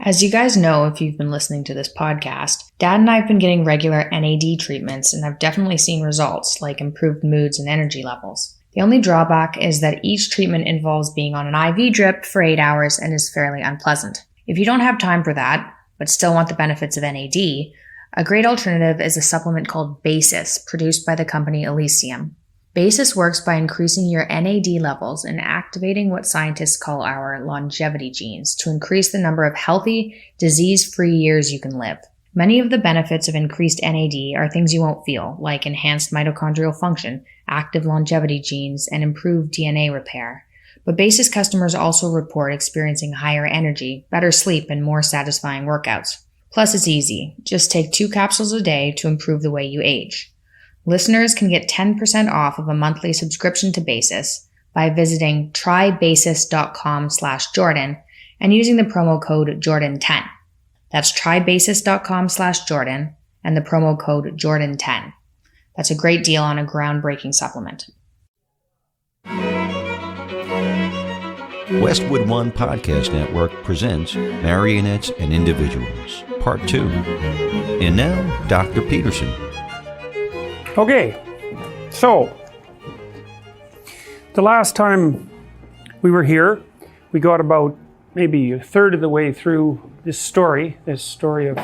As you guys know, if you've been listening to this podcast, Dad and I have been getting regular NAD treatments and I've definitely seen results like improved moods and energy levels. The only drawback is that each treatment involves being on an IV drip for 8 hours and is fairly unpleasant. If you don't have time for that, but still want the benefits of NAD, a great alternative is a supplement called Basis, produced by the company Elysium. Basis works by increasing your NAD levels and activating what scientists call our longevity genes to increase the number of healthy, disease-free years you can live. Many of the benefits of increased NAD are things you won't feel, like enhanced mitochondrial function, active longevity genes, and improved DNA repair. But Basis customers also report experiencing higher energy, better sleep, and more satisfying workouts. Plus, it's easy. Just take 2 capsules a day to improve the way you age. Listeners can get 10% off of a monthly subscription to Basis by visiting trybasis.com/Jordan and using the promo code Jordan10. That's trybasis.com/Jordan and the promo code Jordan10. That's a great deal on a groundbreaking supplement. Westwood One Podcast Network presents Marionettes and Individuals, Part 2. And now, Dr. Peterson. Okay, so the last time we were here, we got about maybe a third of the way through this story of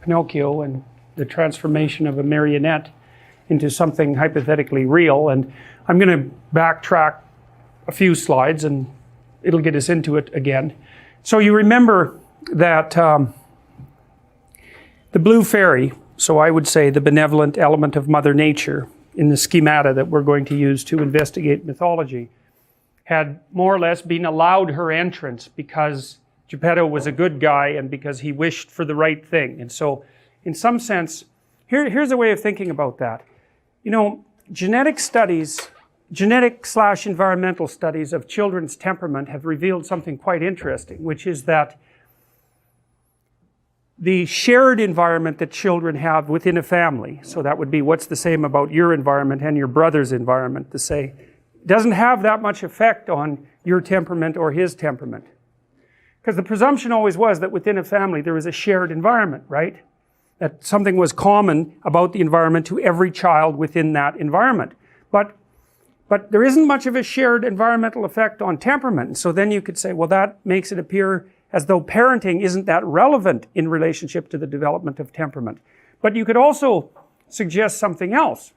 Pinocchio and the transformation of a marionette into something hypothetically real. And I'm going to backtrack a few slides and it'll get us into it again. So you remember that the blue fairy, so I would say the benevolent element of Mother Nature in the schemata that we're going to use to investigate mythology, had more or less been allowed her entrance because Geppetto was a good guy and because he wished for the right thing. And so in some sense, here's a way of thinking about that. You know, genetic/environmental studies of children's temperament have revealed something quite interesting, which is that the shared environment that children have within a family, so that would be what's the same about your environment and your brother's environment, to say, doesn't have that much effect on your temperament or his temperament. Because the presumption always was that within a family there was a shared environment, right? That something was common about the environment to every child within that environment. But there isn't much of a shared environmental effect on temperament. So then you could say, well, that makes it appear as though parenting isn't that relevant in relationship to the development of temperament. But you could also suggest something else.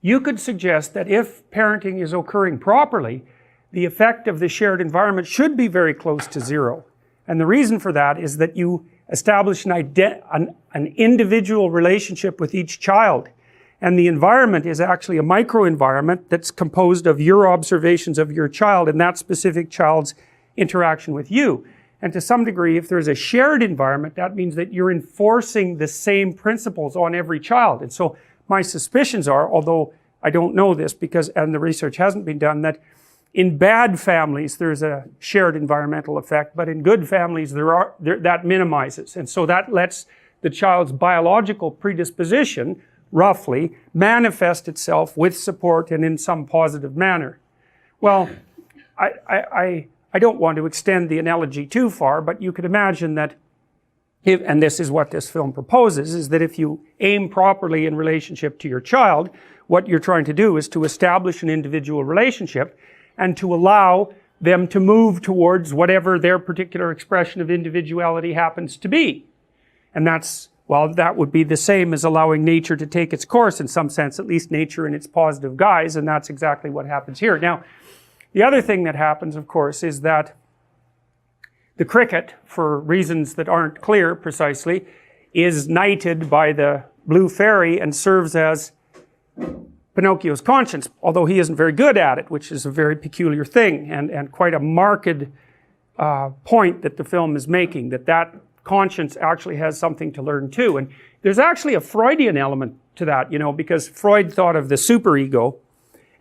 You could suggest that if parenting is occurring properly, the effect of the shared environment should be very close to zero. And the reason for that is that you establish an individual relationship with each child. And the environment is actually a microenvironment that's composed of your observations of your child and that specific child's interaction with you. And to some degree, if there's a shared environment, that means that you're enforcing the same principles on every child. And so my suspicions are, although I don't know this and the research hasn't been done, that in bad families there's a shared environmental effect, but in good families that minimizes. And so that lets the child's biological predisposition, roughly, manifest itself with support and in some positive manner. Well, I don't want to extend the analogy too far, but you could imagine that and this is what this film proposes, is that if you aim properly in relationship to your child, what you're trying to do is to establish an individual relationship and to allow them to move towards whatever their particular expression of individuality happens to be. And that would be the same as allowing nature to take its course in some sense, at least nature in its positive guise, and that's exactly what happens here. Now, the other thing that happens, of course, is that the cricket, for reasons that aren't clear precisely, is knighted by the blue fairy and serves as Pinocchio's conscience, although he isn't very good at it, which is a very peculiar thing and quite a marked point that the film is making, that conscience actually has something to learn too. And there's actually a Freudian element to that, you know, because Freud thought of the superego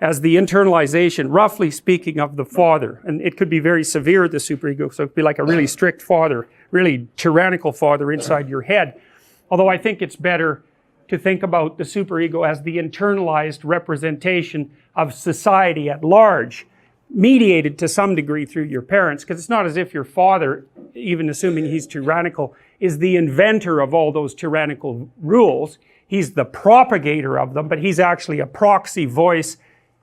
as the internalization, roughly speaking, of the father. And it could be very severe, the superego, so it could be like a really strict father, really tyrannical father inside your head. Although I think it's better to think about the superego as the internalized representation of society at large, mediated to some degree through your parents, because it's not as if your father even assuming he's tyrannical, is the inventor of all those tyrannical rules. He's the propagator of them, but he's actually a proxy voice,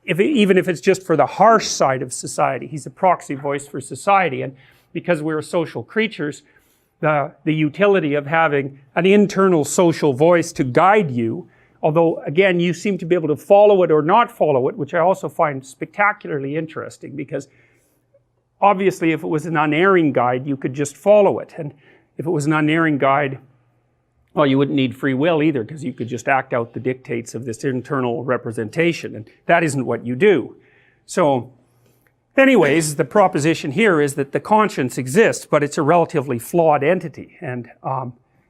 even if it's just for the harsh side of society. He's a proxy voice for society, and because we're social creatures, the utility of having an internal social voice to guide you, although again you seem to be able to follow it or not follow it, which I also find spectacularly interesting, because obviously if it was an unerring guide you could just follow it, and if it was an unerring guide, well, you wouldn't need free will either, because you could just act out the dictates of this internal representation, and that isn't what you do. So anyways, the proposition here is that the conscience exists, but it's a relatively flawed entity, and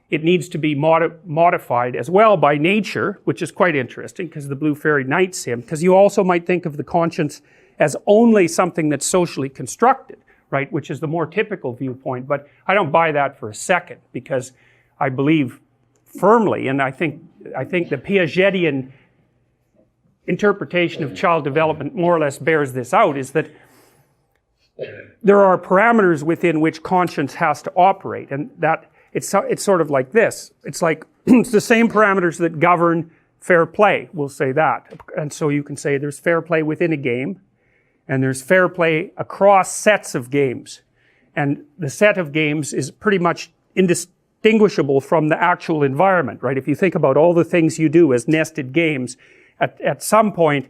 it needs to be modified as well by nature, which is quite interesting, because the Blue Fairy knights him, because you also might think of the conscience as only something that's socially constructed, right, which is the more typical viewpoint, but I don't buy that for a second, because I believe firmly, and I think the Piagetian interpretation of child development more or less bears this out, is that there are parameters within which conscience has to operate, and that it's sort of like this. It's like it's the same parameters that govern fair play, we'll say that. And so you can say there's fair play within a game, and there's fair play across sets of games, and the set of games is pretty much indistinguishable from the actual environment, right? If you think about all the things you do as nested games, at some point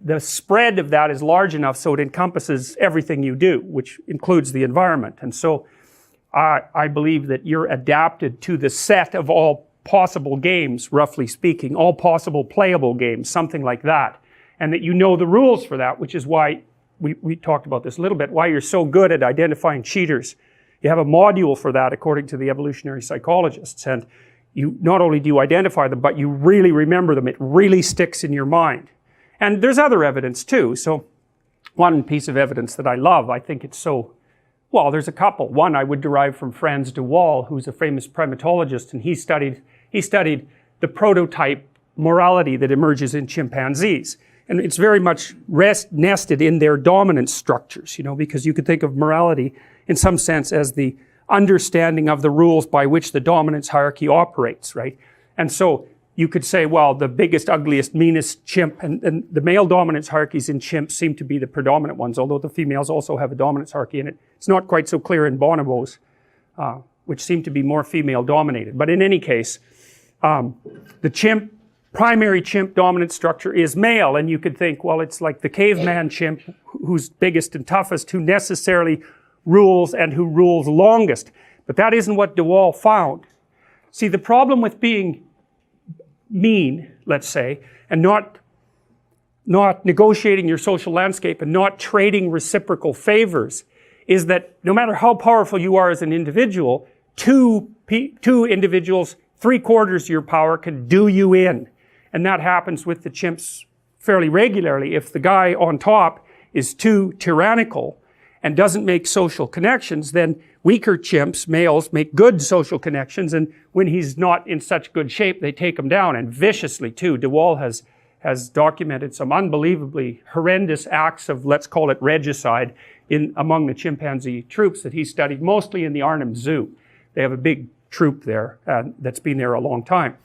the spread of that is large enough so it encompasses everything you do, which includes the environment. And so I believe that you're adapted to the set of all possible games, roughly speaking, all possible playable games, something like that, and that you know the rules for that, which is why we talked about this a little bit, why you're so good at identifying cheaters. You have a module for that according to the evolutionary psychologists, and you not only do you identify them, but you really remember them. It really sticks in your mind. And there's other evidence too. So one piece of evidence that I love, I think it's so, well, there's a couple. One I would derive from Franz de Waal, who's a famous primatologist, and he studied the prototype morality that emerges in chimpanzees. And it's very much nested in their dominance structures, you know, because you could think of morality in some sense as the understanding of the rules by which the dominance hierarchy operates, right? And so you could say, well, the biggest, ugliest, meanest chimp, and the male dominance hierarchies in chimps seem to be the predominant ones, although the females also have a dominance hierarchy in it. It's not quite so clear in bonobos, which seem to be more female dominated. But in any case, the primary chimp dominant structure is male, and you could think, well, it's like the caveman chimp who's biggest and toughest, who necessarily rules and who rules longest. But that isn't what de Waal found. See, the problem with being mean, let's say, and not negotiating your social landscape and not trading reciprocal favors is that no matter how powerful you are as an individual, two individuals, 3/4 your power can do you in. And that happens with the chimps fairly regularly. If the guy on top is too tyrannical and doesn't make social connections, then weaker chimps, males, make good social connections, and when he's not in such good shape, they take him down, and viciously too. De Waal has documented some unbelievably horrendous acts of, let's call it regicide, among the chimpanzee troops that he studied, mostly in the Arnhem Zoo. They have a big troop there that's been there a long time.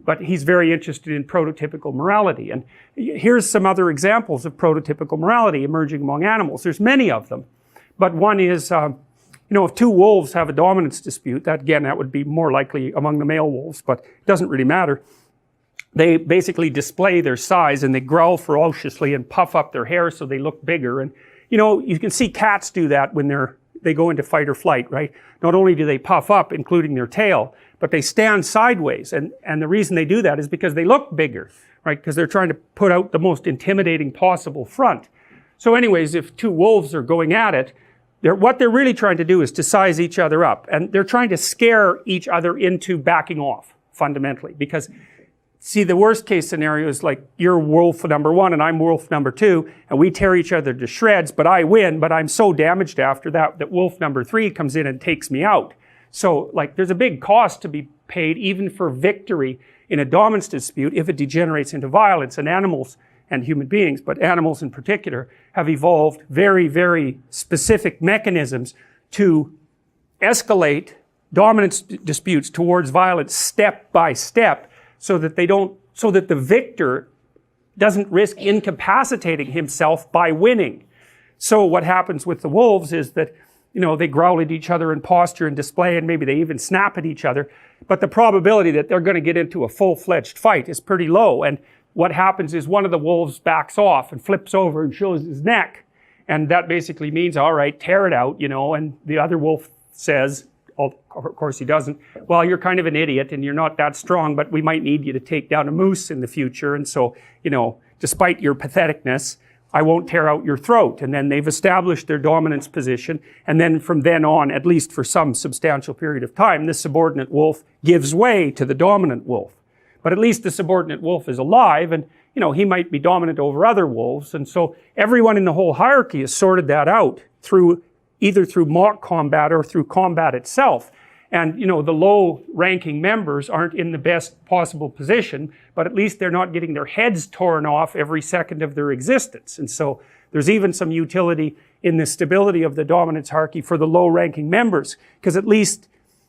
But he's very interested in prototypical morality. And here's some other examples of prototypical morality emerging among animals. There's many of them. But one is, if two wolves have a dominance dispute, that would be more likely among the male wolves, but it doesn't really matter. They basically display their size, and they growl ferociously and puff up their hair so they look bigger. And, you can see cats do that when they go into fight or flight, right? Not only do they puff up, including their tail, but they stand sideways. And the reason they do that is because they look bigger, right? Because they're trying to put out the most intimidating possible front. So anyways, if two wolves are going at it, what they're really trying to do is to size each other up. And they're trying to scare each other into backing off, fundamentally. Because, see, the worst case scenario is like, you're wolf number 1 and I'm wolf number 2, and we tear each other to shreds, but I win, but I'm so damaged after that wolf number 3 comes in and takes me out. So, there's a big cost to be paid even for victory in a dominance dispute if it degenerates into violence. And animals and human beings, but animals in particular, have evolved very, very specific mechanisms to escalate dominance disputes towards violence step by step, so that the victor doesn't risk incapacitating himself by winning. So what happens with the wolves is that, they growl at each other and posture and display, and maybe they even snap at each other, but the probability that they're going to get into a full-fledged fight is pretty low. And what happens is one of the wolves backs off and flips over and shows his neck, and that basically means, all right, tear it out, and the other wolf says, of course he doesn't, well, you're kind of an idiot and you're not that strong, but we might need you to take down a moose in the future, and so, despite your patheticness, I won't tear out your throat. And then they've established their dominance position, and then from then on, at least for some substantial period of time, the subordinate wolf gives way to the dominant wolf. But at least the subordinate wolf is alive, and he might be dominant over other wolves, and so everyone in the whole hierarchy has sorted that out either through mock combat or through combat itself. And the low-ranking members aren't in the best possible position, but at least they're not getting their heads torn off every second of their existence. And so there's even some utility in the stability of the dominance hierarchy for the low-ranking members, because at least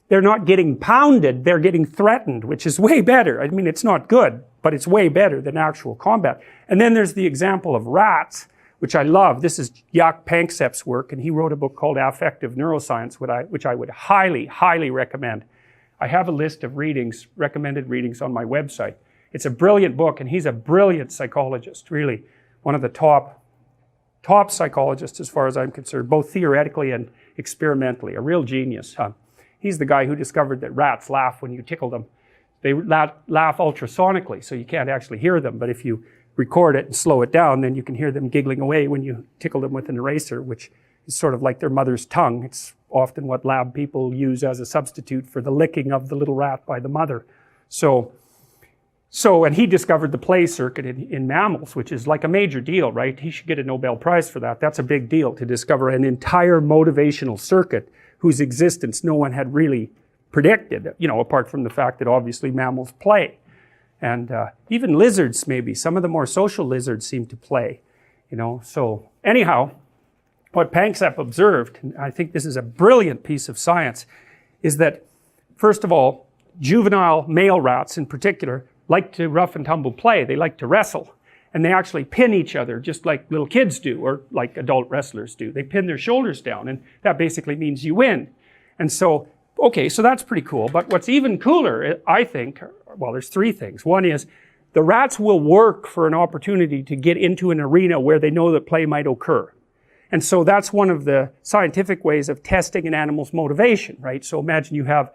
they're not getting pounded, they're getting threatened, which is way better. I mean, it's not good, but it's way better than actual combat. And then there's the example of rats, which I love. This is Jaak Panksepp's work, and he wrote a book called Affective Neuroscience, which I would highly, highly recommend. I have a list of recommended readings on my website. It's a brilliant book, and he's a brilliant psychologist, really. One of the top psychologists as far as I'm concerned, both theoretically and experimentally, a real genius. He's the guy who discovered that rats laugh when you tickle them. They laugh ultrasonically, so you can't actually hear them, but if you record it and slow it down, then you can hear them giggling away when you tickle them with an eraser, which is sort of like their mother's tongue. It's often what lab people use as a substitute for the licking of the little rat by the mother. And he discovered the play circuit in mammals, which is like a major deal, right? He should get a Nobel Prize for that. That's a big deal, to discover an entire motivational circuit whose existence no one had really predicted, apart from the fact that obviously mammals play. And even lizards, maybe. Some of the more social lizards seem to play, So anyhow, what Panksepp observed, and I think this is a brilliant piece of science, is that, first of all, juvenile male rats in particular like to rough and tumble play. They like to wrestle. And they actually pin each other just like little kids do, or like adult wrestlers do. They pin their shoulders down, and that basically means you win. And so, okay, so that's pretty cool. But what's even cooler, I think, well, there's three things. One is the rats will work for an opportunity to get into an arena where they know that play might occur. And so that's one of the scientific ways of testing an animal's motivation, right? So imagine you have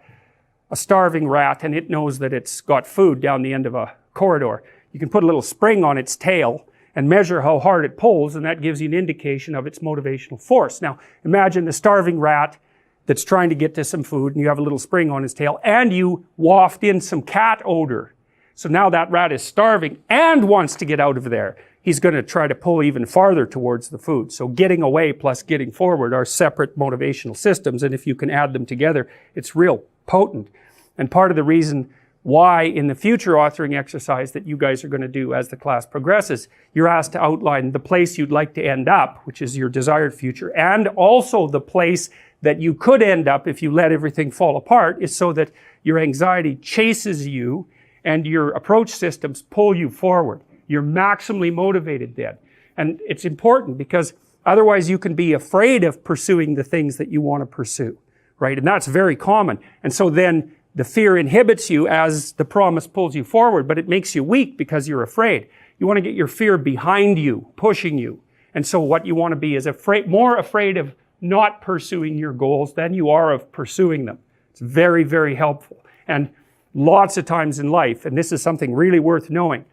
a starving rat and it knows that it's got food down the end of a corridor. You can put a little spring on its tail and measure how hard it pulls, and that gives you an indication of its motivational force. Now, imagine the starving rat that's trying to get to some food, and you have a little spring on his tail, and you waft in some cat odor. So now that rat is starving and wants to get out of there. He's going to try to pull even farther towards the food. So getting away plus getting forward are separate motivational systems, and if you can add them together, it's real potent. And part of the reason why in the future authoring exercise that you guys are going to do as the class progresses, you're asked to outline the place you'd like to end up, which is your desired future, and also the place that you could end up if you let everything fall apart, is so that your anxiety chases you and your approach systems pull you forward. You're maximally motivated then. And it's important because otherwise you can be afraid of pursuing the things that you want to pursue, right? And that's very common. And so then the fear inhibits you as the promise pulls you forward, but it makes you weak because you're afraid. You want to get your fear behind you, pushing you. And so what you want to be is more afraid of not pursuing your goals than you are of pursuing them. It's very, very helpful. And lots of times in life, and this is something really worth knowing,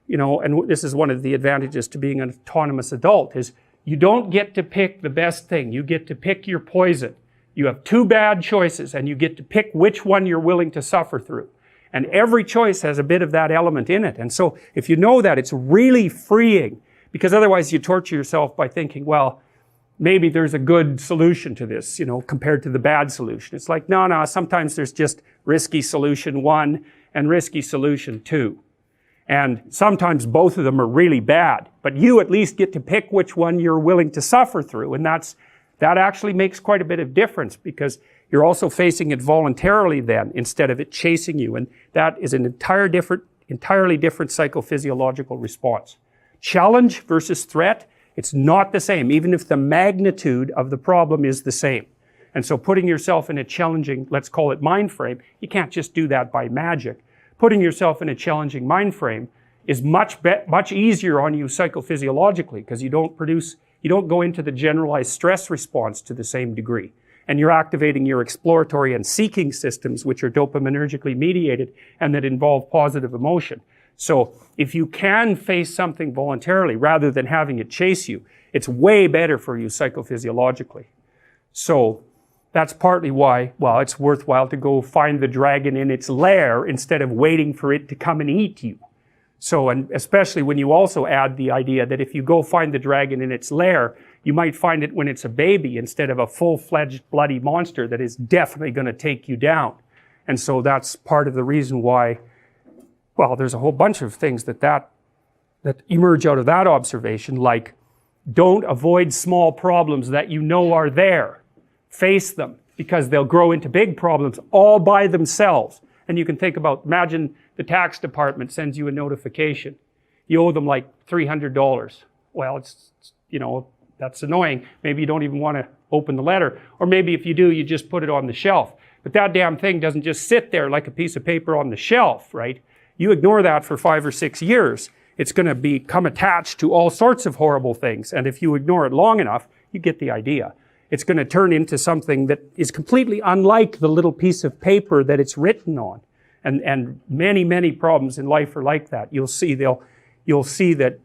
and this is one of the advantages to being an autonomous adult, is you don't get to pick the best thing. You get to pick your poison. You have two bad choices, and you get to pick which one you're willing to suffer through. And every choice has a bit of that element in it. And so if you know that, it's really freeing, because otherwise you torture yourself by thinking, well, maybe there's a good solution to this, compared to the bad solution. It's like, no, sometimes there's just risky solution 1 and risky solution 2. And sometimes both of them are really bad, but you at least get to pick which one you're willing to suffer through. And that's that actually makes quite a bit of difference, because you're also facing it voluntarily then, instead of it chasing you. And that is an entirely different psychophysiological response. Challenge versus threat, it's not the same, even if the magnitude of the problem is the same. And so putting yourself in a challenging, let's call it mind frame, you can't just do that by magic. Putting yourself in a challenging mind frame is much easier on you psychophysiologically, because you don't go into the generalized stress response to the same degree. And you're activating your exploratory and seeking systems, which are dopaminergically mediated and that involve positive emotion. So if you can face something voluntarily rather than having it chase you, it's way better for you psychophysiologically. So that's partly why, well, it's worthwhile to go find the dragon in its lair instead of waiting for it to come and eat you. So, and especially when you also add the idea that if you go find the dragon in its lair, you might find it when it's a baby instead of a full-fledged bloody monster that is definitely going to take you down. And so that's part of the reason why, well, there's a whole bunch of things that emerge out of that observation, like don't avoid small problems that you know are there. Face them, because they'll grow into big problems all by themselves. And you can think about, imagine the tax department sends you a notification. You owe them like $300. Well, it's that's annoying. Maybe you don't even want to open the letter. Or maybe if you do, you just put it on the shelf. But that damn thing doesn't just sit there like a piece of paper on the shelf, right? You ignore that for 5 or 6 years, it's going to become attached to all sorts of horrible things. And if you ignore it long enough, you get the idea. It's going to turn into something that is completely unlike the little piece of paper that it's written on. And many, many problems in life are like that. You'll see that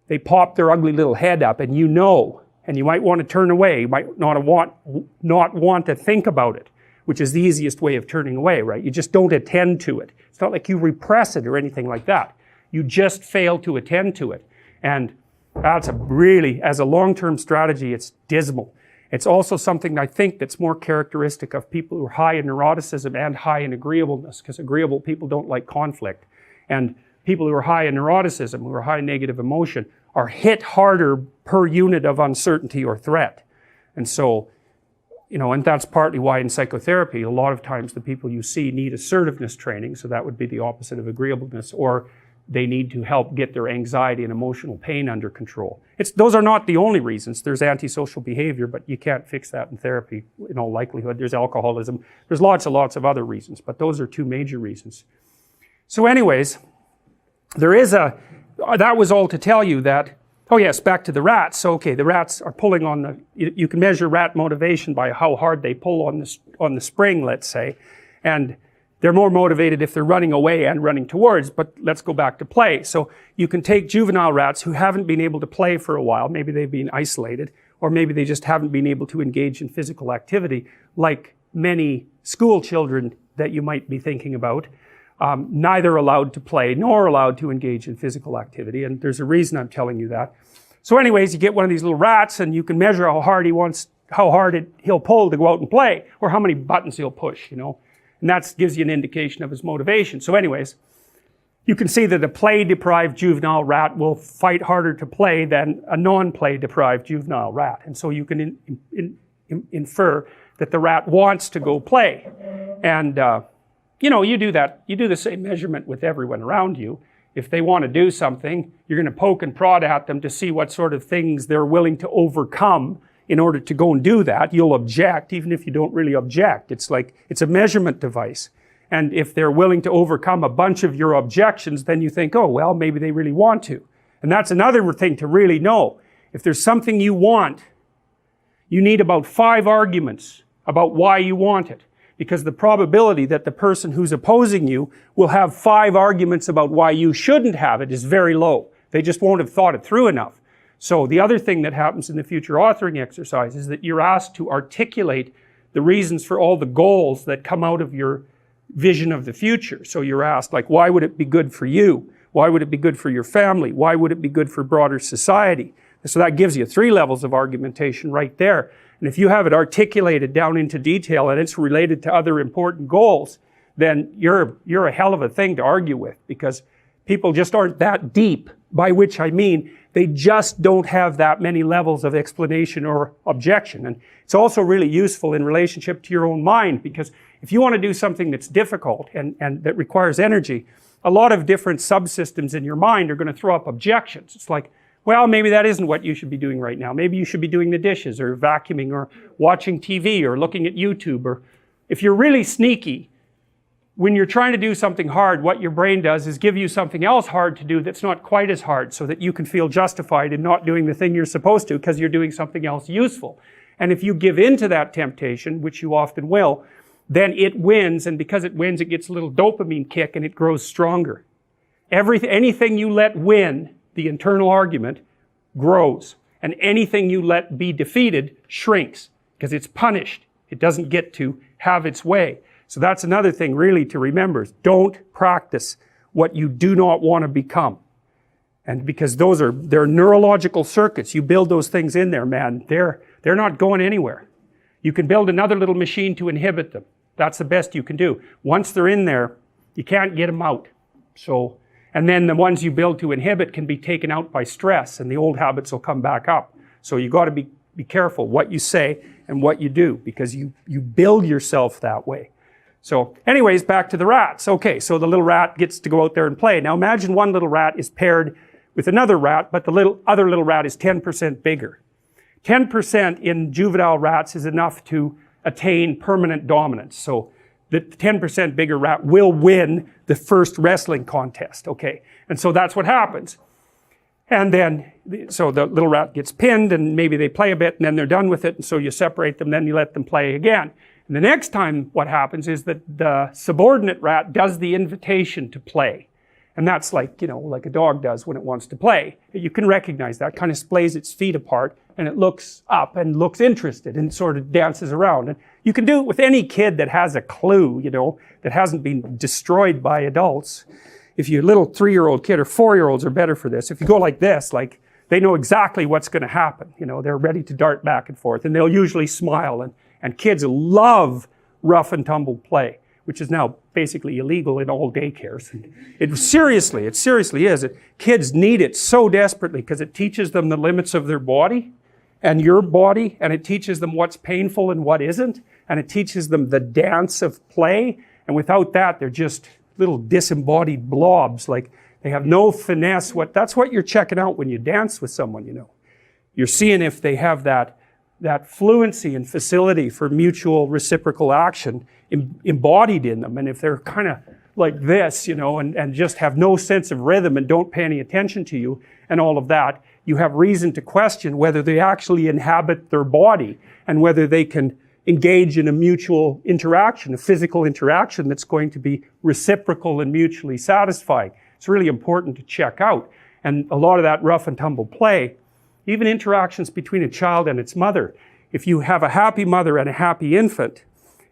they pop their ugly little head up, and and you might want to turn away. You might not want to think about it, which is the easiest way of turning away, right? You just don't attend to it. It's not like you repress it or anything like that. You just fail to attend to it. And that's as a long-term strategy, it's dismal. It's also something I think that's more characteristic of people who are high in neuroticism and high in agreeableness, because agreeable people don't like conflict. And people who are high in neuroticism, who are high in negative emotion, are hit harder per unit of uncertainty or threat. And so, and that's partly why in psychotherapy, a lot of times the people you see need assertiveness training, so that would be the opposite of agreeableness, or they need to help get their anxiety and emotional pain under control. Those are not the only reasons. There's antisocial behavior, but you can't fix that in therapy in all likelihood. There's alcoholism. There's lots of other reasons, but those are two major reasons. So anyways, that was all to tell you that, oh yes, back to the rats. So okay, the rats are pulling on you can measure rat motivation by how hard they pull on the spring, let's say, and they're more motivated if they're running away and running towards, but let's go back to play. So you can take juvenile rats who haven't been able to play for a while, maybe they've been isolated, or maybe they just haven't been able to engage in physical activity, like many school children that you might be thinking about, neither allowed to play nor allowed to engage in physical activity, and there's a reason I'm telling you that. So anyways, you get one of these little rats and you can measure how hard he'll pull to go out and play, or how many buttons he'll push, And that gives you an indication of his motivation. So anyways, you can see that a play-deprived juvenile rat will fight harder to play than a non-play-deprived juvenile rat. And so you can infer that the rat wants to go play. And, you do that. You do the same measurement with everyone around you. If they want to do something, you're going to poke and prod at them to see what sort of things they're willing to overcome in order to go and do that. You'll object, even if you don't really object. It's a measurement device. And if they're willing to overcome a bunch of your objections, then you think, oh, well, maybe they really want to. And that's another thing to really know. If there's something you want, you need about 5 arguments about why you want it. Because the probability that the person who's opposing you will have 5 arguments about why you shouldn't have it is very low. They just won't have thought it through enough. So the other thing that happens in the future authoring exercise is that you're asked to articulate the reasons for all the goals that come out of your vision of the future. So you're asked, why would it be good for you? Why would it be good for your family? Why would it be good for broader society? So that gives you 3 levels of argumentation right there. And if you have it articulated down into detail and it's related to other important goals, then you're a hell of a thing to argue with, because people just aren't that deep, by which I mean They just don't have that many levels of explanation or objection. And it's also really useful in relationship to your own mind, because if you want to do something that's difficult and that requires energy, a lot of different subsystems in your mind are going to throw up objections. It's like, well, maybe that isn't what you should be doing right now. Maybe you should be doing the dishes or vacuuming or watching TV or looking at YouTube. Or if you're really sneaky, when you're trying to do something hard, what your brain does is give you something else hard to do that's not quite as hard, so that you can feel justified in not doing the thing you're supposed to because you're doing something else useful. And if you give in to that temptation, which you often will, then it wins, and because it wins, it gets a little dopamine kick and it grows stronger. Anything you let win, the internal argument, grows. And anything you let be defeated shrinks, because it's punished. It doesn't get to have its way. So that's another thing really to remember, is don't practice what you do not want to become. And because they're neurological circuits, you build those things in there, man, they're not going anywhere. You can build another little machine to inhibit them. That's the best you can do. Once they're in there, you can't get them out. So, and then the ones you build to inhibit can be taken out by stress, and the old habits will come back up. So you got to be careful what you say and what you do, because you build yourself that way. So anyways, back to the rats. Okay, so the little rat gets to go out there and play. Now imagine one little rat is paired with another rat, but the other little rat is 10% bigger. 10% in juvenile rats is enough to attain permanent dominance. So the 10% bigger rat will win the first wrestling contest, okay? And so that's what happens. And then, so the little rat gets pinned, and maybe they play a bit, and then they're done with it, and so you separate them, then you let them play again. And the next time what happens is that the subordinate rat does the invitation to play. And that's like, like a dog does when it wants to play. You can recognize that, kind of splays its feet apart, and it looks up and looks interested and sort of dances around. And you can do it with any kid that has a clue, that hasn't been destroyed by adults. If your little 3-year-old kid or 4-year-olds are better for this, if you go like this, like they know exactly what's going to happen. They're ready to dart back and forth, and they'll usually smile. And kids love rough and tumble play, which is now basically illegal in all daycares. It seriously is. Kids need it so desperately, because it teaches them the limits of their body and your body, and it teaches them what's painful and what isn't, and it teaches them the dance of play. And without that, they're just little disembodied blobs. Like, they have no finesse. That's what you're checking out when you dance with someone, You're seeing if they have that fluency and facility for mutual reciprocal action embodied in them. And if they're kind of like this, and just have no sense of rhythm and don't pay any attention to you and all of that, you have reason to question whether they actually inhabit their body and whether they can engage in a mutual interaction, a physical interaction that's going to be reciprocal and mutually satisfying. It's really important to check out. And a lot of that rough and tumble play, even interactions between a child and its mother. If you have a happy mother and a happy infant,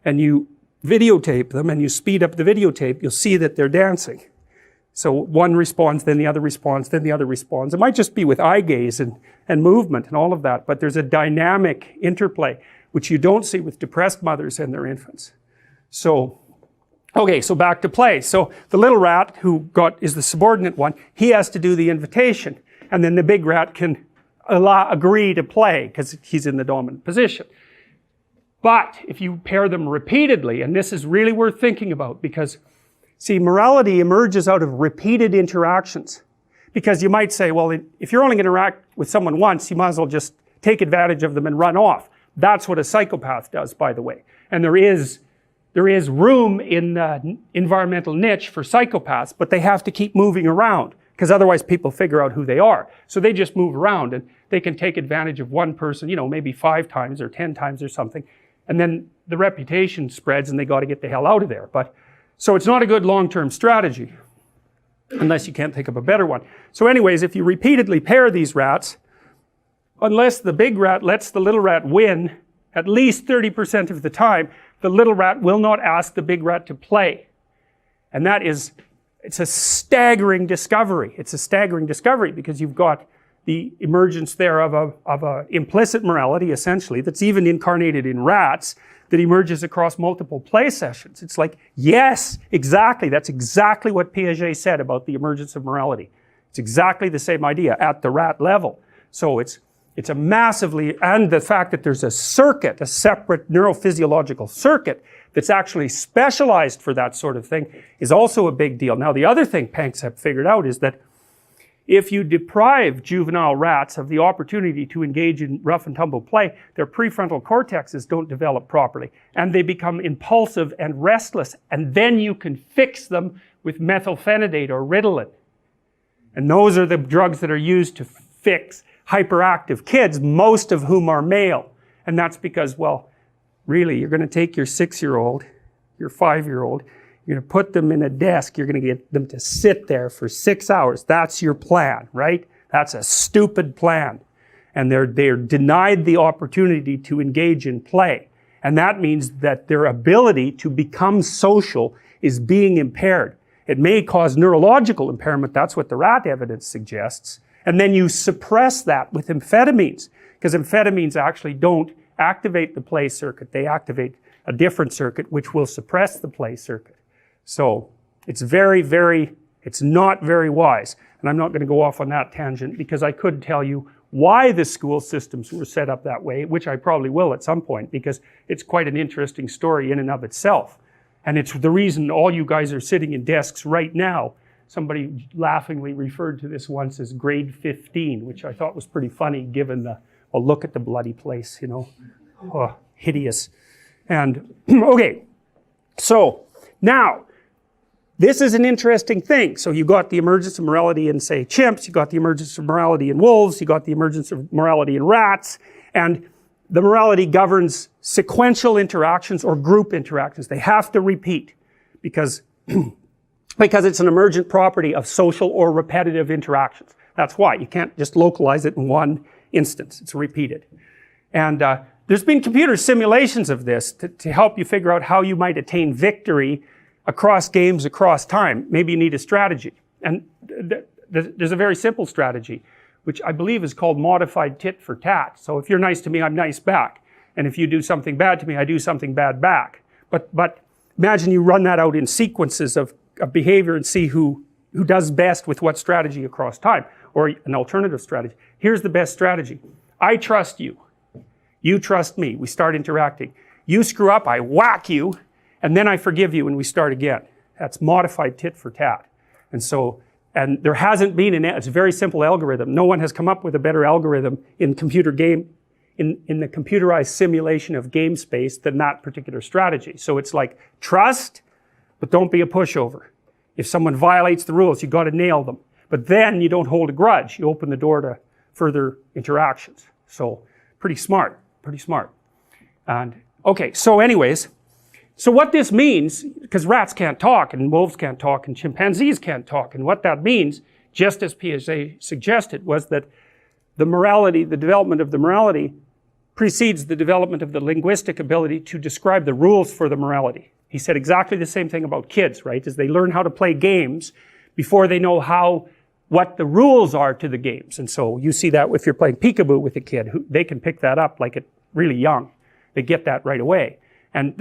and you videotape them and you speed up the videotape, you'll see that they're dancing. So one responds, then the other responds, then the other responds. It might just be with eye gaze and movement and all of that, but there's a dynamic interplay, which you don't see with depressed mothers and their infants. So, okay, so back to play. So the little rat is the subordinate one, he has to do the invitation. And then the big rat can agree to play because he's in the dominant position. But if you pair them repeatedly, and this is really worth thinking about, because see, morality emerges out of repeated interactions. Because you might say, well, if you're only going to interact with someone once, you might as well just take advantage of them and run off. That's what a psychopath does, by the way. And there is room in the environmental niche for psychopaths, but they have to keep moving around, because otherwise people figure out who they are. So they just move around, and they can take advantage of one person, maybe 5 times or 10 times or something. And then the reputation spreads and they got to get the hell out of there. So it's not a good long-term strategy, unless you can't think of a better one. So anyways, if you repeatedly pair these rats, unless the big rat lets the little rat win at least 30% of the time, the little rat will not ask the big rat to play. And it's a staggering discovery. It's a staggering discovery because you've got the emergence there of a implicit morality, essentially, that's even incarnated in rats, that emerges across multiple play sessions. It's like, yes, exactly. That's exactly what Piaget said about the emergence of morality. It's exactly the same idea at the rat level. So it's a massively, and the fact that there's a circuit, a separate neurophysiological circuit that's actually specialized for that sort of thing is also a big deal. Now the other thing Panks have figured out is that if you deprive juvenile rats of the opportunity to engage in rough and tumble play, their prefrontal cortexes don't develop properly and they become impulsive and restless, and then you can fix them with methylphenidate or Ritalin. And those are the drugs that are used to fix hyperactive kids, most of whom are male. And that's because, well, really, you're going to take your 6-year-old, your 5-year-old, you're going to put them in a desk, you're going to get them to sit there for 6 hours. That's your plan, right? That's a stupid plan. And they're denied the opportunity to engage in play. And that means that their ability to become social is being impaired. It may cause neurological impairment, that's what the rat evidence suggests. And then you suppress that with amphetamines, because amphetamines actually don't activate the play circuit. They activate a different circuit which will suppress the play circuit. So it's it's not very wise. And I'm not going to go off on that tangent because I could tell you why the school systems were set up that way, which I probably will at some point, because it's quite an interesting story in and of itself. And it's the reason all you guys are sitting in desks right now. Somebody laughingly referred to this once as grade 15, which I thought was pretty funny given the, well, look at the bloody place, you know. Oh, hideous. And, okay, so now, this is an interesting thing. So you got the emergence of morality in, say, chimps, you got the emergence of morality in wolves, you got the emergence of morality in rats, and the morality governs sequential interactions or group interactions. They have to repeat because it's an emergent property of social or repetitive interactions. That's why. You can't just localize it in one instance. It's repeated. And there's been computer simulations of this to help you figure out how you might attain victory across games, across time. Maybe you need a strategy. And there's a very simple strategy, which I believe is called modified tit for tat. So if you're nice to me, I'm nice back. And if you do something bad to me, I do something bad back. But imagine you run that out in sequences of behavior and see who does best with what strategy across time, or an alternative strategy. Here's the best strategy. I trust you. You trust me. We start interacting. You screw up, I whack you, and then I forgive you and we start again. That's modified tit for tat. And there hasn't been it's a very simple algorithm. No one has come up with a better algorithm in the computerized simulation of game space than that particular strategy. So it's like, trust, but don't be a pushover. If someone violates the rules, you got to nail them. But then you don't hold a grudge. You open the door to further interactions. So pretty smart, pretty smart. And okay, so anyways, so what this means, because rats can't talk and wolves can't talk and chimpanzees can't talk, and what that means, just as Piaget suggested, was that the morality, the development of the morality precedes the development of the linguistic ability to describe the rules for the morality. He said exactly the same thing about kids, right? As they learn how to play games before they know what the rules are to the games. And so you see that if you're playing peekaboo with a kid, they can pick that up like it's really young. They get that right away. And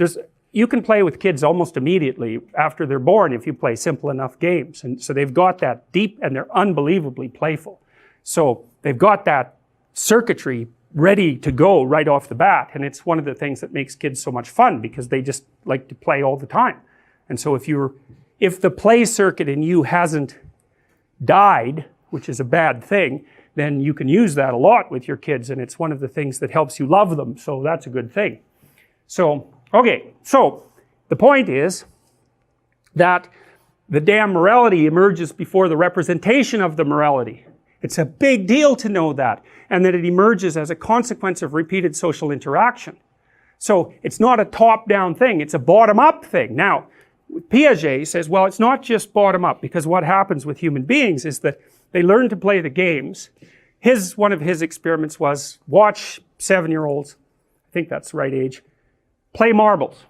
you can play with kids almost immediately after they're born if you play simple enough games. And so they've got that deep, and they're unbelievably playful. So they've got that circuitry ready to go right off the bat. And it's one of the things that makes kids so much fun, because they just like to play all the time. And so if the play circuit in you hasn't died, which is a bad thing, then you can use that a lot with your kids, and it's one of the things that helps you love them. So that's a good thing. So, okay, so the point is that the damn morality emerges before the representation of the morality. It's a big deal to know that, and that it emerges as a consequence of repeated social interaction. So it's not a top-down thing, it's a bottom-up thing. Now, Piaget says, well, it's not just bottom-up, because what happens with human beings is that they learn to play the games. One of his experiments was watch 7-year-olds, I think that's the right age, play marbles.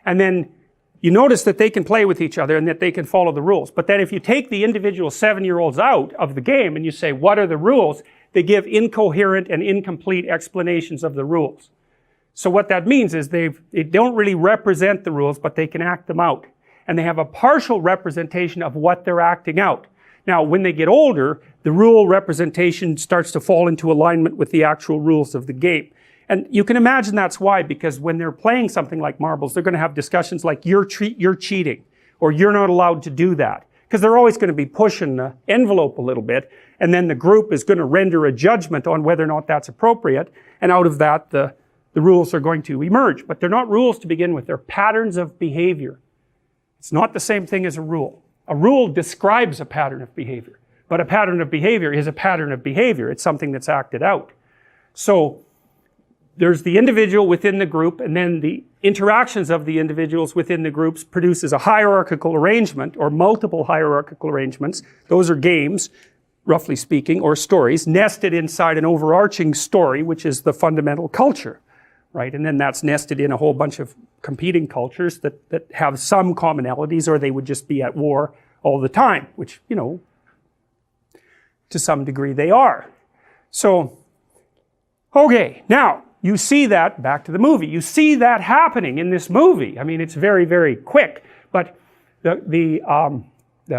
And then you notice that they can play with each other and that they can follow the rules. But then if you take the individual 7-year-olds out of the game and you say, what are the rules? They give incoherent and incomplete explanations of the rules. So what that means is they don't really represent the rules, but they can act them out. And they have a partial representation of what they're acting out. Now, when they get older, the rule representation starts to fall into alignment with the actual rules of the game. And you can imagine that's why, because when they're playing something like marbles, they're going to have discussions like, you're cheating, or you're not allowed to do that. Because they're always going to be pushing the envelope a little bit, and then the group is going to render a judgment on whether or not that's appropriate, and out of that, the rules are going to emerge. But they're not rules to begin with, they're patterns of behavior. It's not the same thing as a rule. A rule describes a pattern of behavior, but a pattern of behavior is a pattern of behavior. It's something that's acted out. So there's the individual within the group, and then the interactions of the individuals within the groups produces a hierarchical arrangement, or multiple hierarchical arrangements. Those are games, roughly speaking, or stories, nested inside an overarching story, which is the fundamental culture, right? And then that's nested in a whole bunch of competing cultures that have some commonalities, or they would just be at war all the time, which, you know, to some degree they are. So, okay, now, you see that, back to the movie, you see that happening in this movie. I mean, it's very, very quick, but the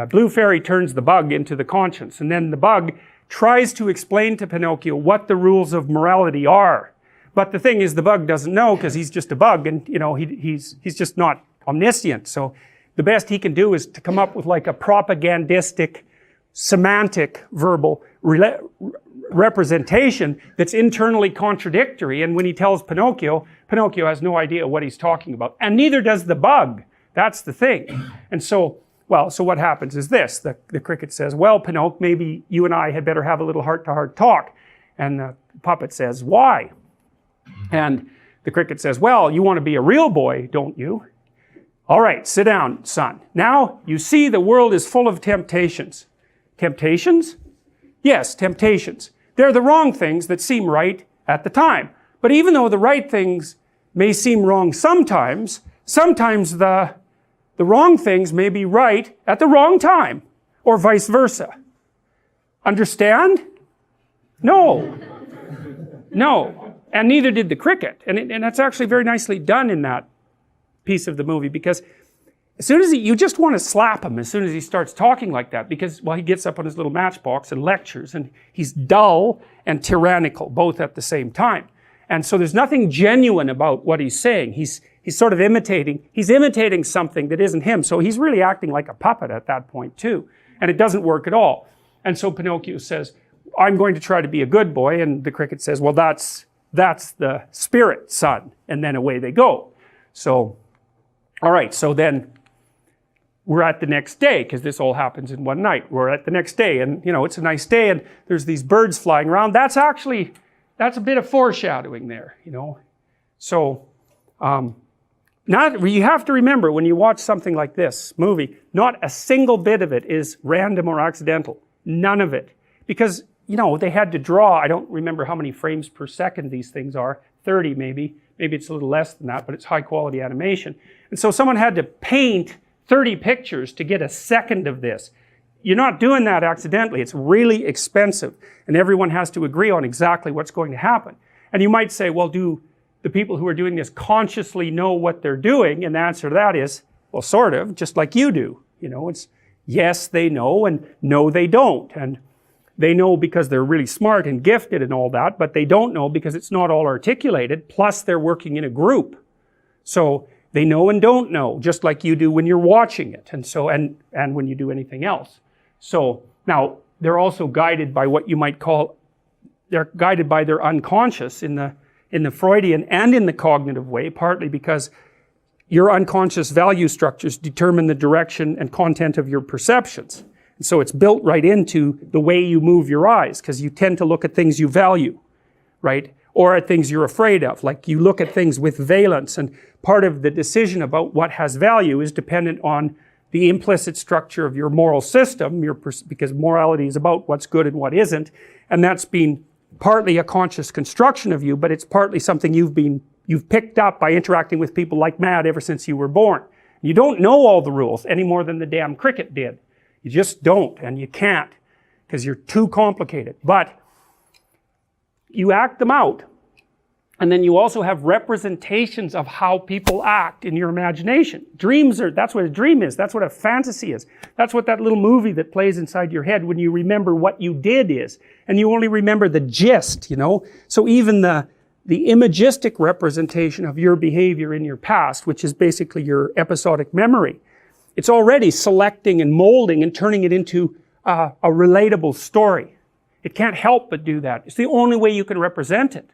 blue fairy turns the bug into the conscience, and then the bug tries to explain to Pinocchio what the rules of morality are. But the thing is, the bug doesn't know, because he's just a bug, and you know, he's just not omniscient. So the best he can do is to come up with like a propagandistic, semantic, verbal representation that's internally contradictory, and when he tells Pinocchio, Pinocchio has no idea what he's talking about, and neither does the bug. That's the thing. And so, well, so what happens is this, the cricket says, well, Pinocchio, maybe you and I had better have a little heart-to-heart talk. And the puppet says, why? And the cricket says, well, you want to be a real boy, don't you? All right, sit down, son. Now, you see the world is full of temptations. Temptations? Yes, temptations. They're the wrong things that seem right at the time. But even though the right things may seem wrong sometimes, sometimes the wrong things may be right at the wrong time, or vice versa. Understand? No. No. And neither did the cricket. And that's actually very nicely done in that piece of the movie, because as soon as you just want to slap him as soon as he starts talking like that, because, well, he gets up on his little matchbox and lectures, and he's dull and tyrannical, both at the same time. And so there's nothing genuine about what he's saying. He's sort of imitating something that isn't him. So he's really acting like a puppet at that point too. And it doesn't work at all. And so Pinocchio says, I'm going to try to be a good boy. And the cricket says, well, that's the spirit, son. And then away they go. So, all right, so then we're at the next day, because this all happens in one night. We're at the next day, and you know, it's a nice day, and there's these birds flying around. That's a bit of foreshadowing there, you know. So, you have to remember when you watch something like this movie, not a single bit of it is random or accidental. None of it. Because, you know, they had to draw, I don't remember how many frames per second these things are, 30 maybe. Maybe it's a little less than that, but it's high quality animation. And so someone had to paint 30 pictures to get a second of this. You're not doing that accidentally. It's really expensive, and everyone has to agree on exactly what's going to happen. And you might say, well, do the people who are doing this consciously know what they're doing? And the answer to that is, well, sort of, just like you do. You know, it's yes, they know, and no, they don't. And they know because they're really smart and gifted and all that, but they don't know because it's not all articulated, plus they're working in a group. So they know and don't know, just like you do when you're watching it, and so and when you do anything else. So now they're also guided by what you might call, they're guided by their unconscious in the Freudian and in the cognitive way, partly because your unconscious value structures determine the direction and content of your perceptions. And so it's built right into the way you move your eyes, because you tend to look at things you value, right? Or at things you're afraid of. Like you look at things with valence, and part of the decision about what has value is dependent on the implicit structure of your moral system, because morality is about what's good and what isn't, and that's been partly a conscious construction of you, but it's partly something you've picked up by interacting with people like mad ever since you were born. You don't know all the rules any more than the damn cricket did. You just don't, and you can't, because you're too complicated. But you act them out, And then you also have representations of how people act in your imagination. Dreams are, that's what a dream is. That's what a fantasy is. That's what that little movie that plays inside your head when you remember what you did is. And you only remember the gist, you know. So even the imagistic representation of your behavior in your past, which is basically your episodic memory, it's already selecting and molding and turning it into a relatable story. It can't help but do that. It's the only way you can represent it.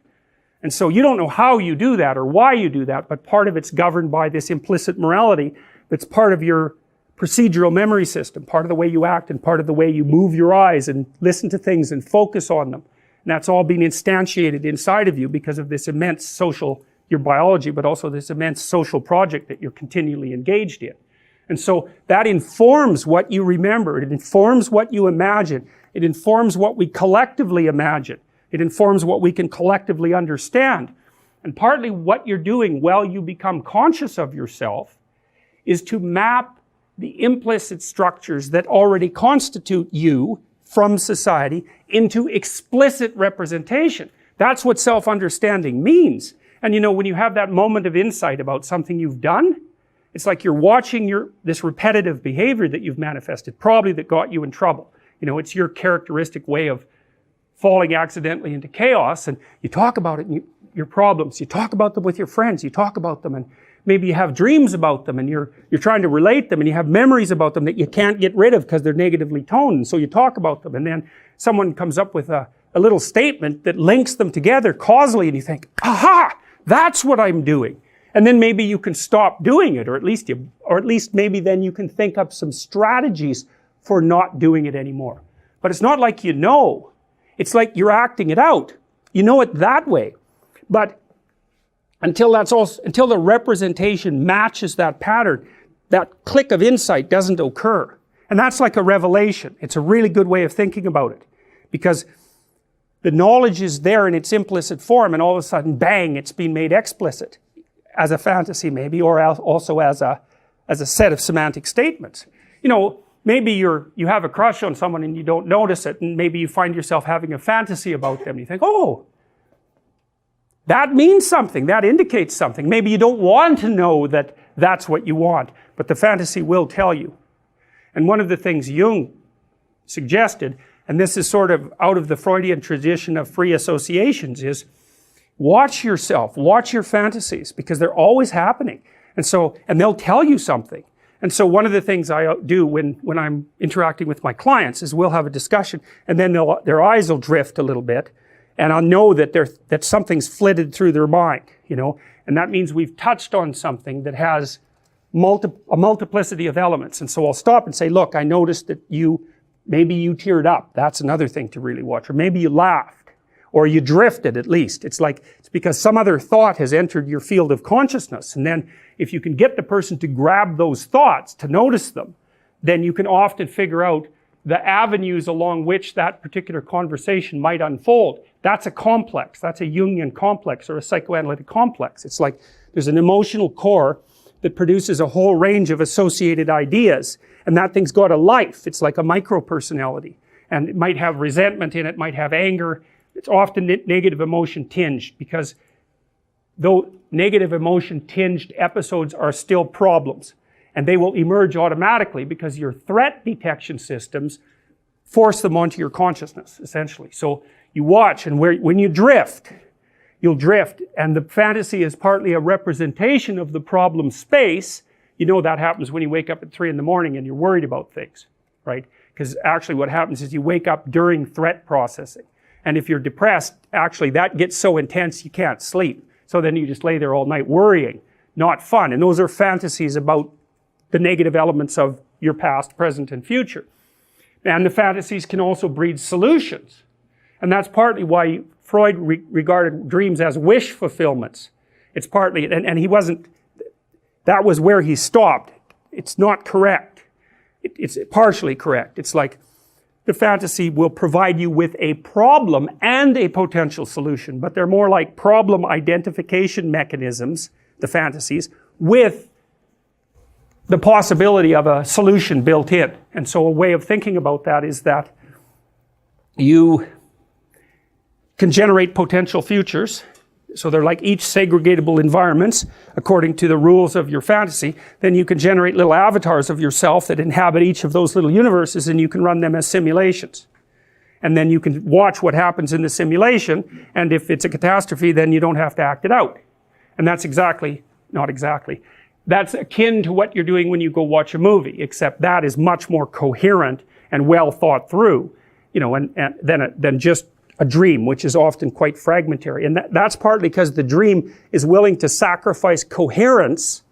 And so you don't know how you do that or why you do that, but part of it's governed by this implicit morality that's part of your procedural memory system, part of the way you act and part of the way you move your eyes and listen to things and focus on them. And that's all being instantiated inside of you because of this immense social, your biology, but also this immense social project that you're continually engaged in. And so that informs what you remember, it informs what you imagine, it informs what we collectively imagine. It informs what we can collectively understand. And partly what you're doing while you become conscious of yourself is to map the implicit structures that already constitute you from society into explicit representation. That's what self-understanding means. And you know, when you have that moment of insight about something you've done, it's like you're watching this repetitive behavior that you've manifested, probably that got you in trouble. You know, it's your characteristic way of falling accidentally into chaos, and you talk about it and your problems, you talk about them with your friends, you talk about them, and maybe you have dreams about them, and you're trying to relate them, and you have memories about them that you can't get rid of because they're negatively toned, and so you talk about them, and then someone comes up with a little statement that links them together causally, and you think, aha, that's what I'm doing. And then maybe you can stop doing it, or at least maybe then you can think up some strategies for not doing it anymore. But it's not like you know. It's like you're acting it out. You know it that way. But until the representation matches that pattern, that click of insight doesn't occur. And that's like a revelation. It's a really good way of thinking about it. Because the knowledge is there in its implicit form, and all of a sudden, bang, it's been made explicit. As a fantasy maybe, or also as a set of semantic statements. You know, maybe you have a crush on someone and you don't notice it, and maybe you find yourself having a fantasy about them. You think, oh, that means something, that indicates something. Maybe you don't want to know that that's what you want, but the fantasy will tell you. And one of the things Jung suggested, and this is sort of out of the Freudian tradition of free associations, is watch yourself, watch your fantasies, because they're always happening. And they'll tell you something. And so one of the things I do when I'm interacting with my clients is we'll have a discussion, and then their eyes will drift a little bit, and I'll know that something's flitted through their mind, you know, and that means we've touched on something that has a multiplicity of elements. And so I'll stop and say, look, I noticed that maybe you teared up. That's another thing to really watch. Or maybe you laughed, or you drifted at least. It's because some other thought has entered your field of consciousness. And then if you can get the person to grab those thoughts, to notice them, then you can often figure out the avenues along which that particular conversation might unfold. That's a complex. That's a Jungian complex or a psychoanalytic complex. It's like there's an emotional core that produces a whole range of associated ideas, and that thing's got a life. It's like a micro-personality, and it might have resentment in it, might have anger. It's often negative emotion tinged, because though negative emotion tinged episodes are still problems, and they will emerge automatically because your threat detection systems force them onto your consciousness, essentially. So you watch, and when you drift, you'll drift, and the fantasy is partly a representation of the problem space. You know that happens when you wake up at 3 in the morning and you're worried about things, right? Because actually what happens is you wake up during threat processing. And if you're depressed, actually that gets so intense you can't sleep. So then you just lay there all night worrying. Not fun. And those are fantasies about the negative elements of your past, present, and future. And the fantasies can also breed solutions. And that's partly why Freud regarded dreams as wish fulfillments. It's partly, and he wasn't, that was where he stopped. It's not correct. It's partially correct. It's like the fantasy will provide you with a problem and a potential solution, but they're more like problem identification mechanisms, the fantasies, with the possibility of a solution built in. And so a way of thinking about that is that you can generate potential futures, So they're like each segregatable environments according to the rules of your fantasy. Then you can generate little avatars of yourself that inhabit each of those little universes, and you can run them as simulations. And then you can watch what happens in the simulation, and if it's a catastrophe, then you don't have to act it out. And that's not exactly, that's akin to what you're doing when you go watch a movie, except that is much more coherent and well thought through, you know, than just a dream, which is often quite fragmentary. And that's partly because the dream is willing to sacrifice coherence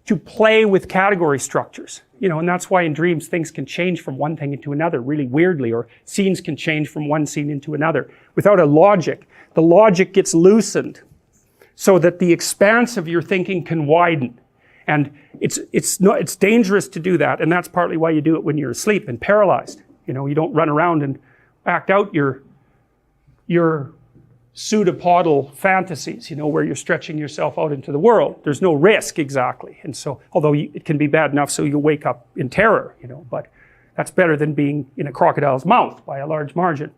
to play with category structures. You know, and that's why in dreams things can change from one thing into another really weirdly, or scenes can change from one scene into another without a logic. The logic gets loosened so that the expanse of your thinking can widen. And it's dangerous to do that, and that's partly why you do it when you're asleep and paralyzed. You know, you don't run around and act out your pseudopodal fantasies, you know, where you're stretching yourself out into the world. There's no risk exactly. And so, although it can be bad enough so you wake up in terror, you know, but that's better than being in a crocodile's mouth by a large margin.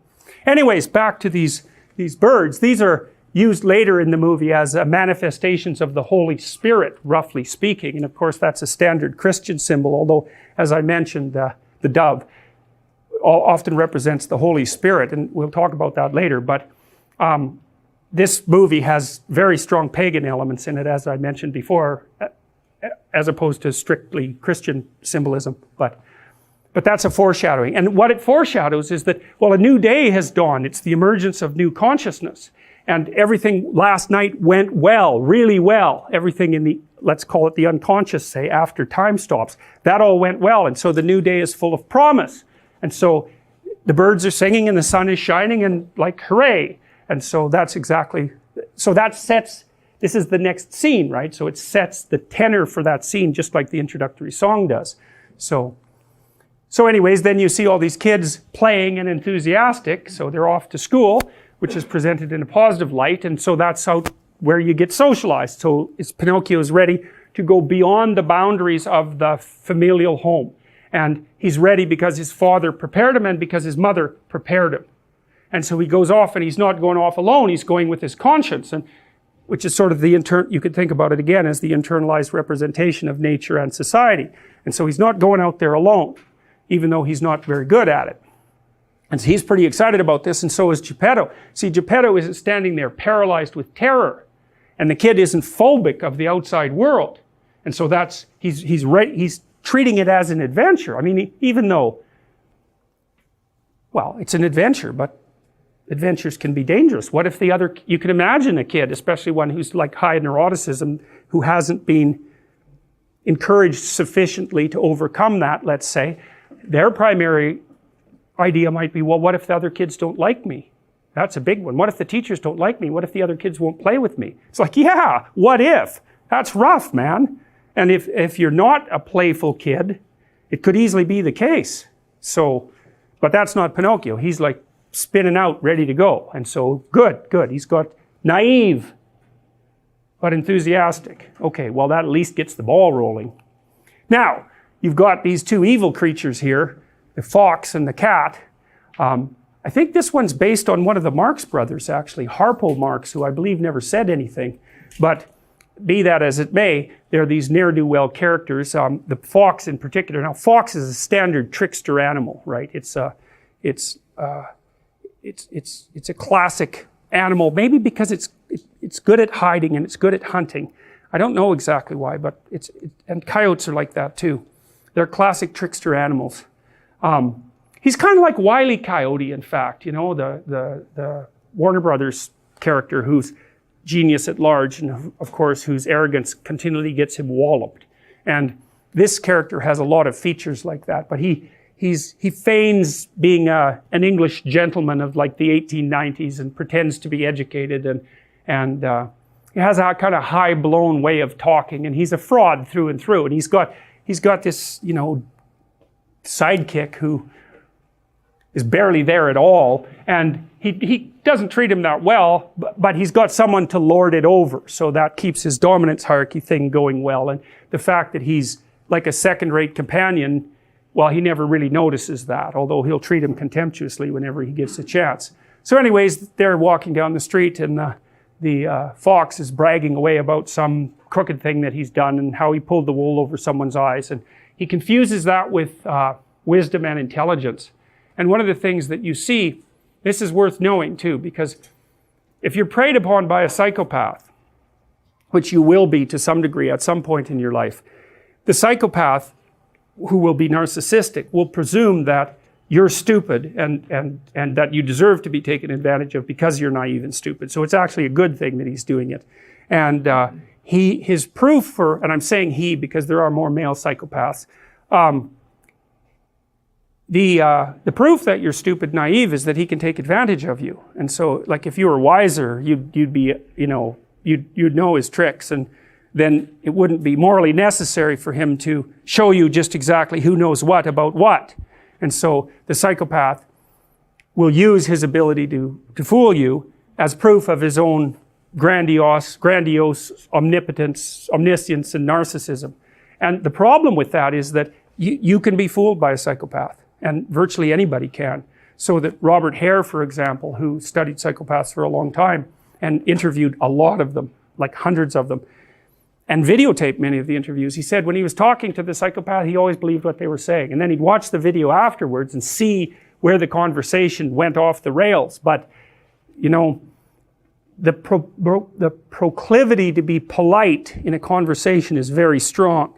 Anyways, back to these birds. These are used later in the movie as manifestations of the Holy Spirit, roughly speaking. And of course, that's a standard Christian symbol, although, as I mentioned, the dove often represents the Holy Spirit, and we'll talk about that later. But this movie has very strong pagan elements in it, as I mentioned before, as opposed to strictly Christian symbolism. But that's a foreshadowing. And what it foreshadows is that, well, a new day has dawned. It's the emergence of new consciousness. And everything last night went well, really well. Everything in the, let's call it the unconscious, say, after time stops. That all went well, and so the new day is full of promise. And so the birds are singing and the sun is shining and like, hooray. And so that's exactly, so that sets, this is the next scene, right? So it sets the tenor for that scene just like the introductory song does. So anyways, then you see all these kids playing and enthusiastic. So they're off to school, which is presented in a positive light. And so that's where you get socialized. So Pinocchio is ready to go beyond the boundaries of the familial home. And he's ready because his father prepared him and because his mother prepared him. And so he goes off, and he's not going off alone, he's going with his conscience, and which is sort of you could think about it again as the internalized representation of nature and society. And so he's not going out there alone, even though he's not very good at it. And so he's pretty excited about this, and so is Geppetto. See, Geppetto isn't standing there paralyzed with terror, and the kid isn't phobic of the outside world. And so he's treating it as an adventure. I mean, even though, well, it's an adventure, but adventures can be dangerous. What if you can imagine a kid, especially one who's like high neuroticism, who hasn't been encouraged sufficiently to overcome that, let's say, their primary idea might be, well, what if the other kids don't like me? That's a big one. What if the teachers don't like me? What if the other kids won't play with me? It's like, yeah, what if? That's rough, man. And if you're not a playful kid, it could easily be the case. So, but that's not Pinocchio. He's like spinning out, ready to go. And so, good. He's got naive, but enthusiastic. Okay, well, that at least gets the ball rolling. Now, you've got these two evil creatures here, the fox and the cat. I think this one's based on one of the Marx brothers, actually, Harpo Marx, who I believe never said anything. But be that as it may, there are these ne'er-do-well characters. The fox in particular. Now, fox is a standard trickster animal, right? It's a classic animal, maybe because it's good at hiding and it's good at hunting. I don't know exactly why, but and coyotes are like that too. They're classic trickster animals. He's kind of like Wile E. Coyote, in fact, you know, the Warner Brothers character who's genius at large, and of course whose arrogance continually gets him walloped. And this character has a lot of features like that, but he feigns being an English gentleman of like the 1890s and pretends to be educated, and he has a kind of high-blown way of talking, and he's a fraud through and through. And he's got this, you know, sidekick who is barely there at all, and he doesn't treat him that well, but he's got someone to lord it over, so that keeps his dominance hierarchy thing going well. And the fact that he's like a second-rate companion, well, he never really notices that, although he'll treat him contemptuously whenever he gets a chance. So anyways, they're walking down the street, and the fox is bragging away about some crooked thing that he's done and how he pulled the wool over someone's eyes. And he confuses that with wisdom and intelligence. And one of the things that you see, this is worth knowing too, because if you're preyed upon by a psychopath, which you will be to some degree at some point in your life, the psychopath who will be narcissistic will presume that you're stupid and that you deserve to be taken advantage of because you're naive and stupid. So it's actually a good thing that he's doing it. And his proof for, and I'm saying he because there are more male psychopaths, the proof that you're stupid, naive, is that he can take advantage of you. And so, like, if you were wiser, you'd be, you know, you'd know his tricks, and then it wouldn't be morally necessary for him to show you just exactly who knows what about what. And so the psychopath will use his ability to fool you as proof of his own grandiose omnipotence, omniscience, and narcissism. And the problem with that is that you can be fooled by a psychopath, and virtually anybody can. So that Robert Hare, for example, who studied psychopaths for a long time and interviewed a lot of them, like hundreds of them, and videotaped many of the interviews, he said when he was talking to the psychopath, he always believed what they were saying. And then he'd watch the video afterwards and see where the conversation went off the rails. But, you know, the proclivity to be polite in a conversation is very strong.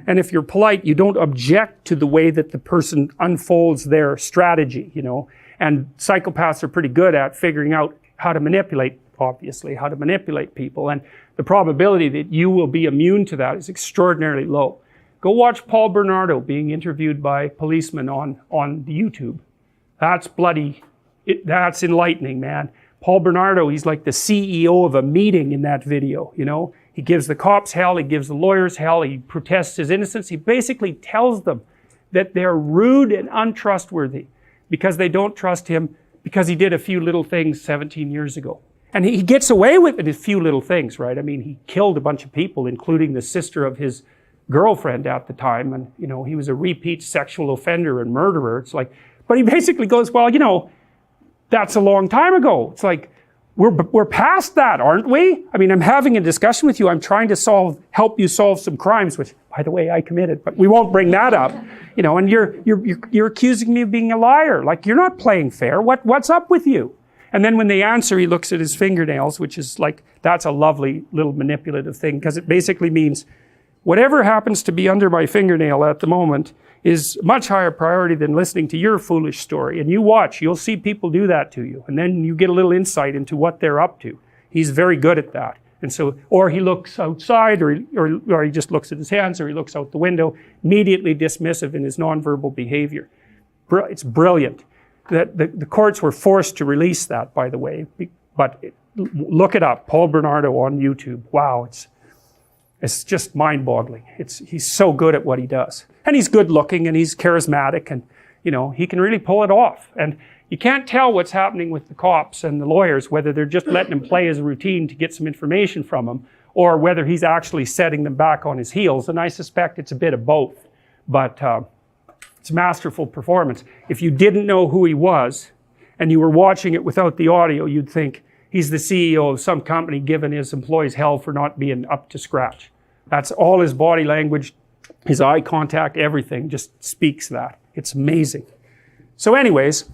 And if you're polite, you don't object to the way that the person unfolds their strategy, you know. And psychopaths are pretty good at figuring out how to manipulate, obviously, how to manipulate people. And the probability that you will be immune to that is extraordinarily low. Go watch Paul Bernardo being interviewed by policemen on YouTube. That's that's enlightening, man. Paul Bernardo, he's like the CEO of a meeting in that video, you know. He gives the cops hell, he gives the lawyers hell, he protests his innocence. He basically tells them that they're rude and untrustworthy because they don't trust him because he did a few little things 17 years ago. And he gets away with it, a few little things, right? I mean, he killed a bunch of people, including the sister of his girlfriend at the time. And, you know, he was a repeat sexual offender and murderer. It's like, but he basically goes, well, you know, that's a long time ago. It's like, we're past that, aren't we? I mean, I'm having a discussion with you. I'm trying to help you solve some crimes, which, by the way, I committed, but we won't bring that up. You know, and you're accusing me of being a liar. Like, you're not playing fair. What's up with you? And then when they answer, he looks at his fingernails, which is like, that's a lovely little manipulative thing, because it basically means whatever happens to be under my fingernail at the moment is much higher priority than listening to your foolish story. And you watch, you'll see people do that to you. And then you get a little insight into what they're up to. He's very good at that. And so, or he looks outside, or he just looks at his hands, or he looks out the window, immediately dismissive in his nonverbal behavior. It's brilliant. The courts were forced to release that, by the way. But look it up, Paul Bernardo on YouTube. Wow, it's just mind-boggling. He's so good at what he does. And he's good-looking, and he's charismatic, and, you know, he can really pull it off. And you can't tell what's happening with the cops and the lawyers, whether they're just letting him play his routine to get some information from him, or whether he's actually setting them back on his heels. And I suspect it's a bit of both. But it's a masterful performance. If you didn't know who he was, and you were watching it without the audio, you'd think he's the CEO of some company giving his employees hell for not being up to scratch. That's all his body language, his eye contact, everything just speaks that. It's amazing. So anyways,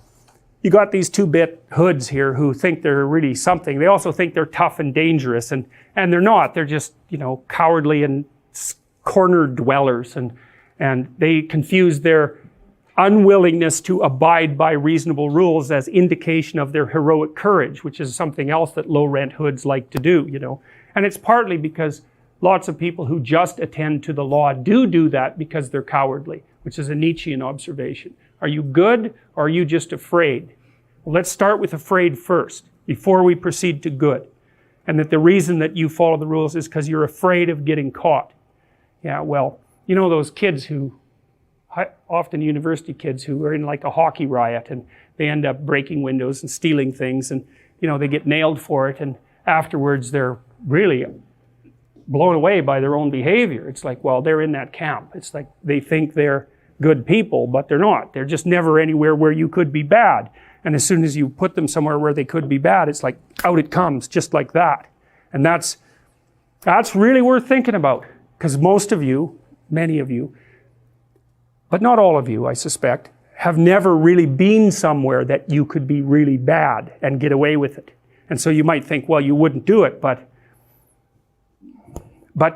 you got these two-bit hoods here who think they're really something. They also think they're tough and dangerous, and they're not. They're just, you know, cowardly and corner dwellers, and they confuse their unwillingness to abide by reasonable rules as indication of their heroic courage, which is something else that low-rent hoods like to do, you know. And it's partly because lots of people who just attend to the law do that because they're cowardly, which is a Nietzschean observation. Are you good, or are you just afraid? Well, let's start with afraid first, before we proceed to good. And that the reason that you follow the rules is because you're afraid of getting caught. Yeah, well, you know those kids who, often university kids who are in like a hockey riot, and they end up breaking windows and stealing things, and, you know, they get nailed for it, and afterwards they're really blown away by their own behavior. It's like, well, they're in that camp. It's like they think they're good people, but they're not. They're just never anywhere where you could be bad. And as soon as you put them somewhere where they could be bad, it's like out it comes, just like that. And that's really worth thinking about, because most of you, many of you, but not all of you, I suspect, have never really been somewhere that you could be really bad and get away with it. And so you might think, well, you wouldn't do it, but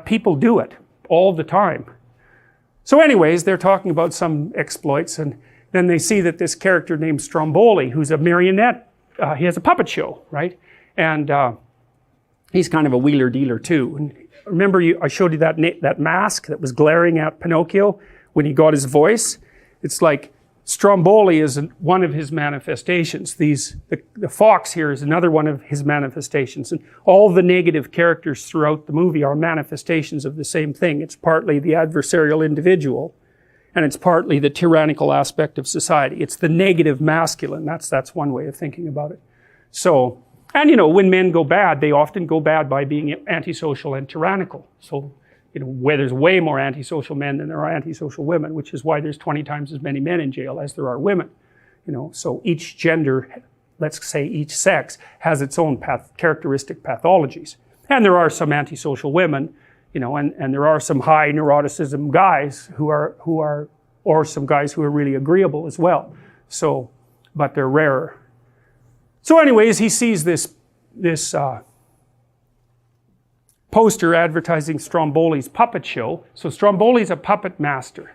people do it all the time. So anyways, they're talking about some exploits, and then they see that this character named Stromboli, who's a marionette, he has a puppet show, right? And he's kind of a wheeler dealer too. And remember, I showed you that mask that was glaring at Pinocchio when he got his voice? It's like Stromboli is one of his manifestations. The fox here is another one of his manifestations. And all the negative characters throughout the movie are manifestations of the same thing. It's partly the adversarial individual, and it's partly the tyrannical aspect of society. It's the negative masculine. That's one way of thinking about it. So, and when men go bad, they often go bad by being antisocial and tyrannical. So, where there's way more antisocial men than there are antisocial women, which is why there's 20 times as many men in jail as there are women. So each gender, let's say each sex, has its own characteristic pathologies. And there are some antisocial women, and there are some high neuroticism guys or some guys who are really agreeable as well. So, but they're rarer. So anyways, he sees this poster advertising Stromboli's puppet show. So Stromboli's a puppet master.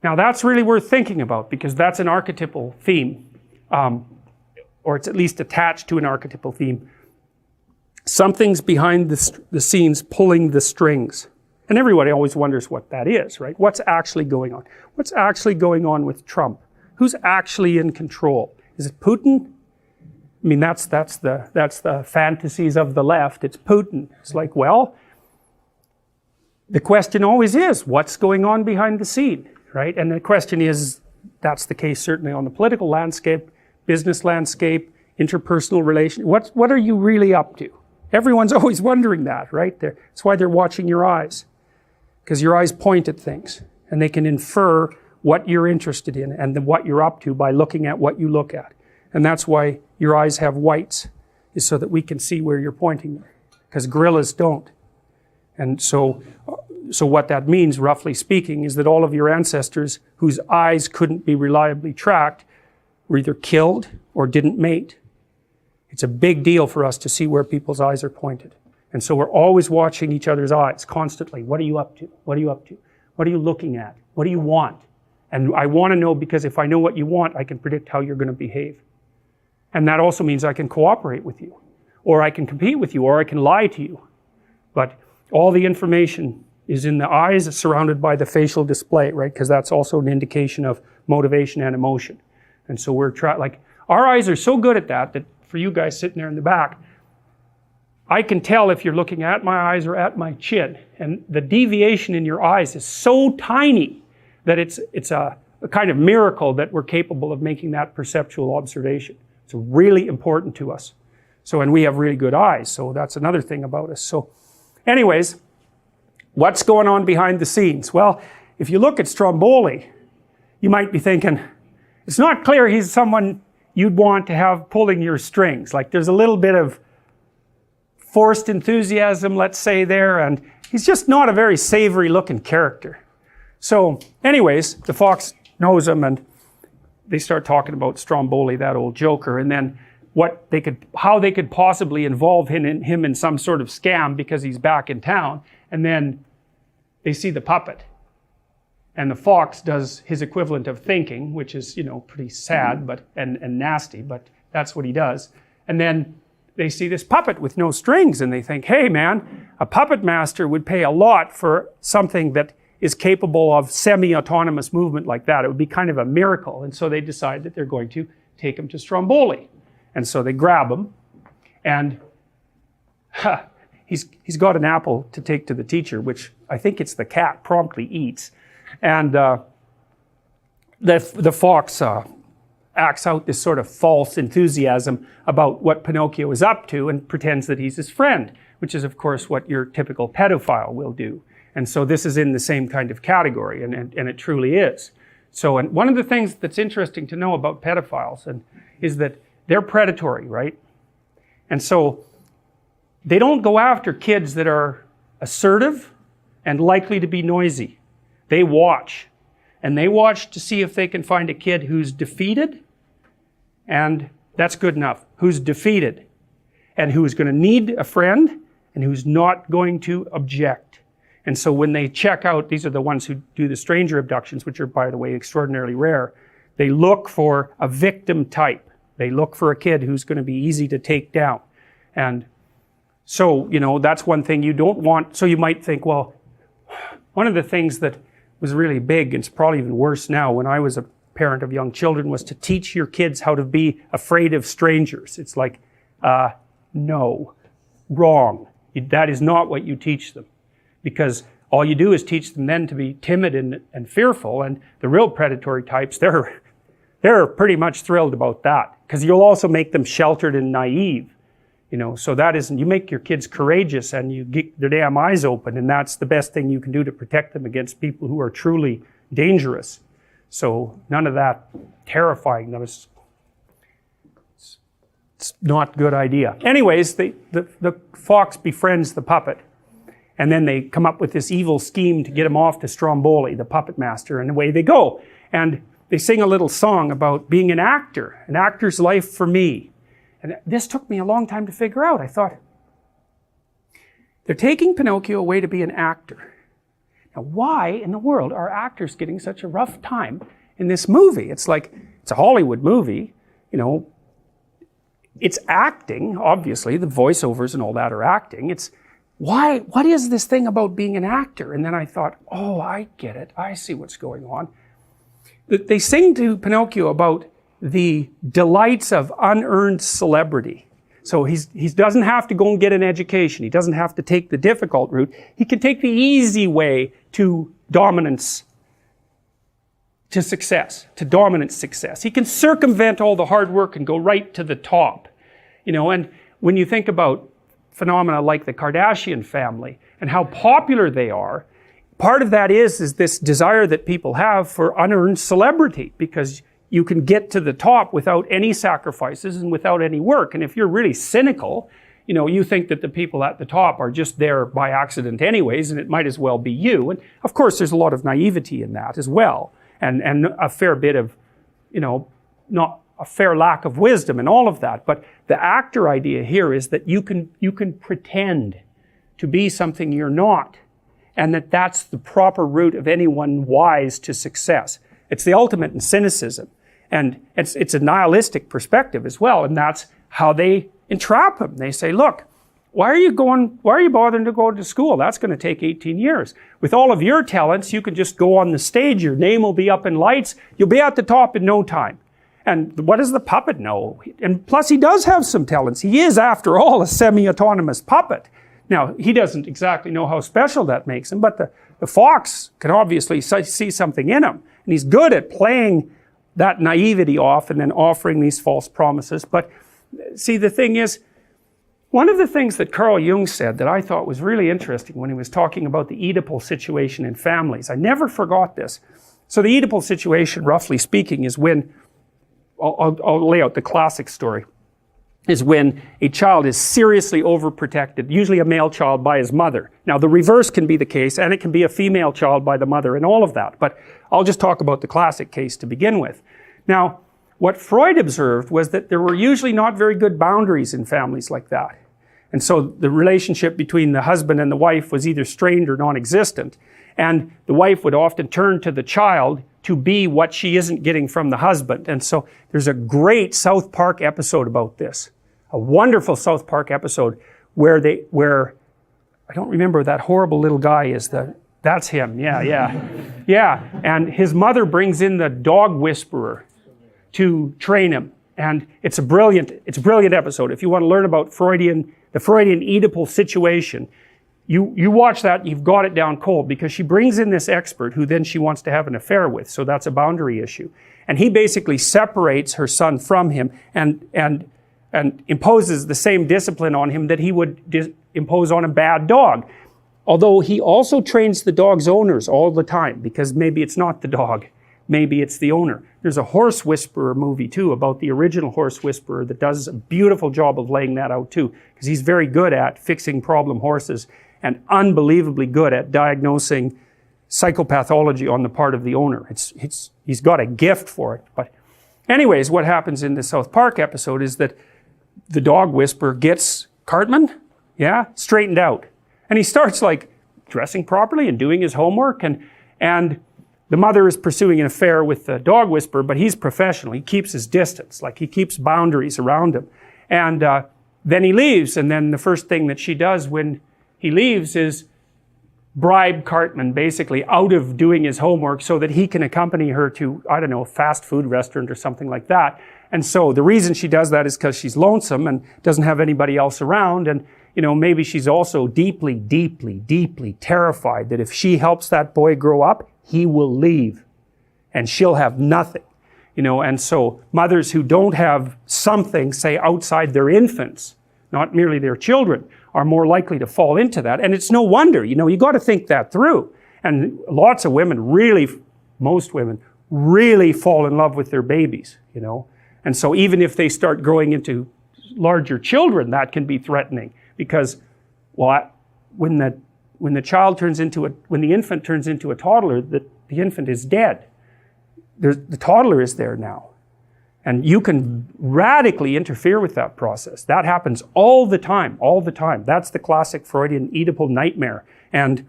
Now that's really worth thinking about, because that's an archetypal theme, or it's at least attached to an archetypal theme. Something's behind the scenes pulling the strings. And everybody always wonders what that is, right? What's actually going on? What's actually going on with Trump? Who's actually in control? Is it Putin? I mean, that's the fantasies of the left. It's Putin. It's like, well, the question always is, what's going on behind the scene, right? And the question is, that's the case certainly on the political landscape, business landscape, interpersonal relations. What are you really up to? Everyone's always wondering that, right? That's why they're watching your eyes, because your eyes point at things, and they can infer what you're interested in and what you're up to by looking at what you look at. And that's why your eyes have whites, is so that we can see where you're pointing them, because gorillas don't. And so what that means, roughly speaking, is that all of your ancestors whose eyes couldn't be reliably tracked were either killed or didn't mate. It's a big deal for us to see where people's eyes are pointed. And so we're always watching each other's eyes constantly. What are you up to? What are you up to? What are you looking at? What do you want? And I want to know, because if I know what you want, I can predict how you're going to behave. And that also means I can cooperate with you, or I can compete with you, or I can lie to you. But all the information is in the eyes, surrounded by the facial display, right? Because that's also an indication of motivation and emotion. And so our eyes are so good at that for you guys sitting there in the back, I can tell if you're looking at my eyes or at my chin. And the deviation in your eyes is so tiny that it's a kind of miracle that we're capable of making that perceptual observation. It's really important to us. So, and we have really good eyes, so that's another thing about us. So, anyways, what's going on behind the scenes? Well, if you look at Stromboli, you might be thinking, it's not clear he's someone you'd want to have pulling your strings. Like, there's a little bit of forced enthusiasm, let's say, there, and he's just not a very savory looking character. So, anyways, the fox knows him, and they start talking about Stromboli, that old joker, and then how they could possibly involve him in some sort of scam because he's back in town. And then they see the puppet, and the fox does his equivalent of thinking, which is, pretty sad and nasty, but that's what he does. And then they see this puppet with no strings, and they think, hey man, a puppet master would pay a lot for something that is capable of semi-autonomous movement like that. It would be kind of a miracle. And so they decide that they're going to take him to Stromboli. And so they grab him, and he's got an apple to take to the teacher, which I think it's the cat promptly eats. And the fox acts out this sort of false enthusiasm about what Pinocchio is up to and pretends that he's his friend, which is of course what your typical pedophile will do. And so this is in the same kind of category, and it truly is. So, and one of the things that's interesting to know about pedophiles is that they're predatory, right? And so they don't go after kids that are assertive and likely to be noisy. They watch. And they watch to see if they can find a kid who's defeated, and that's good enough. Who's defeated, and who's going to need a friend, and who's not going to object. And so when they check out, these are the ones who do the stranger abductions, which are, by the way, extraordinarily rare. They look for a victim type. They look for a kid who's going to be easy to take down. And so, you know, that's one thing you don't want. So you might think, well, one of the things that was really big, and it's probably even worse now, when I was a parent of young children, was to teach your kids how to be afraid of strangers. It's like, no, wrong. That is not what you teach them. Because all you do is teach them then to be timid and fearful, and the real predatory types, they're pretty much thrilled about that. Because you'll also make them sheltered and naive. You know, so that isn't, you make your kids courageous and you get their damn eyes open, and that's the best thing you can do to protect them against people who are truly dangerous. So none of that terrifying them. It's not a good idea. Anyways, the fox befriends the puppet, and then they come up with this evil scheme to get him off to Stromboli, the puppet master, and away they go. And they sing a little song about being an actor's life for me. And this took me a long time to figure out. I thought, they're taking Pinocchio away to be an actor. Now, why in the world are actors getting such a rough time in this movie? It's like, it's a Hollywood movie, you know. It's acting, obviously, the voiceovers and all that are acting. It's, why, what is this thing about being an actor? And then I thought, oh, I get it. I see what's going on. They sing to Pinocchio about the delights of unearned celebrity. So he doesn't have to go and get an education. He doesn't have to take the difficult route. He can take the easy way to dominance, to success, to dominant success. He can circumvent all the hard work and go right to the top. You know, and when you think about phenomena like the Kardashian family and how popular they are, part of that is this desire that people have for unearned celebrity, because you can get to the top without any sacrifices and without any work. And if you're really cynical, you know, you think that the people at the top are just there by accident anyways, and it might as well be you. And of course, there's a lot of naivety in that as well, and a fair bit of, you know, not a fair lack of wisdom and all of that. But the actor idea here is that you can pretend to be something you're not, and that's the proper route of anyone wise to success. It's the ultimate in cynicism. And it's a nihilistic perspective as well, and that's how they entrap him. They say, look, why are you bothering to go to school? That's going to take 18 years. With all of your talents, you can just go on the stage, your name will be up in lights, you'll be at the top in no time. And what does the puppet know? And plus he does have some talents. He is, after all, a semi-autonomous puppet. Now, he doesn't exactly know how special that makes him, but the fox can obviously see something in him. And he's good at playing that naivety off and then offering these false promises. But see, the thing is, one of the things that Carl Jung said that I thought was really interesting when he was talking about the Oedipal situation in families, I never forgot this. So the Oedipal situation, roughly speaking, is when, I'll lay out the classic story, is when a child is seriously overprotected, usually a male child by his mother. Now the reverse can be the case, and it can be a female child by the mother and all of that. But I'll just talk about the classic case to begin with. Now, what Freud observed was that there were usually not very good boundaries in families like that. And so the relationship between the husband and the wife was either strained or non-existent. And the wife would often turn to the child to be what she isn't getting from the husband. And so there's a great South Park episode about this. A wonderful South Park episode where I don't remember that horrible little guy is that's him, yeah. And his mother brings in the dog whisperer to train him. And it's a brilliant episode. If you want to learn about the Freudian Oedipal situation, you watch that, you've got it down cold, because she brings in this expert who then she wants to have an affair with. So that's a boundary issue. And he basically separates her son from him and imposes the same discipline on him that he would impose on a bad dog. Although he also trains the dog's owners all the time, because maybe it's not the dog, maybe it's the owner. There's a horse whisperer movie too about the original horse whisperer that does a beautiful job of laying that out too, because he's very good at fixing problem horses and unbelievably good at diagnosing psychopathology on the part of the owner. He's got a gift for it. But anyways, what happens in the South Park episode is that the dog whisperer gets Cartman, straightened out. And he starts like dressing properly and doing his homework, and the mother is pursuing an affair with the dog whisperer, but he's professional. He keeps his distance, like he keeps boundaries around him. And then he leaves, and then the first thing that she does when he leaves is bribe Cartman basically out of doing his homework so that he can accompany her to, I don't know, a fast food restaurant or something like that. And so the reason she does that is because she's lonesome and doesn't have anybody else around, and maybe she's also deeply, deeply, deeply terrified that if she helps that boy grow up, he will leave and she'll have nothing. And so mothers who don't have something, say, outside their infants, not merely their children, are more likely to fall into that. And it's no wonder, you got to think that through. And lots of women most women really fall in love with their babies, And so even if they start growing into larger children, that can be threatening. Because, when the infant turns into a toddler, the infant is dead. The toddler is there now. And you can radically interfere with that process. That happens all the time. That's the classic Freudian Oedipal nightmare. And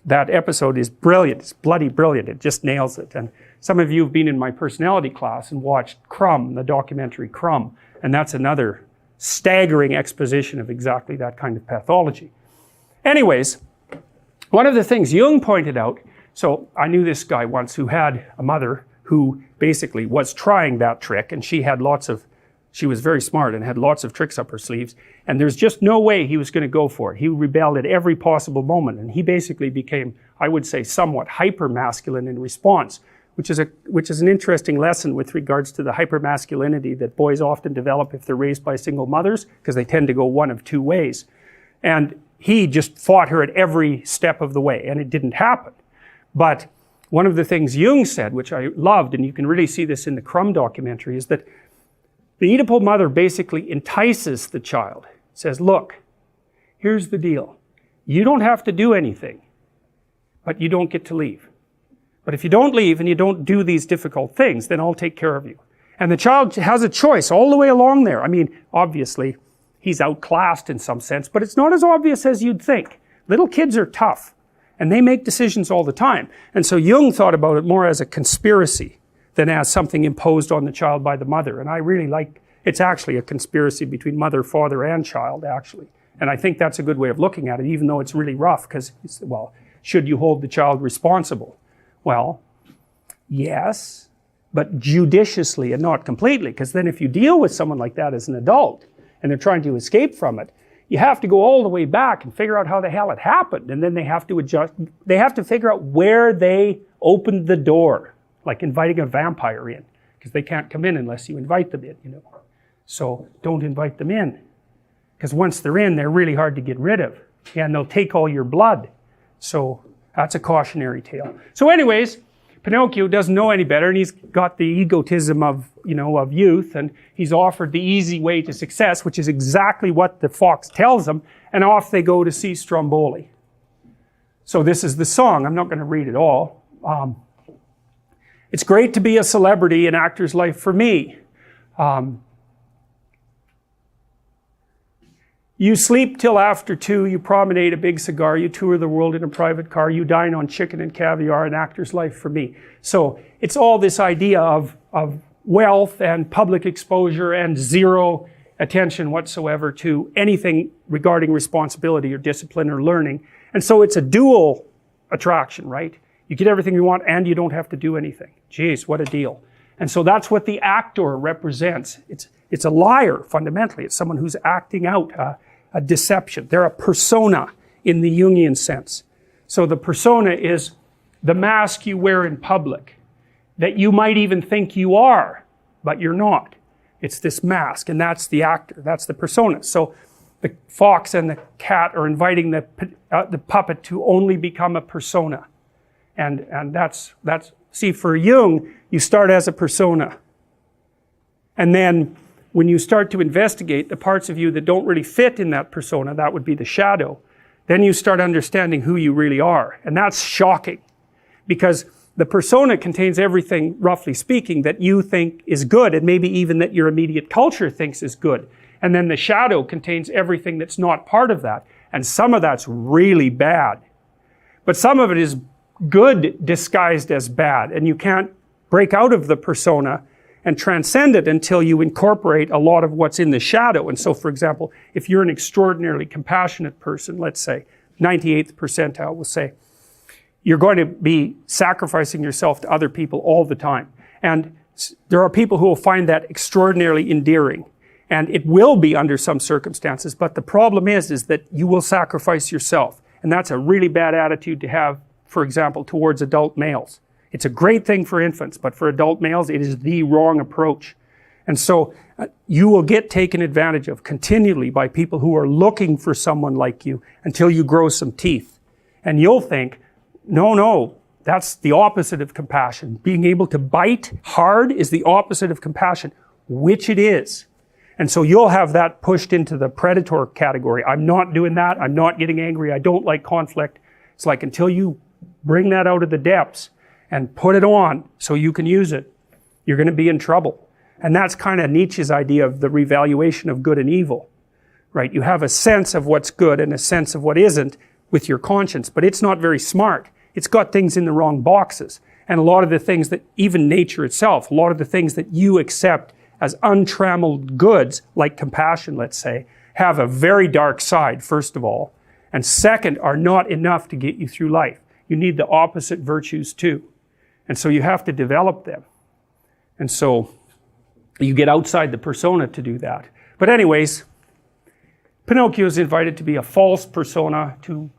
that episode is brilliant. It's bloody brilliant. It just nails it. And some of you have been in my personality class and watched Crumb, the documentary Crumb. And that's another staggering exposition of exactly that kind of pathology. Anyways, one of the things Jung pointed out, so I knew this guy once who had a mother who basically was trying that trick, and she was very smart and had lots of tricks up her sleeves, and there's just no way he was going to go for it. He rebelled at every possible moment, and he basically became, I would say, somewhat hyper-masculine in response, which is an interesting lesson with regards to the hypermasculinity that boys often develop if they're raised by single mothers, because they tend to go one of two ways. And he just fought her at every step of the way, and it didn't happen. But one of the things Jung said, which I loved, and you can really see this in the Crumb documentary, is that the Oedipal mother basically entices the child. Says, look, here's the deal. You don't have to do anything, but you don't get to leave. But if you don't leave and you don't do these difficult things, then I'll take care of you. And the child has a choice all the way along there. I mean, obviously, he's outclassed in some sense, but it's not as obvious as you'd think. Little kids are tough, and they make decisions all the time. And so Jung thought about it more as a conspiracy than as something imposed on the child by the mother. And I really like, it's actually a conspiracy between mother, father, and child, actually. And I think that's a good way of looking at it, even though it's really rough, because, should you hold the child responsible? Well, yes, but judiciously and not completely, because then if you deal with someone like that as an adult and they're trying to escape from it, you have to go all the way back and figure out how the hell it happened, and then they have to adjust. They have to figure out where they opened the door, like inviting a vampire in, because they can't come in unless you invite them in, So don't invite them in, because once they're in, they're really hard to get rid of, and they'll take all your blood. So that's a cautionary tale. So anyways, Pinocchio doesn't know any better, and he's got the egotism of youth, and he's offered the easy way to success, which is exactly what the fox tells him, and off they go to see Stromboli. So this is the song. I'm not going to read it all. It's great to be a celebrity in actor's life for me. You sleep till after 2, you promenade a big cigar, you tour the world in a private car, you dine on chicken and caviar, an actor's life for me. So it's all this idea of wealth and public exposure and zero attention whatsoever to anything regarding responsibility or discipline or learning. And so it's a dual attraction, right? You get everything you want and you don't have to do anything. Jeez, what a deal. And so that's what the actor represents. It's a liar, fundamentally. It's someone who's acting out a deception. They're a persona in the Jungian sense. So the persona is the mask you wear in public, that you might even think you are, but you're not. It's this mask, and that's the actor. That's the persona. So the fox and the cat are inviting the puppet to only become a persona. And that's See, for Jung, you start as a persona. And then when you start to investigate the parts of you that don't really fit in that persona, that would be the shadow, then you start understanding who you really are. And that's shocking, because the persona contains everything, roughly speaking, that you think is good, and maybe even that your immediate culture thinks is good. And then the shadow contains everything that's not part of that. And some of that's really bad. But some of it is good disguised as bad. And you can't break out of the persona and transcend it until you incorporate a lot of what's in the shadow. And so, for example, if you're an extraordinarily compassionate person, let's say, 98th percentile will say, you're going to be sacrificing yourself to other people all the time. And there are people who will find that extraordinarily endearing. And it will be under some circumstances, but the problem is that you will sacrifice yourself. And that's a really bad attitude to have, for example, towards adult males. It's a great thing for infants, but for adult males, it is the wrong approach. And so you will get taken advantage of continually by people who are looking for someone like you until you grow some teeth. And you'll think, no, that's the opposite of compassion. Being able to bite hard is the opposite of compassion, which it is. And so you'll have that pushed into the predator category. I'm not doing that. I'm not getting angry. I don't like conflict. It's like until you bring that out of the depths and put it on so you can use it, you're going to be in trouble. And that's kind of Nietzsche's idea of the revaluation of good and evil, right? You have a sense of what's good and a sense of what isn't with your conscience, but it's not very smart. It's got things in the wrong boxes. And a lot of the things that, even nature itself, a lot of the things that you accept as untrammeled goods, like compassion, let's say, have a very dark side, first of all. And second, are not enough to get you through life. You need the opposite virtues too. And so you have to develop them. And so you get outside the persona to do that. But anyways, Pinocchio is invited to be a false persona, to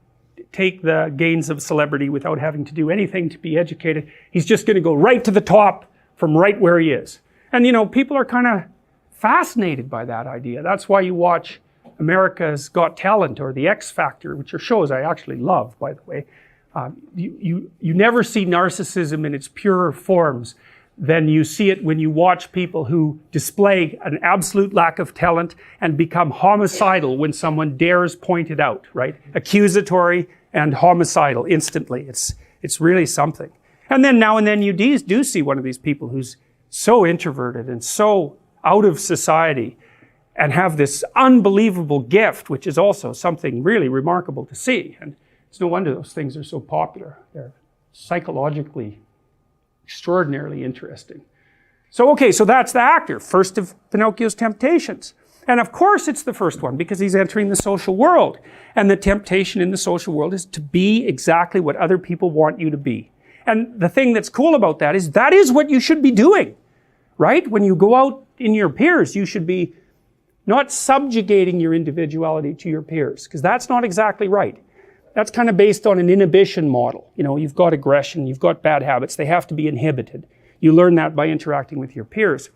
take the gains of celebrity without having to do anything to be educated. He's just going to go right to the top from right where he is. And you know, people are kind of fascinated by that idea. That's why you watch America's Got Talent or The X Factor, which are shows I actually love, by the way. You never see narcissism in its purer forms than you see it when you watch people who display an absolute lack of talent and become homicidal when someone dares point it out, right? Accusatory and homicidal instantly. It's really something. And then now and then you do see one of these people who's so introverted and so out of society and have this unbelievable gift, which is also something really remarkable to see. And it's no wonder those things are so popular. They're psychologically extraordinarily interesting. So that's the actor, first of Pinocchio's temptations. And of course it's the first one because he's entering the social world. And the temptation in the social world is to be exactly what other people want you to be. And the thing that's cool about that is what you should be doing, right? When you go out in your peers, you should be not subjugating your individuality to your peers, because that's not exactly right. That's kind of based on an inhibition model. You know, you've got aggression, you've got bad habits, they have to be inhibited. You learn that by interacting with your peers.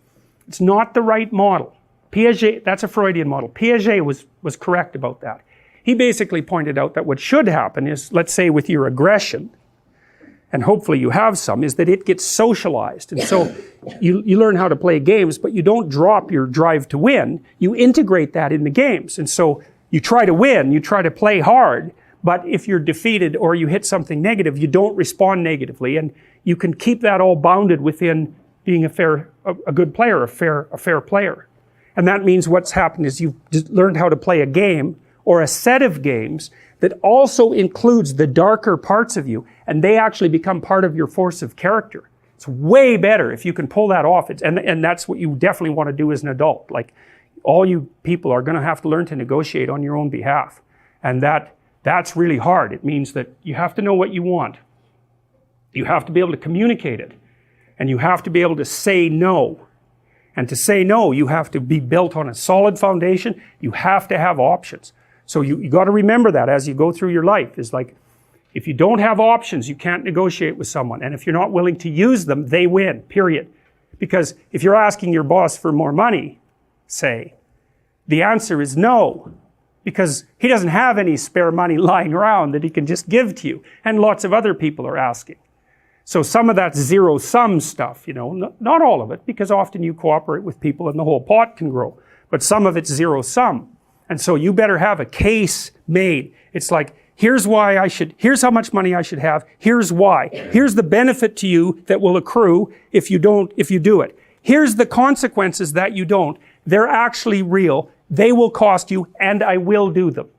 It's not the right model. Piaget, that's a Freudian model. Piaget was correct about that. He basically pointed out that what should happen is, let's say with your aggression, and hopefully you have some, is that it gets socialized. And so you learn how to play games, but you don't drop your drive to win. You integrate that in the games. And so you try to win, you try to play hard, but if you're defeated or you hit something negative, you don't respond negatively. And you can keep that all bounded within being a good player, a fair player. And that means what's happened is you've learned how to play a game or a set of games that also includes the darker parts of you, and they actually become part of your force of character. It's way better if you can pull that off. And that's what you definitely want to do as an adult. Like, all you people are going to have to learn to negotiate on your own behalf. And that's really hard. It means that you have to know what you want. You have to be able to communicate it. And you have to be able to say no. And to say no, you have to be built on a solid foundation. You have to have options. So you got to remember that as you go through your life. Is like, if you don't have options, you can't negotiate with someone. And if you're not willing to use them, they win, period. Because if you're asking your boss for more money, say, the answer is no. Because he doesn't have any spare money lying around that he can just give to you. And lots of other people are asking. So some of that's zero-sum stuff, you know, not all of it, because often you cooperate with people and the whole pot can grow. But some of it's zero-sum. And so you better have a case made. It's like, here's how much money I should have, here's why. Here's the benefit to you that will accrue if you do it. Here's the consequences that you don't. They're actually real. They will cost you, and I will do them.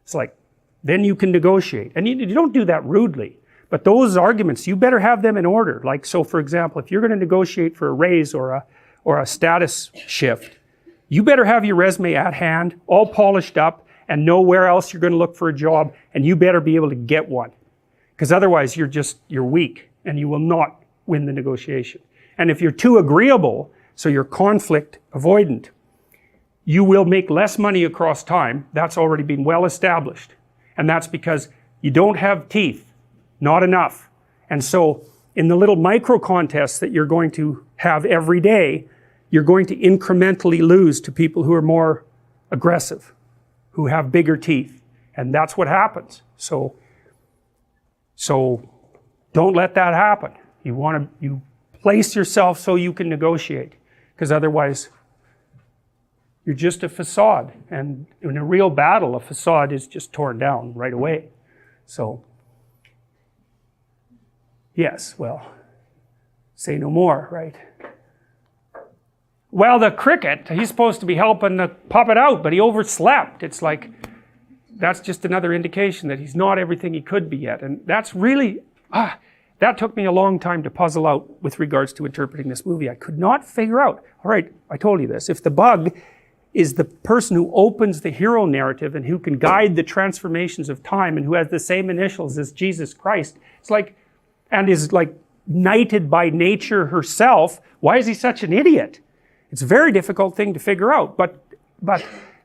It's like, then you can negotiate. And you don't do that rudely. But those arguments, you better have them in order. Like, so for example, if you're going to negotiate for a raise or a status shift, you better have your resume at hand, all polished up, and know where else you're going to look for a job, and you better be able to get one. Because otherwise you're weak, and you will not win the negotiation. And if you're too agreeable, so you're conflict avoidant, you will make less money across time. That's already been well established. And that's because you don't have teeth. Not enough. And so in the little micro contests that you're going to have every day, you're going to incrementally lose to people who are more aggressive, who have bigger teeth. And that's what happens. So don't let that happen. You place yourself so you can negotiate, because otherwise you're just a facade. And in a real battle, a facade is just torn down right away. So yes, well, say no more, right? Well, the cricket, he's supposed to be helping the puppet out, but he overslept. It's like, that's just another indication that he's not everything he could be yet. And that's really, that took me a long time to puzzle out with regards to interpreting this movie. I could not figure out, all right, I told you this, if the bug is the person who opens the hero narrative and who can guide the transformations of time and who has the same initials as Jesus Christ, it's like, and is like knighted by nature herself, why is he such an idiot? It's a very difficult thing to figure out, but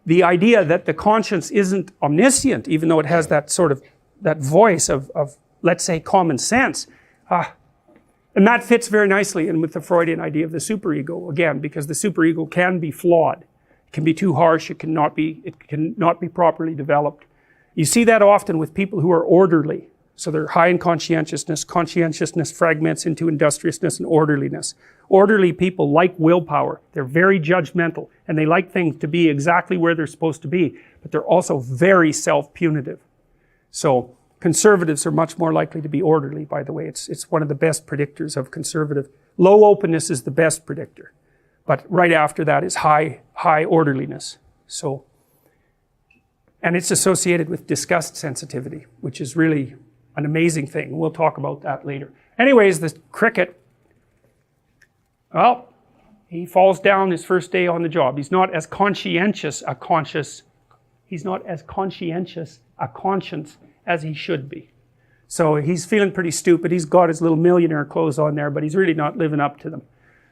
the idea that the conscience isn't omniscient, even though it has that sort of, that voice of let's say, common sense, and that fits very nicely in with the Freudian idea of the superego, again, because the superego can be flawed. It can be too harsh, it cannot be properly developed. You see that often with people who are orderly. So they're high in conscientiousness. Conscientiousness fragments into industriousness and orderliness. Orderly people like willpower. They're very judgmental, and they like things to be exactly where they're supposed to be, but they're also very self-punitive. So conservatives are much more likely to be orderly, by the way. It's one of the best predictors of conservative. Low openness is the best predictor, but right after that is high orderliness. So, and it's associated with disgust sensitivity, which is really an amazing thing. We'll talk about that later. Anyways, the cricket, well, he falls down his first day on the job. He's not as conscientious a conscience as he should be. So he's feeling pretty stupid. He's got his little millionaire clothes on there, but he's really not living up to them.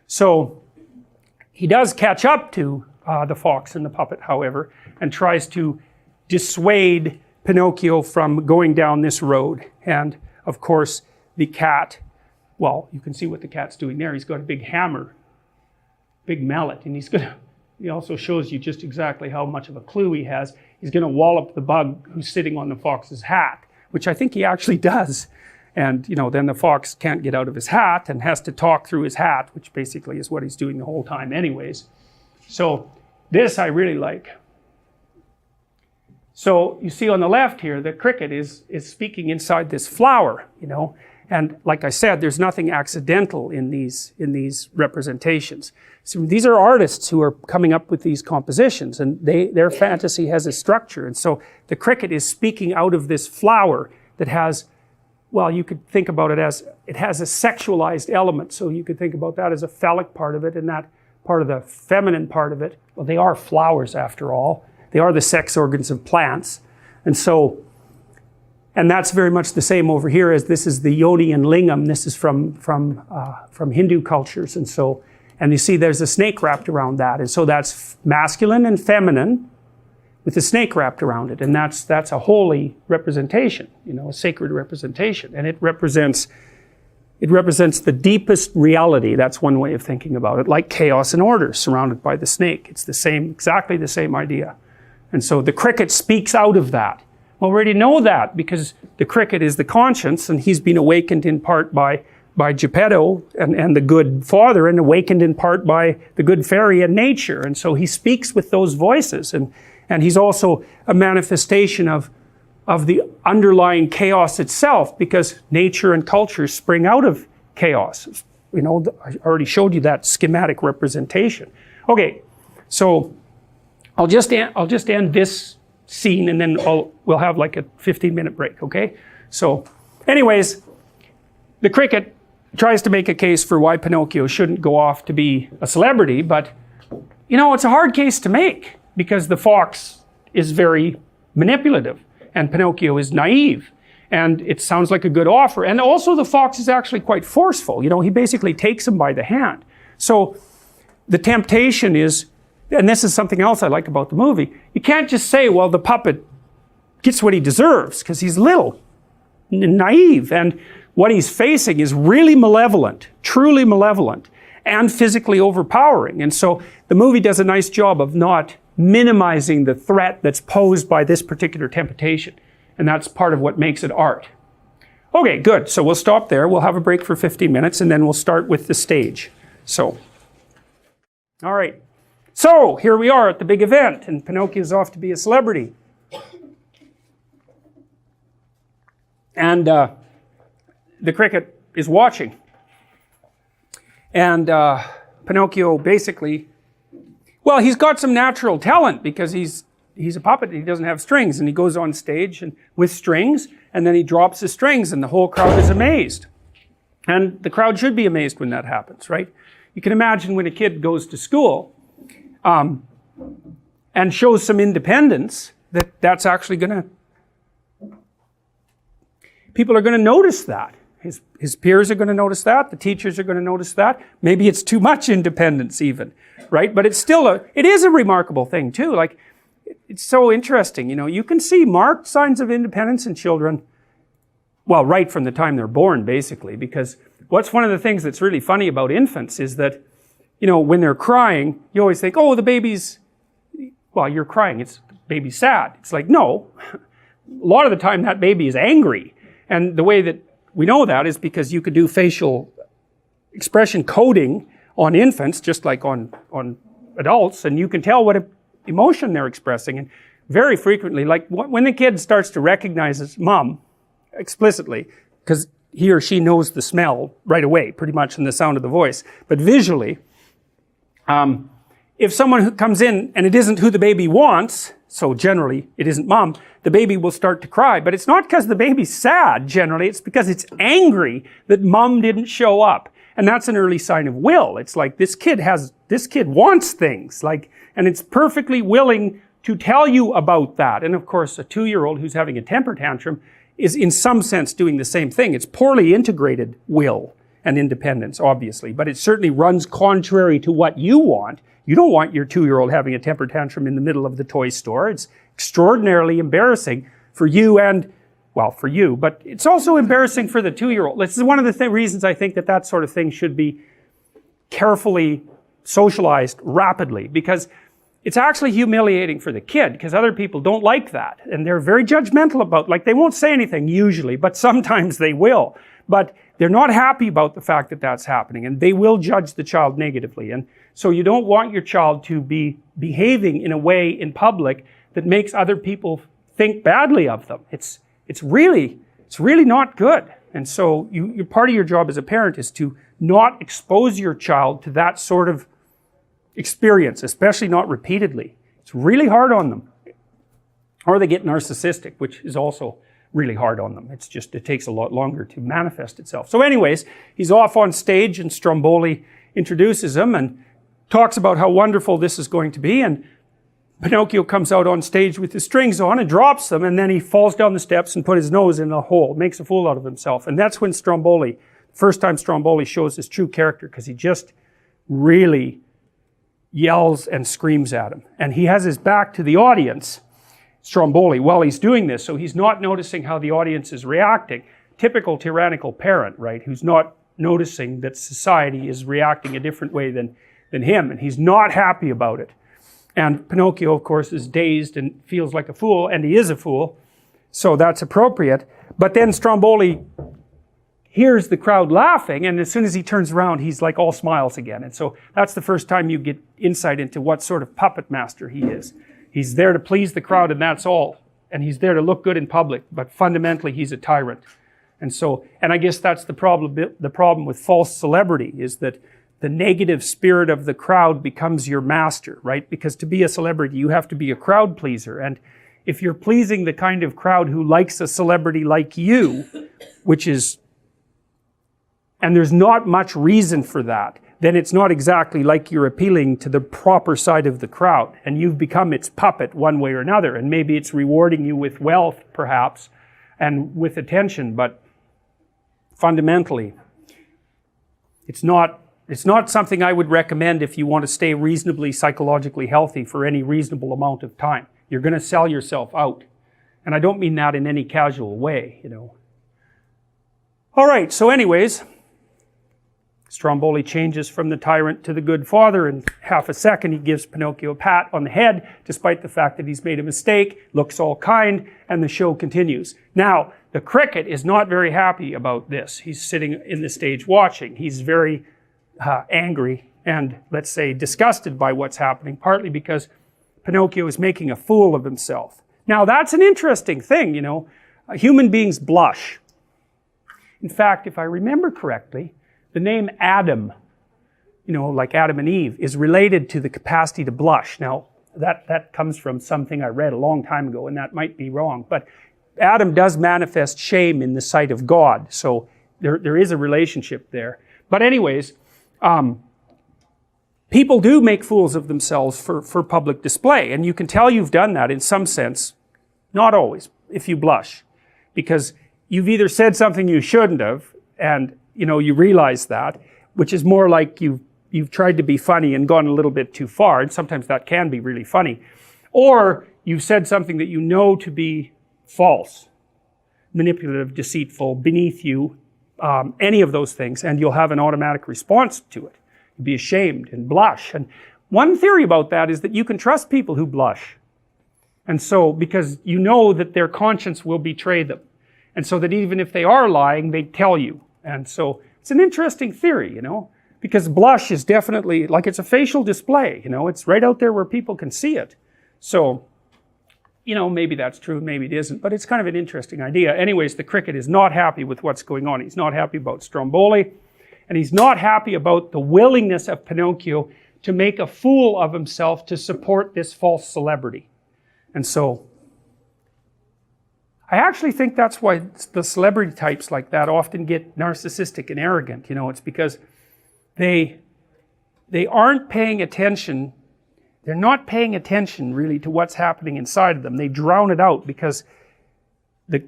So he does catch up to the fox and the puppet, however, and tries to dissuade Pinocchio from going down this road. And of course the cat, well, you can see what the cat's doing there. He's got a big hammer, big mallet, and he also shows you just exactly how much of a clue he has. He's going to wallop the bug who's sitting on the fox's hat, which I think he actually does. And then the fox can't get out of his hat and has to talk through his hat, which basically is what he's doing the whole time anyways. So this I really like. So you see on the left here, the cricket is speaking inside this flower, and like I said, there's nothing accidental in these representations. So these are artists who are coming up with these compositions, and their fantasy has a structure. And so the cricket is speaking out of this flower that has, well, you could think about it as, it has a sexualized element. So you could think about that as a phallic part of it, and that part of the feminine part of it. Well, they are flowers after all. They are the sex organs of plants. And that's very much the same over here, as this is the yoni and lingam. This is from Hindu cultures. And you see there's a snake wrapped around that. And so that's masculine and feminine with a snake wrapped around it. And that's a holy representation, a sacred representation. And it represents the deepest reality. That's one way of thinking about it, like chaos and order surrounded by the snake. It's exactly the same idea. And so the cricket speaks out of that. Well, we already know that because the cricket is the conscience, and he's been awakened in part by by Geppetto and the good father, and awakened in part by the good fairy and nature. And so he speaks with those voices, and he's also a manifestation of the underlying chaos itself, because nature and culture spring out of chaos. You know, I already showed you that schematic representation. Okay, so I'll just end this scene, and then we'll have like a 15-minute break, okay? So, anyways, the cricket tries to make a case for why Pinocchio shouldn't go off to be a celebrity, but, you know, it's a hard case to make, because the fox is very manipulative, and Pinocchio is naive, and it sounds like a good offer. And also the fox is actually quite forceful. You know, he basically takes him by the hand. So the temptation is, and this is something else I like about the movie, you can't just say, well, the puppet gets what he deserves, because he's little, naive, and what he's facing is really malevolent, truly malevolent, and physically overpowering. And so the movie does a nice job of not minimizing the threat that's posed by this particular temptation. And that's part of what makes it art. Okay, good. So we'll stop there. We'll have a break for 15 minutes, and then we'll start with the stage. So, all right. So, here we are at the big event, and Pinocchio's off to be a celebrity. And the cricket is watching. And Pinocchio basically, well, he's got some natural talent, because he's a puppet, he doesn't have strings, and he goes on stage and with strings, and then he drops the strings, and the whole crowd is amazed. And the crowd should be amazed when that happens, right? You can imagine when a kid goes to school and shows some independence, that's actually people are going to notice that. His peers are going to notice that, the teachers are going to notice that. Maybe it's too much independence even, right? But it's still it is a remarkable thing too. Like, it's so interesting, you know, you can see marked signs of independence in children, well, right from the time they're born, basically, because what's one of the things that's really funny about infants is that, you know, when they're crying, you always think, oh, the baby's, well, you're crying, the baby's sad. It's like, no, a lot of the time that baby is angry. And the way that we know that is because you could do facial expression coding on infants, just like on adults, and you can tell what emotion they're expressing. And very frequently, like when the kid starts to recognize his mom explicitly, because he or she knows the smell right away, pretty much in the sound of the voice, but visually, if someone who comes in and it isn't who the baby wants, so generally it isn't mom, the baby will start to cry. But it's not because the baby's sad, generally, it's because it's angry that mom didn't show up. And that's an early sign of will. It's like this kid wants things, like, and it's perfectly willing to tell you about that. And of course, a 2-year-old who's having a temper tantrum is in some sense doing the same thing. It's poorly integrated will and independence, obviously, but it certainly runs contrary to what you want. You don't want your 2-year-old having a temper tantrum in the middle of the toy store. It's extraordinarily embarrassing for you and, well, for you, but it's also embarrassing for the 2-year-old. This is one of the reasons I think that sort of thing should be carefully socialized rapidly, because it's actually humiliating for the kid, because other people don't like that, and they're very judgmental about, like, they won't say anything usually, but sometimes they will, but they're not happy about the fact that that's happening, and they will judge the child negatively. And so you don't want your child to be behaving in a way in public that makes other people think badly of them. It's really not good. And so part of your job as a parent is to not expose your child to that sort of experience, especially not repeatedly. It's really hard on them. Or they get narcissistic, which is also really hard on them. It takes a lot longer to manifest itself. So anyways, he's off on stage, and Stromboli introduces him and talks about how wonderful this is going to be, and Pinocchio comes out on stage with his strings on and drops them, and then he falls down the steps and put his nose in a hole, makes a fool out of himself. And that's when first time Stromboli shows his true character, because he just really yells and screams at him. And he has his back to the audience, Stromboli, while he's doing this, so he's not noticing how the audience is reacting. Typical tyrannical parent, right, who's not noticing that society is reacting a different way than him, and he's not happy about it. And Pinocchio, of course, is dazed and feels like a fool, and he is a fool, so that's appropriate. But then Stromboli hears the crowd laughing, and as soon as he turns around, he's like all smiles again. And so that's the first time you get insight into what sort of puppet master he is. He's there to please the crowd, and that's all. And he's there to look good in public, but fundamentally he's a tyrant. And I guess that's the problem with false celebrity, is that the negative spirit of the crowd becomes your master, right? Because to be a celebrity, you have to be a crowd pleaser. And if you're pleasing the kind of crowd who likes a celebrity like you, and there's not much reason for that, then it's not exactly like you're appealing to the proper side of the crowd, and you've become its puppet one way or another. And maybe it's rewarding you with wealth, perhaps, and with attention, but fundamentally, it's not something I would recommend if you want to stay reasonably psychologically healthy for any reasonable amount of time. You're going to sell yourself out. And I don't mean that in any casual way, you know. All right, so anyways, Stromboli changes from the tyrant to the good father. In half a second, he gives Pinocchio a pat on the head, despite the fact that he's made a mistake, looks all kind, and the show continues. Now, the cricket is not very happy about this. He's sitting in the stage watching. He's very angry and, let's say, disgusted by what's happening, partly because Pinocchio is making a fool of himself. Now, that's an interesting thing, you know. Human beings blush. In fact, if I remember correctly, the name Adam, you know, like Adam and Eve, is related to the capacity to blush. Now, that comes from something I read a long time ago, and that might be wrong, but Adam does manifest shame in the sight of God, so there is a relationship there. But anyways, people do make fools of themselves for public display, and you can tell you've done that in some sense, not always, if you blush, because you've either said something you shouldn't have, and you know, you realize that, which is more like you've tried to be funny and gone a little bit too far, and sometimes that can be really funny. Or you've said something that you know to be false, manipulative, deceitful, beneath you, any of those things, and you'll have an automatic response to it. You'll be ashamed and blush. And one theory about that is that you can trust people who blush. And so, because you know that their conscience will betray them. And so that even if they are lying, they tell you. And so it's an interesting theory, you know, because blush is definitely, like, it's a facial display, you know, it's right out there where people can see it. So, you know, maybe that's true, maybe it isn't, but it's kind of an interesting idea. Anyways, the cricket is not happy with what's going on. He's not happy about Stromboli, and he's not happy about the willingness of Pinocchio to make a fool of himself to support this false celebrity. And so I actually think that's why the celebrity types like that often get narcissistic and arrogant. You know, it's because they aren't paying attention. They're not paying attention really to what's happening inside of them. They drown it out because the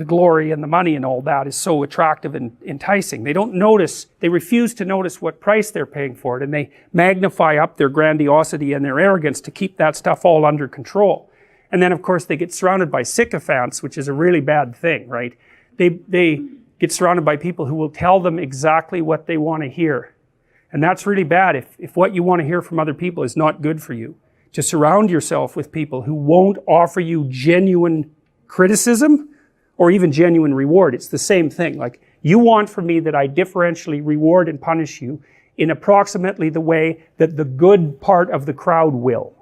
glory and the money and all that is so attractive and enticing. They don't notice, they refuse to notice what price they're paying for it, and they magnify up their grandiosity and their arrogance to keep that stuff all under control. And then, of course, they get surrounded by sycophants, which is a really bad thing, right? They get surrounded by people who will tell them exactly what they want to hear. And that's really bad if what you want to hear from other people is not good for you. To surround yourself with people who won't offer you genuine criticism or even genuine reward. It's the same thing. Like, you want from me that I differentially reward and punish you in approximately the way that the good part of the crowd will.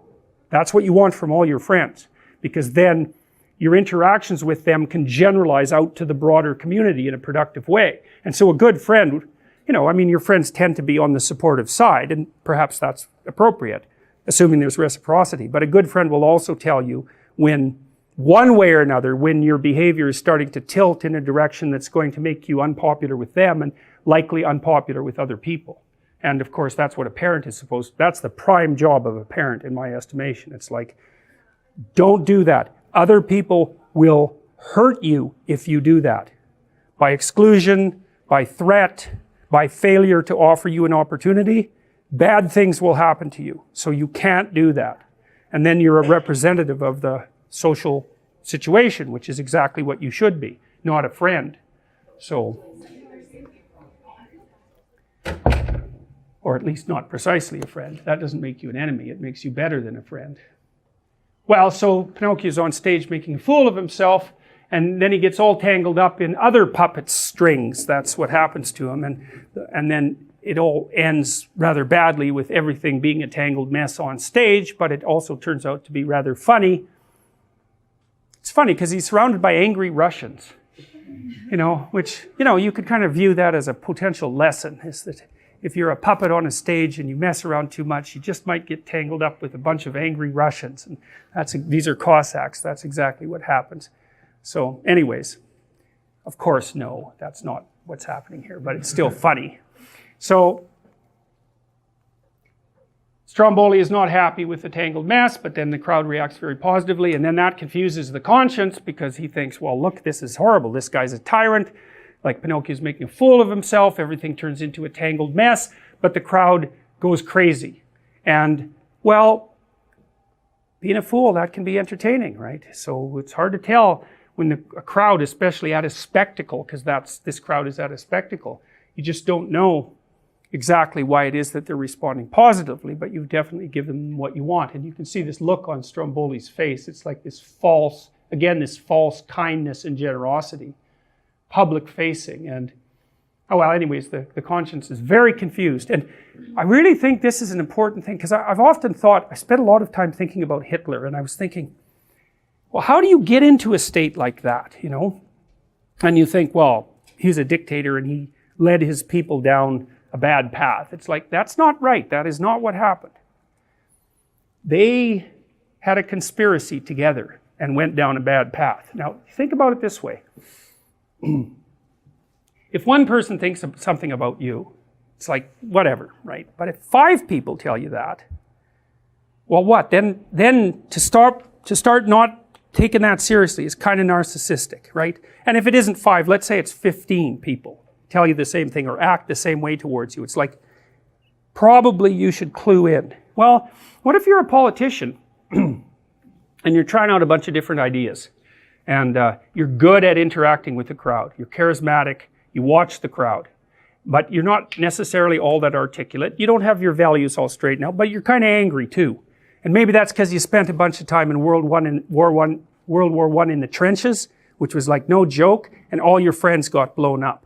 That's what you want from all your friends. Because then your interactions with them can generalize out to the broader community in a productive way. And so a good friend, you know, I mean, your friends tend to be on the supportive side, and perhaps that's appropriate, assuming there's reciprocity. But a good friend will also tell you when, one way or another, when your behavior is starting to tilt in a direction that's going to make you unpopular with them and likely unpopular with other people. And of course, that's what a parent is supposed to, that's the prime job of a parent in my estimation. It's like, don't do that. Other people will hurt you if you do that. By exclusion, by threat, by failure to offer you an opportunity, bad things will happen to you. So you can't do that. And then you're a representative of the social situation, which is exactly what you should be, not a friend. So, or at least not precisely a friend. That doesn't make you an enemy. It makes you better than a friend. Well, so Pinocchio's on stage making a fool of himself, And then he gets all tangled up in other puppets' strings. That's what happens to him. And then it all ends rather badly with everything being a tangled mess on stage, but it also turns out to be rather funny. It's funny because he's surrounded by angry Russians, which, you could kind of view that as a potential lesson, is that if you're a puppet on a stage and you mess around too much, you just might get tangled up with a bunch of angry Russians. And these are Cossacks. That's exactly what happens. So anyways, of course, no, that's not what's happening here, but it's still funny. So Stromboli is not happy with the tangled mess, but then the crowd reacts very positively, and then that confuses the conscience because he thinks, well, look, this is horrible. This guy's a tyrant. Like Pinocchio's making a fool of himself. Everything turns into a tangled mess, but the crowd goes crazy. And, well, being a fool, that can be entertaining, right? So it's hard to tell when a crowd, especially at a spectacle, because this crowd is at a spectacle, you just don't know exactly why it is that they're responding positively, but you've definitely given them what you want. And you can see this look on Stromboli's face. It's like this false kindness and generosity, public facing. And, anyways, the conscience is very confused. And I really think this is an important thing, because I've often thought, I spent a lot of time thinking about Hitler, and I was thinking, well, how do you get into a state like that, And you think, well, he's a dictator and he led his people down a bad path. It's like, that's not right. That is not what happened. They had a conspiracy together and went down a bad path. Now, think about it this way. If one person thinks something about you, it's like, whatever, right? But if 5 people tell you that, well, what? Then to start not taking that seriously is kind of narcissistic, right? And if it isn't 5, let's say it's 15 people tell you the same thing or act the same way towards you. It's like, probably you should clue in. Well, what if you're a politician and you're trying out a bunch of different ideas and you're good at interacting with the crowd. You're charismatic, you watch the crowd, but you're not necessarily all that articulate. You don't have your values all straightened out, but you're kind of angry too. And maybe that's because you spent a bunch of time in World War I in the trenches, which was like no joke, and all your friends got blown up.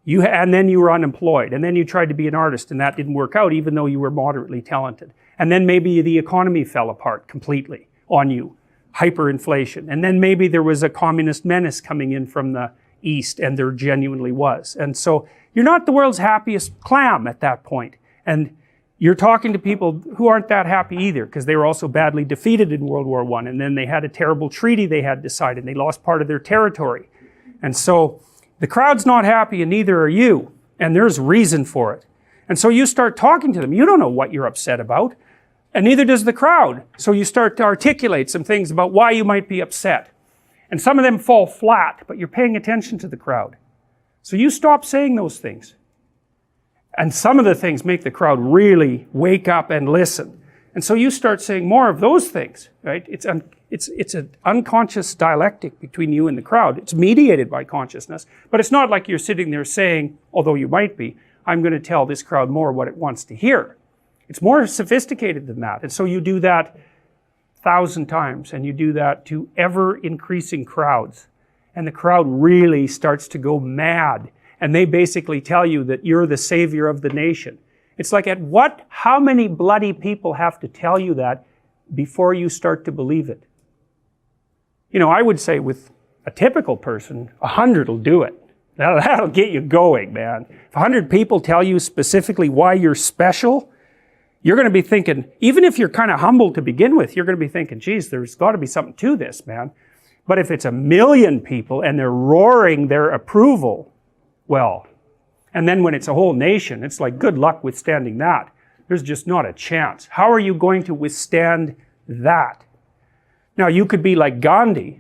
And then you were unemployed, and then you tried to be an artist, and that didn't work out, even though you were moderately talented. And then maybe the economy fell apart completely on you, hyperinflation. And then maybe there was a communist menace coming in from the East, and there genuinely was. And so you're not the world's happiest clam at that point. And you're talking to people who aren't that happy either, because they were also badly defeated in World War I, and then they had a terrible treaty they had decided, and they lost part of their territory. And so the crowd's not happy, and neither are you, and there's reason for it. And so you start talking to them. You don't know what you're upset about, and neither does the crowd. So you start to articulate some things about why you might be upset. And some of them fall flat, but you're paying attention to the crowd. So you stop saying those things. And some of the things make the crowd really wake up and listen. And so you start saying more of those things, right? It's an unconscious dialectic between you and the crowd. It's mediated by consciousness, but it's not like you're sitting there saying, although you might be, I'm going to tell this crowd more what it wants to hear. It's more sophisticated than that. And so you do that 1,000 times, and you do that to ever-increasing crowds. And the crowd really starts to go mad. And they basically tell you that you're the savior of the nation. It's like, how many bloody people have to tell you that before you start to believe it? I would say with a typical person, 100 will do it. That'll get you going, man. If 100 people tell you specifically why you're special, you're going to be thinking, even if you're kind of humble to begin with, you're going to be thinking, geez, there's got to be something to this, man. But if it's 1 million people and they're roaring their approval, well, and then when it's a whole nation, it's like, good luck withstanding that. There's just not a chance. How are you going to withstand that? Now, you could be like Gandhi,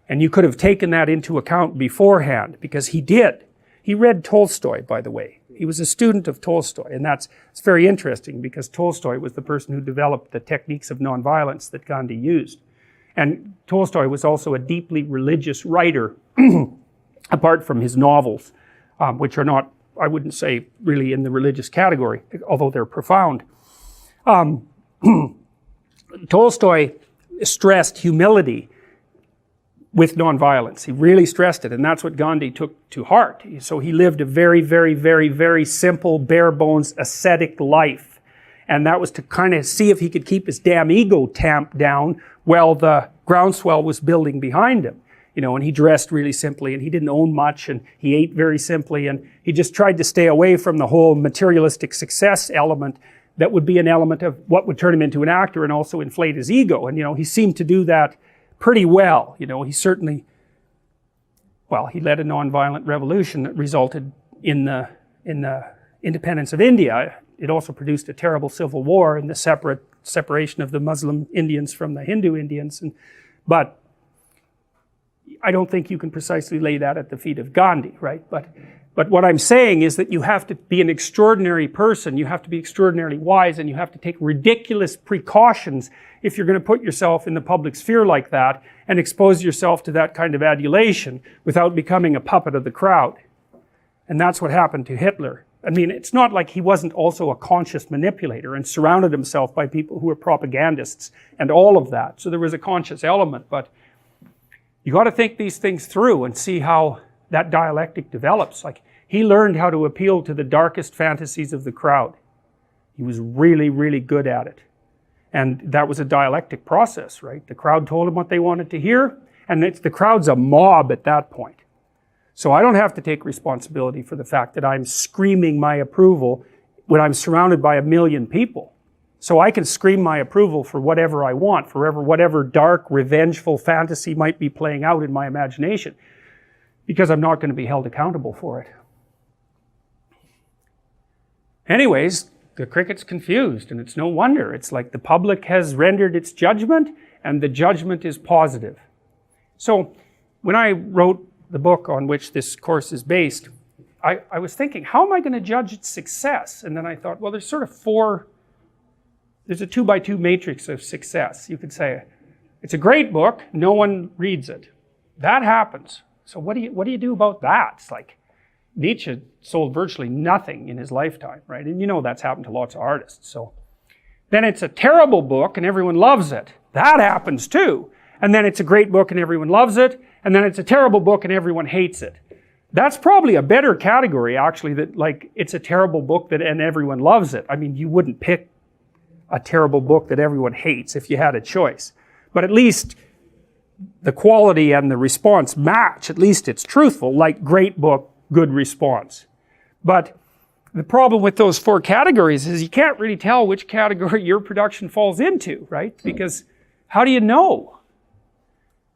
and you could have taken that into account beforehand, because he did. He read Tolstoy, by the way. He was a student of Tolstoy, and it's very interesting, because Tolstoy was the person who developed the techniques of nonviolence that Gandhi used. And Tolstoy was also a deeply religious writer, apart from his novels, which are not, I wouldn't say, really in the religious category, although they're profound. Tolstoy stressed humility with nonviolence. He really stressed it, and that's what Gandhi took to heart. So he lived a very, very, very, very simple, bare bones, ascetic life. And that was to kind of see if he could keep his damn ego tamped down while the groundswell was building behind him. You know, and he dressed really simply, and he didn't own much, and he ate very simply, and he just tried to stay away from the whole materialistic success element that would be an element of what would turn him into an actor and also inflate his ego. And, you know, he seemed to do that pretty well. You know, he certainly, well, he led a nonviolent revolution that resulted in the independence of India. It also produced a terrible civil war and the separation of the Muslim Indians from the Hindu Indians. But I don't think you can precisely lay that at the feet of Gandhi, right? But what I'm saying is that you have to be an extraordinary person, you have to be extraordinarily wise, and you have to take ridiculous precautions if you're going to put yourself in the public sphere like that and expose yourself to that kind of adulation without becoming a puppet of the crowd. And that's what happened to Hitler. I mean, it's not like he wasn't also a conscious manipulator and surrounded himself by people who were propagandists and all of that. So there was a conscious element, but you got to think these things through and see how that dialectic develops. Like, he learned how to appeal to the darkest fantasies of the crowd. He was really, really good at it. And that was a dialectic process, right? The crowd told him what they wanted to hear, and the crowd's a mob at that point. So I don't have to take responsibility for the fact that I'm screaming my approval when I'm surrounded by 1 million people. So I can scream my approval for whatever I want, for whatever dark, revengeful fantasy might be playing out in my imagination, because I'm not going to be held accountable for it. Anyways, the cricket's confused, and it's no wonder. It's like the public has rendered its judgment, and the judgment is positive. So when I wrote the book on which this course is based, I was thinking, how am I going to judge its success? And then I thought, well, there's sort of there's a 2x2 matrix of success. You could say, it's a great book, no one reads it. That happens. So what do you do about that? It's like, Nietzsche sold virtually nothing in his lifetime, right? And you know that's happened to lots of artists. So then it's a terrible book and everyone loves it. That happens too. And then it's a great book and everyone loves it. And then it's a terrible book and everyone hates it. That's probably a better category, actually, that like it's a terrible book and everyone loves it. I mean, you wouldn't pick a terrible book that everyone hates if you had a choice. But at least the quality and the response match. At least it's truthful, like great book, good response. But the problem with those 4 categories is you can't really tell which category your production falls into, right? Because how do you know?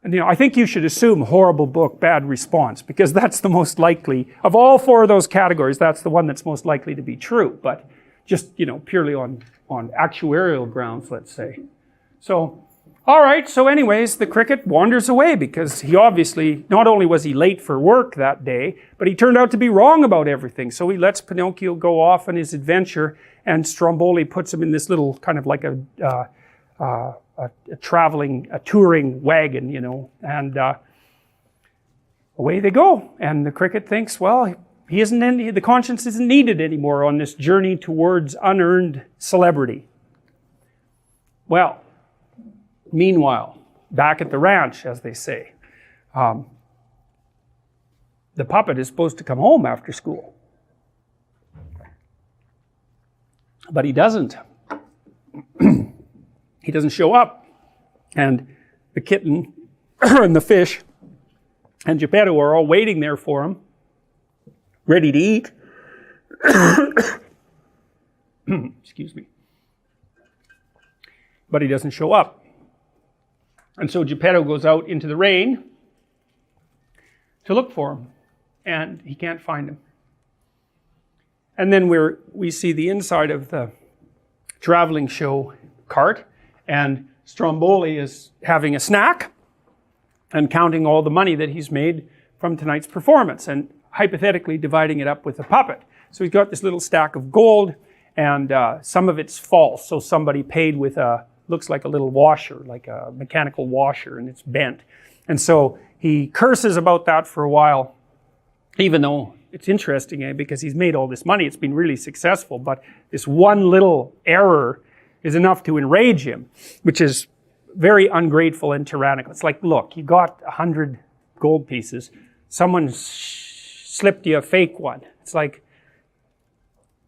And I think you should assume horrible book, bad response, because that's the most likely, of all 4 of those categories, that's the one that's most likely to be true. But just, purely on actuarial grounds, let's say. So, all right, so anyways, the cricket wanders away because he obviously, not only was he late for work that day, but he turned out to be wrong about everything. So he lets Pinocchio go off on his adventure, and Stromboli puts him in this little kind of like a touring wagon, and away they go. And the cricket thinks, well, the conscience isn't needed anymore on this journey towards unearned celebrity. Well, meanwhile, back at the ranch, as they say, the puppet is supposed to come home after school. But he doesn't. He doesn't show up. And the kitten and the fish and Geppetto are all waiting there for him, ready to eat. Excuse me. But he doesn't show up. And so Geppetto goes out into the rain to look for him, and he can't find him. And then we see the inside of the traveling show cart, and Stromboli is having a snack and counting all the money that he's made from tonight's performance and hypothetically dividing it up with the puppet. So he's got this little stack of gold, and some of it's false. So somebody paid with looks like a little washer, like a mechanical washer, and it's bent. And so he curses about that for a while, even though it's interesting, because he's made all this money. It's been really successful, but this one little error is enough to enrage him, which is very ungrateful and tyrannical. It's like, look, you got 100 gold pieces, someone slipped you a fake one. It's like,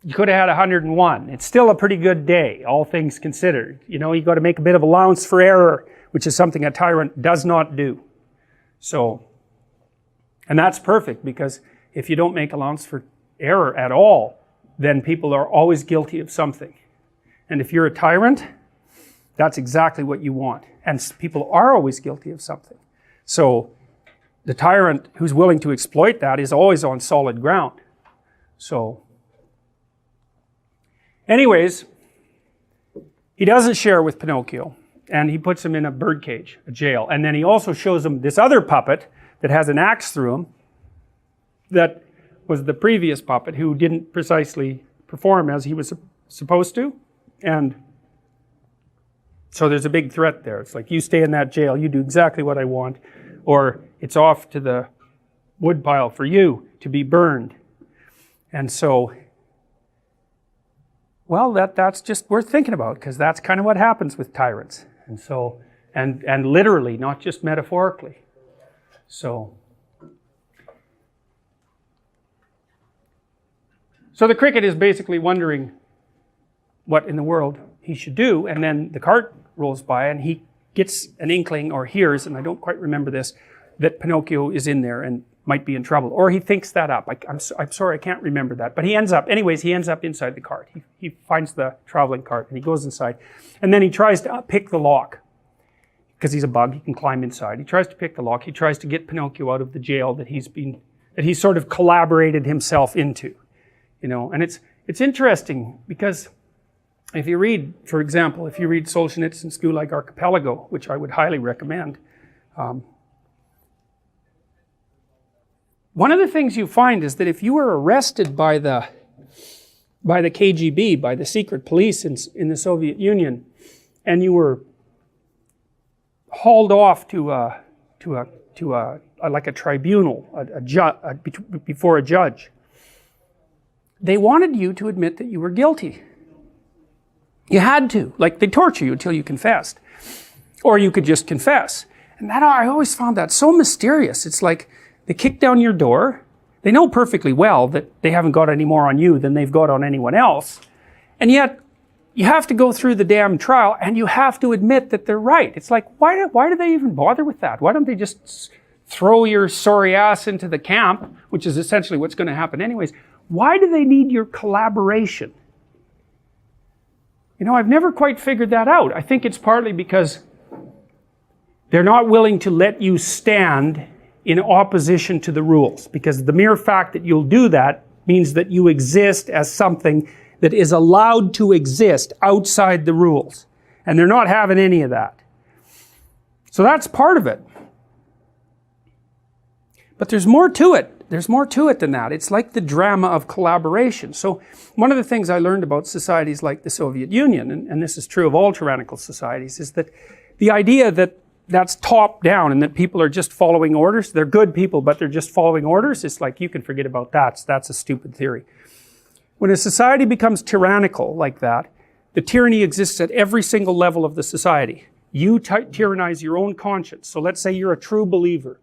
you could have had 101. It's still a pretty good day, all things considered. You know, you got to make a bit of allowance for error, which is something a tyrant does not do. So, and that's perfect, because if you don't make allowance for error at all, then people are always guilty of something. And if you're a tyrant, that's exactly what you want. And people are always guilty of something. So the tyrant who's willing to exploit that is always on solid ground. So anyways, he doesn't share with Pinocchio, and he puts him in a birdcage, a jail. And then he also shows him this other puppet that has an axe through him that was the previous puppet who didn't precisely perform as he was supposed to. And so there's a big threat there. It's like, you stay in that jail, you do exactly what I want, or it's off to the woodpile for you to be burned. And so, well, that's just worth thinking about, because that's kind of what happens with tyrants. And so, and literally, not just metaphorically. So the cricket is basically wondering what in the world he should do, and then the cart rolls by and he gets an inkling, or hears, and I don't quite remember this, that Pinocchio is in there and might be in trouble, or he thinks that up. I'm sorry, I can't remember that, but he ends up inside the cart. He finds the traveling cart and he goes inside, and then he tries to pick the lock, because he's a bug, he can climb inside. He tries to pick the lock, he tries to get Pinocchio out of the jail that he's sort of collaborated himself into, you know. And it's interesting, because if you read, for example, if you read Solzhenitsyn's Gulag Archipelago, which I would highly recommend, one of the things you find is that if you were arrested by the KGB, by the secret police in the Soviet Union, and you were hauled off to like a tribunal, before a judge, they wanted you to admit that you were guilty. You had to. Like, they torture you until you confessed. Or you could just confess. And that, I always found that so mysterious. It's like, they kick down your door. They know perfectly well that they haven't got any more on you than they've got on anyone else. And yet, you have to go through the damn trial, and you have to admit that they're right. It's like, why do they even bother with that? Why don't they just throw your sorry ass into the camp, which is essentially what's going to happen anyways? Why do they need your collaboration? You know, I've never quite figured that out. I think it's partly because they're not willing to let you stand in opposition to the rules, because the mere fact that you'll do that means that you exist as something that is allowed to exist outside the rules. And they're not having any of that. So that's part of it. But there's more to it. There's more to it than that. It's like the drama of collaboration. So one of the things I learned about societies like the Soviet Union, and this is true of all tyrannical societies, is that the idea that that's top down and that people are just following orders, they're good people, but they're just following orders, it's like, you can forget about that. That's a stupid theory. When a society becomes tyrannical like that, the tyranny exists at every single level of the society. You tyrannize your own conscience. So let's say you're a true believer.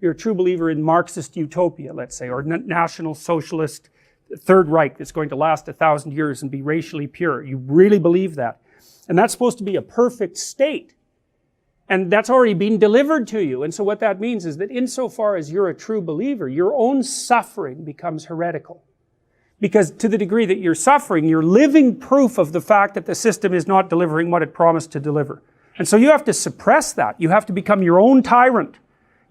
You're a true believer in Marxist utopia, let's say, or National Socialist Third Reich that's going to last 1,000 years and be racially pure. You really believe that. And that's supposed to be a perfect state. And that's already been delivered to you. And so what that means is that insofar as you're a true believer, your own suffering becomes heretical. Because to the degree that you're suffering, you're living proof of the fact that the system is not delivering what it promised to deliver. And so you have to suppress that. You have to become your own tyrant.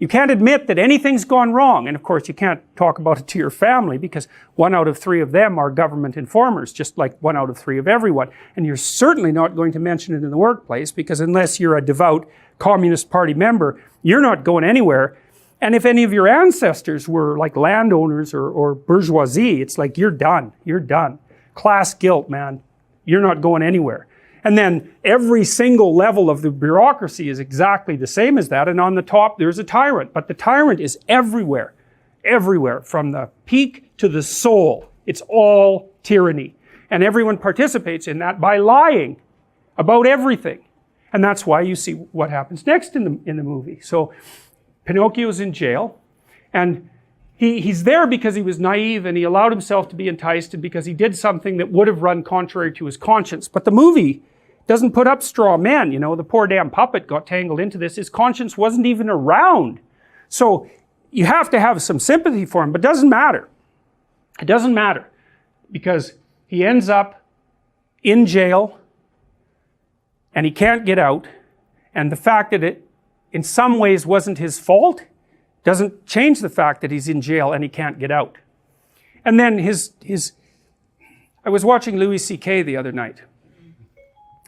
You can't admit that anything's gone wrong. And of course, you can't talk about it to your family, because 1 out of 3 of them are government informers, just like 1 out of 3 of everyone. And you're certainly not going to mention it in the workplace, because unless you're a devout Communist Party member, you're not going anywhere. And if any of your ancestors were like landowners or bourgeoisie, it's like, you're done. You're done. Class guilt, man. You're not going anywhere. And then every single level of the bureaucracy is exactly the same as that. And on the top, there's a tyrant. But the tyrant is everywhere. Everywhere. From the peak to the soul. It's all tyranny. And everyone participates in that by lying about everything. And that's why you see what happens next in the movie. So Pinocchio's in jail, and he's there because he was naive and he allowed himself to be enticed, and because he did something that would have run contrary to his conscience. But the movie doesn't put up straw men, you know, the poor damn puppet got tangled into this. His conscience wasn't even around. So you have to have some sympathy for him, but it doesn't matter. It doesn't matter, because he ends up in jail and he can't get out, and the fact that it in some ways wasn't his fault doesn't change the fact that he's in jail and he can't get out. And then I was watching Louis C.K. the other night,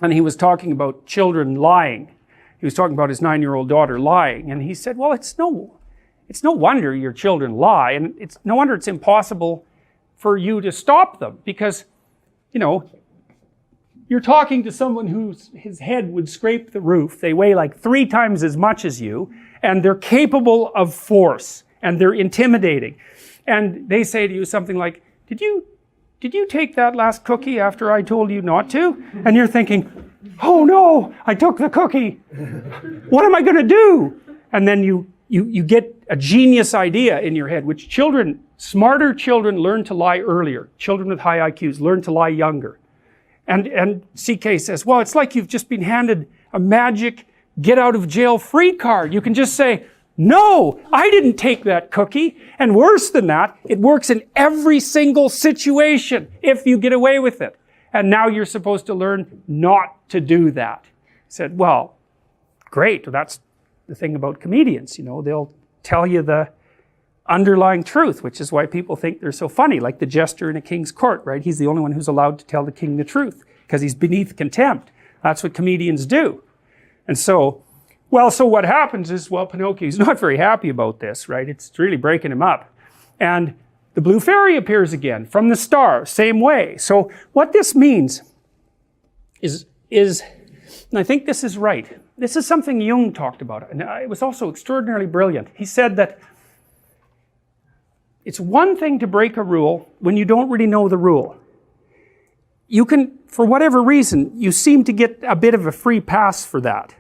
and he was talking about children lying. He was talking about his 9-year-old daughter lying, and he said, well, it's no wonder your children lie, and it's no wonder it's impossible for you to stop them, because, you know, you're talking to someone his head would scrape the roof. They weigh like 3 times as much as you, and they're capable of force, and they're intimidating. And they say to you something like, did you take that last cookie after I told you not to? And you're thinking, oh no, I took the cookie. What am I going to do? And then you get a genius idea in your head, which smarter children learn to lie earlier. Children with high IQs learn to lie younger. And CK says, well, it's like you've just been handed a magic get out of jail free card. You can just say, no, I didn't take that cookie. And worse than that, it works in every single situation if you get away with it. And now you're supposed to learn not to do that. I said, well, great. That's the thing about comedians, you know, they'll tell you the underlying truth, which is why people think they're so funny, like the jester in a king's court, right? He's the only one who's allowed to tell the king the truth, because he's beneath contempt. That's what comedians do. And so what happens is, well, Pinocchio's not very happy about this, right? It's really breaking him up. And the blue fairy appears again from the star, same way. So what this means is, and I think this is right, this is something Jung talked about, and it was also extraordinarily brilliant. He said that it's one thing to break a rule when you don't really know the rule. You can, for whatever reason, you seem to get a bit of a free pass for that.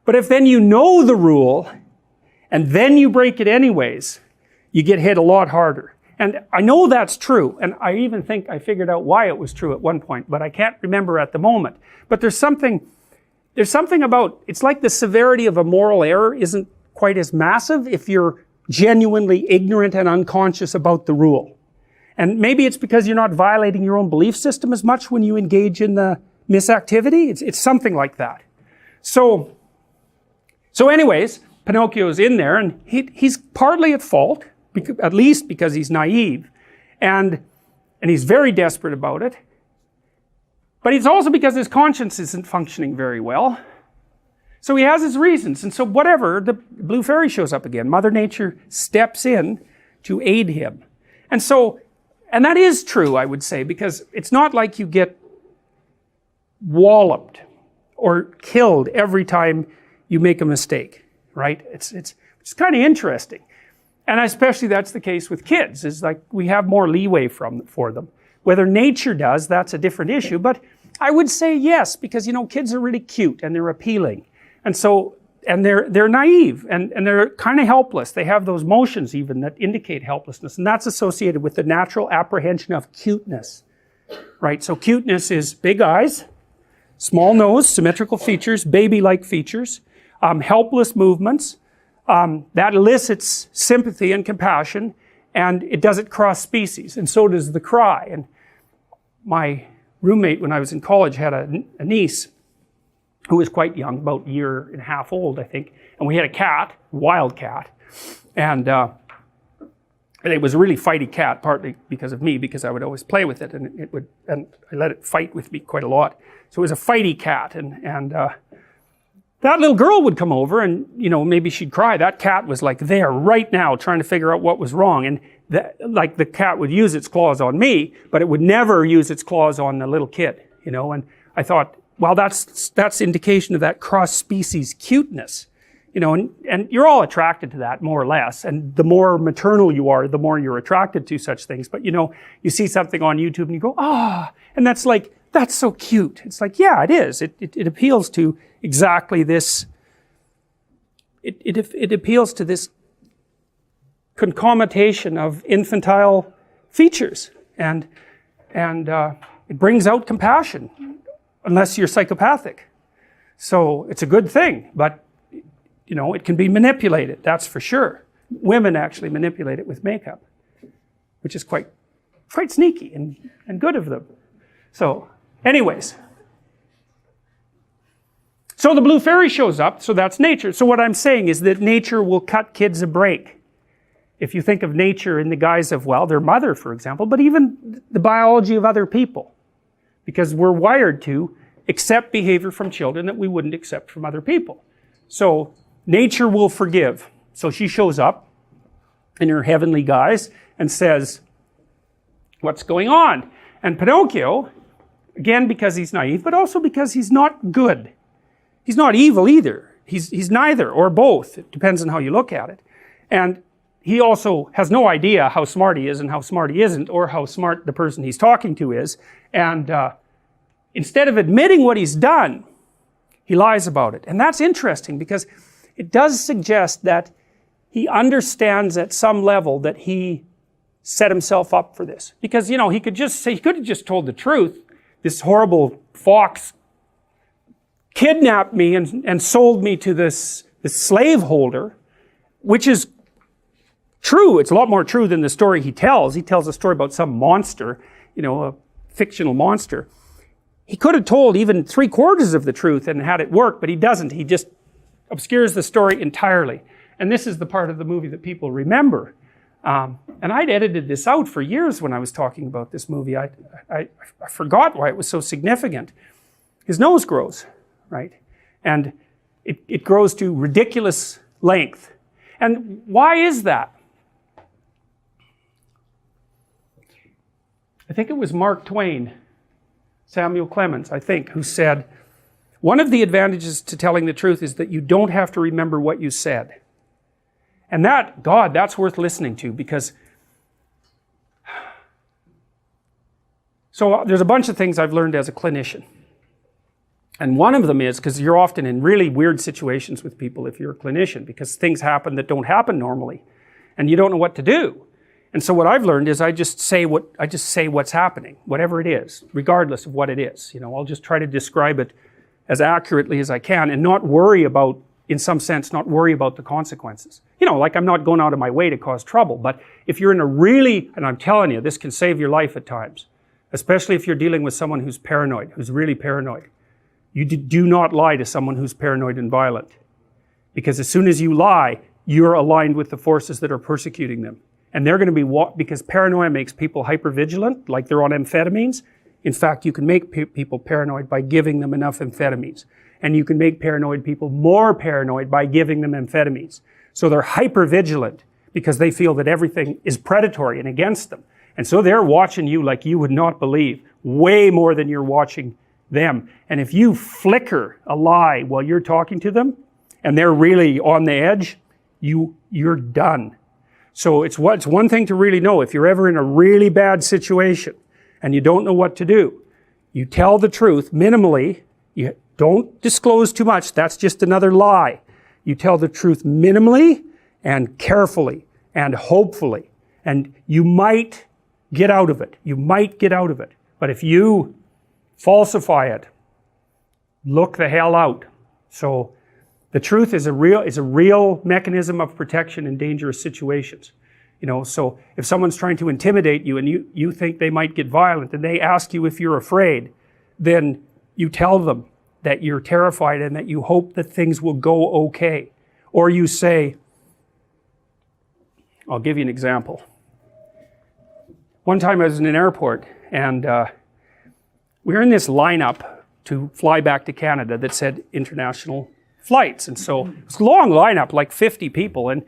But if then you know the rule, and then you break it anyways, you get hit a lot harder. And I know that's true, and I even think I figured out why it was true at one point, but I can't remember at the moment. But there's something about, it's like the severity of a moral error isn't quite as massive if you're genuinely ignorant and unconscious about the rule. And maybe it's because you're not violating your own belief system as much when you engage in the misactivity. It's something like that. So anyways, Pinocchio's in there, and he's partly at fault, at least because he's naive, and he's very desperate about it. But it's also because his conscience isn't functioning very well. So he has his reasons, and so whatever, the blue fairy shows up again. Mother Nature steps in to aid him. And that is true, I would say, because it's not like you get walloped or killed every time you make a mistake, right? It's kind of interesting. And especially that's the case with kids, is like we have more leeway for them. Whether nature does, that's a different issue, but I would say yes, because, you know, kids are really cute and they're appealing. And so, and they're naive and they're kind of helpless. They have those motions even that indicate helplessness, and that's associated with the natural apprehension of cuteness, right? So cuteness is big eyes, small nose, symmetrical features, baby-like features, helpless movements. That elicits sympathy and compassion, and it doesn't cross species, and so does the cry. And my roommate when I was in college had a niece who was quite young, about a year and a half old, I think. And we had a cat, wild cat. And it was a really fighty cat, partly because of me, because I would always play with it, and I let it fight with me quite a lot. So it was a fighty cat, and that little girl would come over, and, you know, maybe she'd cry. That cat was like there right now trying to figure out what was wrong. And like the cat would use its claws on me, but it would never use its claws on the little kid, you know. And I thought, well, that's indication of that cross-species cuteness, you know, and you're all attracted to that more or less, and the more maternal you are, the more you're attracted to such things. But, you know, you see something on YouTube and you go, and that's like that's so cute. It's like, yeah, it is. It appeals to exactly this. It appeals to this concomitation of infantile features, and it brings out compassion, unless you're psychopathic. So it's a good thing, but you know, it can be manipulated, that's for sure. Women actually manipulate it with makeup, which is quite sneaky and good of them. So anyways, so the blue fairy shows up, so that's nature. So what I'm saying is that nature will cut kids a break. If you think of nature in the guise of, well, their mother, for example, but even the biology of other people, because we're wired to accept behavior from children that we wouldn't accept from other people. So nature will forgive. So she shows up in her heavenly guise and says, what's going on? And Pinocchio, again because he's naive, but also because he's not good. He's not evil either. He's neither, or both. It depends on how you look at it. And he also has no idea how smart he is and how smart he isn't, or how smart the person he's talking to is. And instead of admitting what he's done, he lies about it. And that's interesting, because it does suggest that he understands at some level that he set himself up for this. Because, you know, he could have just told the truth. This horrible fox kidnapped me and sold me to this slaveholder, which is true. It's a lot more true than the story he tells. He tells a story about some monster, you know, a fictional monster. He could have told even 3/4 of the truth and had it work, but he doesn't. He just obscures the story entirely. And this is the part of the movie that people remember. And I'd edited this out for years when I was talking about this movie. I forgot why it was so significant. His nose grows, right? And it grows to ridiculous length. And why is that? I think it was Mark Twain, Samuel Clemens, I think, who said, one of the advantages to telling the truth is that you don't have to remember what you said. And that, God, that's worth listening to, because so there's a bunch of things I've learned as a clinician. And one of them is, because you're often in really weird situations with people if you're a clinician, because things happen that don't happen normally, and you don't know what to do. And so what I've learned is I just say what's happening, whatever it is, regardless of what it is. You know, I'll just try to describe it as accurately as I can, and not worry about, in some sense, not worry about the consequences. You know, like I'm not going out of my way to cause trouble, but if you're in a really, and I'm telling you, this can save your life at times, especially if you're dealing with someone who's paranoid, who's really paranoid. You do not lie to someone who's paranoid and violent, because as soon as you lie, you're aligned with the forces that are persecuting them. And they're going to be, because paranoia makes people hypervigilant, like they're on amphetamines. In fact, you can make people paranoid by giving them enough amphetamines. And you can make paranoid people more paranoid by giving them amphetamines. So they're hypervigilant because they feel that everything is predatory and against them. And so they're watching you like you would not believe, way more than you're watching them. And if you flicker a lie while you're talking to them, and they're really on the edge, you're done. So it's one thing to really know. If you're ever in a really bad situation and you don't know what to do, you tell the truth minimally. You don't disclose too much. That's just another lie. You tell the truth minimally and carefully and hopefully. And you might get out of it. You might get out of it. But if you falsify it, look the hell out. So the truth is a real mechanism of protection in dangerous situations. You know, so if someone's trying to intimidate you and you think they might get violent and they ask you if you're afraid, then you tell them that you're terrified and that you hope that things will go okay. Or you say, I'll give you an example. One time I was in an airport and we were in this lineup to fly back to Canada that said international flights. And so it was a long lineup, like 50 people. And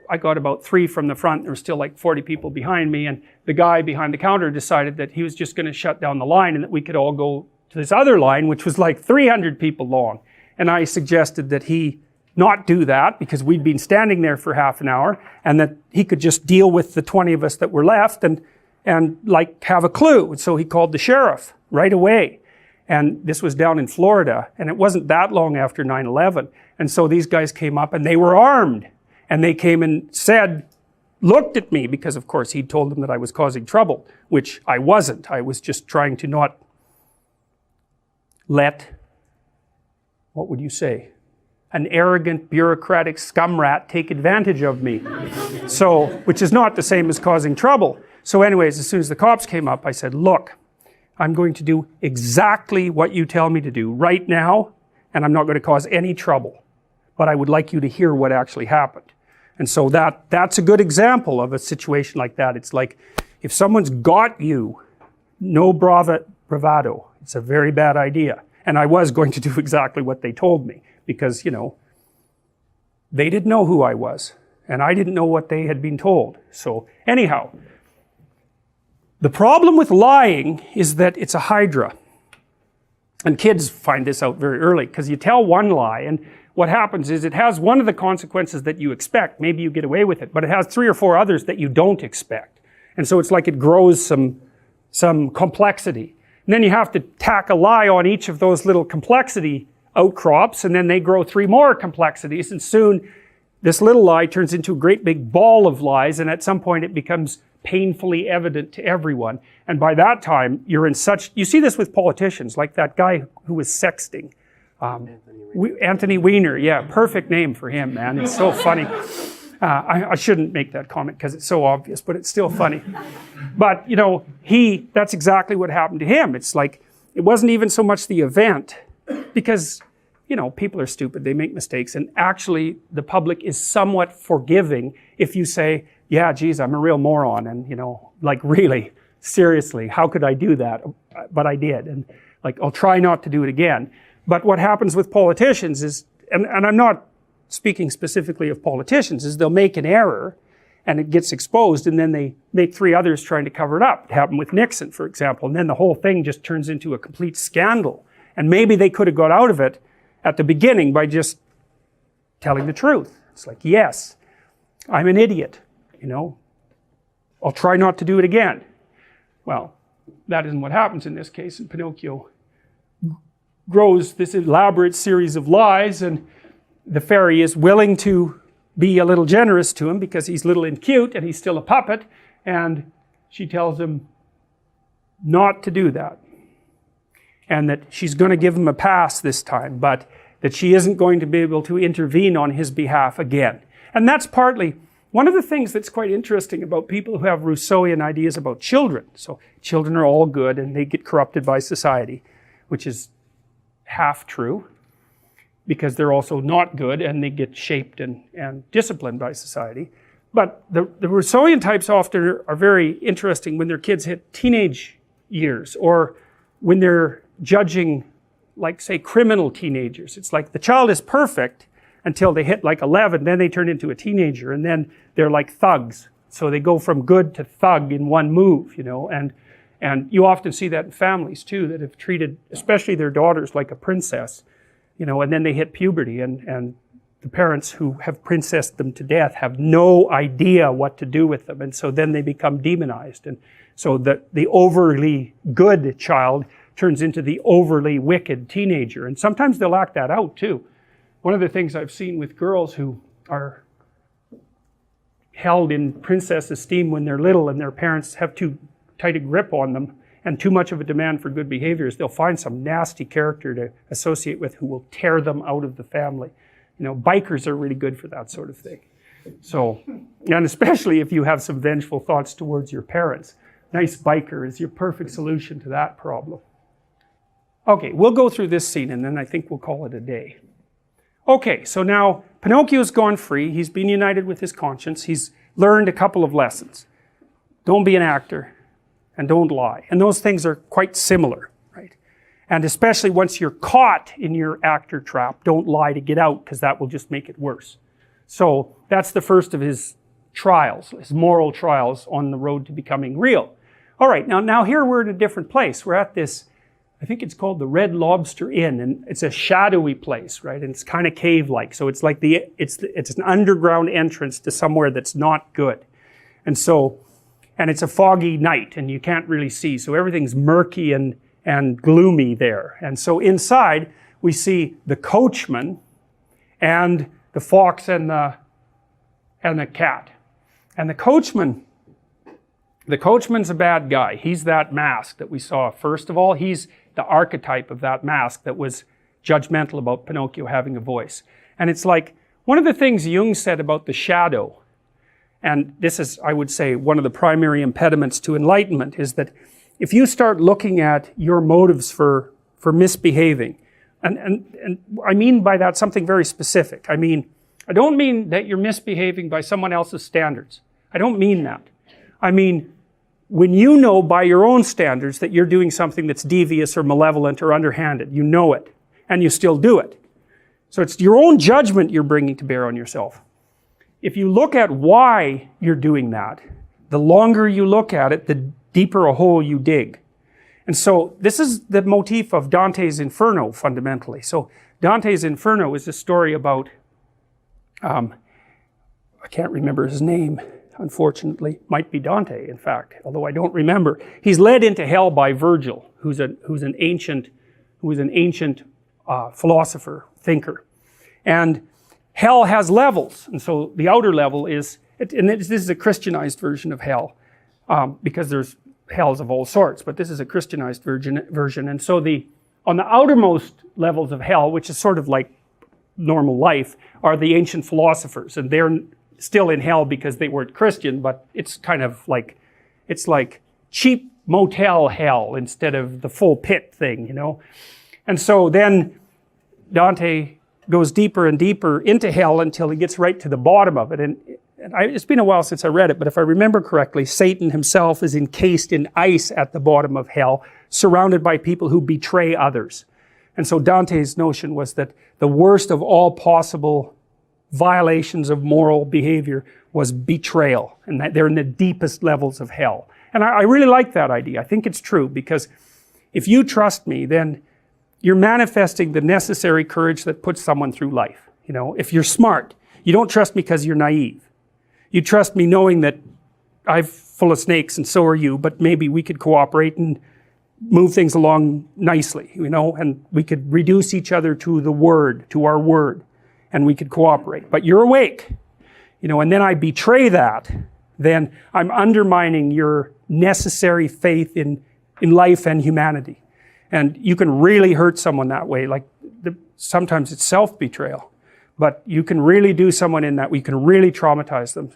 I got about 3 from the front. There were still like 40 people behind me. And the guy behind the counter decided that he was just going to shut down the line and that we could all go to this other line, which was like 300 people long. And I suggested that he not do that because we'd been standing there for half an hour, and that he could just deal with the 20 of us that were left and like have a clue. And so he called the sheriff. right away. And this was down in Florida, and it wasn't that long after 9/11. And so these guys came up and they were armed. And they came and said, looked at me, because of course he'd told them that I was causing trouble, which I wasn't. I was just trying to not let, what would you say, an arrogant bureaucratic scumrat take advantage of me. So, which is not the same as causing trouble. So anyways, as soon as the cops came up, I said, look, I'm going to do exactly what you tell me to do right now, and I'm not going to cause any trouble. But I would like you to hear what actually happened. And so that's a good example of a situation like that. It's like, if someone's got you, no bravado. It's a very bad idea. And I was going to do exactly what they told me, because, you know, they didn't know who I was, and I didn't know what they had been told. So anyhow, the problem with lying is that it's a hydra. And kids find this out very early, because you tell one lie, and what happens is it has one of the consequences that you expect. Maybe you get away with it, but it has 3 or 4 others that you don't expect. And so it's like it grows some complexity. And then you have to tack a lie on each of those little complexity outcrops, and then they grow 3 more complexities, and soon this little lie turns into a great big ball of lies, and at some point it becomes painfully evident to everyone. And by that time, you're in such, you see this with politicians, like that guy who was sexting. Anthony Weiner, yeah, perfect name for him, man. It's so funny. I shouldn't make that comment because it's so obvious, but it's still funny. But, you know, that's exactly what happened to him. It's like, it wasn't even so much the event, because, you know, people are stupid, they make mistakes, and actually the public is somewhat forgiving if you say, yeah, geez, I'm a real moron, and, you know, like, really, seriously, how could I do that? But I did, and like, I'll try not to do it again. But what happens with politicians is, and I'm not speaking specifically of politicians, is they'll make an error and it gets exposed, and then they make 3 others trying to cover it up. It happened with Nixon, for example, and then the whole thing just turns into a complete scandal. And maybe they could have got out of it at the beginning by just telling the truth. It's like, yes, I'm an idiot, you know, I'll try not to do it again. Well, that isn't what happens in this case, and Pinocchio grows this elaborate series of lies, and the fairy is willing to be a little generous to him because he's little and cute and he's still a puppet, and she tells him not to do that, and that she's going to give him a pass this time, but that she isn't going to be able to intervene on his behalf again. And that's partly one of the things that's quite interesting about people who have Rousseauian ideas about children. So children are all good and they get corrupted by society, which is half true, because they're also not good and they get shaped and disciplined by society. But the Rousseauian types often are very interesting when their kids hit teenage years, or when they're judging, like, say, criminal teenagers. It's like the child is perfect until they hit like 11, then they turn into a teenager, and then they're like thugs. So they go from good to thug in one move, you know, and you often see that in families too, that have treated, especially their daughters, like a princess, you know, and then they hit puberty, and the parents who have princessed them to death have no idea what to do with them, and so then they become demonized. And so the overly good child turns into the overly wicked teenager, and sometimes they'll act that out too. One of the things I've seen with girls who are held in princess esteem when they're little and their parents have too tight a grip on them and too much of a demand for good behaviors, they'll find some nasty character to associate with who will tear them out of the family. You know, bikers are really good for that sort of thing. So, and especially if you have some vengeful thoughts towards your parents, nice biker is your perfect solution to that problem. Okay, we'll go through this scene and then I think we'll call it a day. Okay, so now Pinocchio's gone free. He's been united with his conscience. He's learned a couple of lessons. Don't be an actor and don't lie. And those things are quite similar, right? And especially once you're caught in your actor trap, don't lie to get out, because that will just make it worse. So that's the first of his trials, his moral trials on the road to becoming real. All right, now here we're in a different place. We're at this, I think it's called the Red Lobster Inn, and it's a shadowy place, right? And it's kind of cave-like, so it's like it's an underground entrance to somewhere that's not good. And it's a foggy night, and you can't really see, so everything's murky and and gloomy there. And so inside we see the coachman and the fox and the cat. And the coachman's a bad guy. He's that mask that we saw. First of all, he's the archetype of that mask that was judgmental about Pinocchio having a voice. And it's like one of the things Jung said about the shadow, and this is, I would say, one of the primary impediments to enlightenment, is that if you start looking at your motives for misbehaving, and I mean by that something very specific. I don't mean that you're misbehaving by someone else's standards. I don't mean that. I mean, when you know by your own standards that you're doing something that's devious or malevolent or underhanded, you know it, and you still do it. So it's your own judgment you're bringing to bear on yourself. If you look at why you're doing that, the longer you look at it, the deeper a hole you dig. And so this is the motif of Dante's Inferno, fundamentally. So Dante's Inferno is a story about, I can't remember his name, unfortunately. Might be Dante, in fact, although I don't remember. He's led into hell by Virgil, who's an ancient philosopher, thinker. And hell has levels, and so the outer level is, and this is a Christianized version of hell, because there's hells of all sorts, but this is a Christianized version. And so on the outermost levels of hell, which is sort of like normal life, are the ancient philosophers, and they're still in hell because they weren't Christian, but it's kind of like, it's like cheap motel hell instead of the full pit thing, you know. And so then Dante goes deeper and deeper into hell until he gets right to the bottom of it. And it's been a while since I read it, but if I remember correctly, Satan himself is encased in ice at the bottom of hell, surrounded by people who betray others. And so Dante's notion was that the worst of all possible violations of moral behavior was betrayal, and that they're in the deepest levels of hell. And I really like that idea. I think it's true, because if you trust me, then you're manifesting the necessary courage that puts someone through life. You know, if you're smart, you don't trust me because you're naive. You trust me knowing that I'm full of snakes and so are you, but maybe we could cooperate and move things along nicely, you know, and we could reduce each other to our word, and we could cooperate. But you're awake, you know, and then I betray that, then I'm undermining your necessary faith in life and humanity. And you can really hurt someone that way. Like sometimes it's self-betrayal, but you can really do someone in that. We can really traumatize them.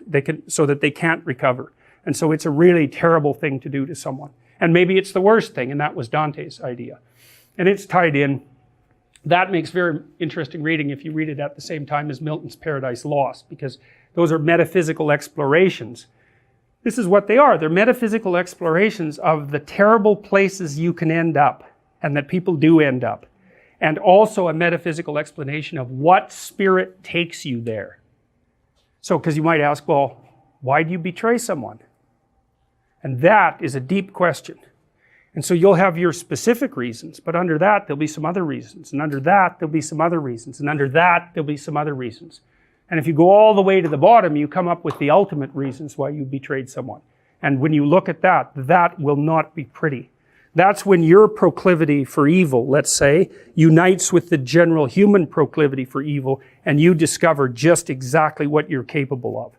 So that they can't recover. And so it's a really terrible thing to do to someone. And maybe it's the worst thing, and that was Dante's idea. And it's tied in. That makes very interesting reading if you read it at the same time as Milton's Paradise Lost, because those are metaphysical explorations. This is what they are. They're metaphysical explorations of the terrible places you can end up, and that people do end up. And also a metaphysical explanation of what spirit takes you there. So, because you might ask, well, why do you betray someone? And that is a deep question. And so you'll have your specific reasons, but under that there'll be some other reasons, and under that there'll be some other reasons, and under that there'll be some other reasons. And if you go all the way to the bottom, you come up with the ultimate reasons why you betrayed someone. And when you look at that, that will not be pretty. That's when your proclivity for evil, let's say, unites with the general human proclivity for evil, and you discover just exactly what you're capable of.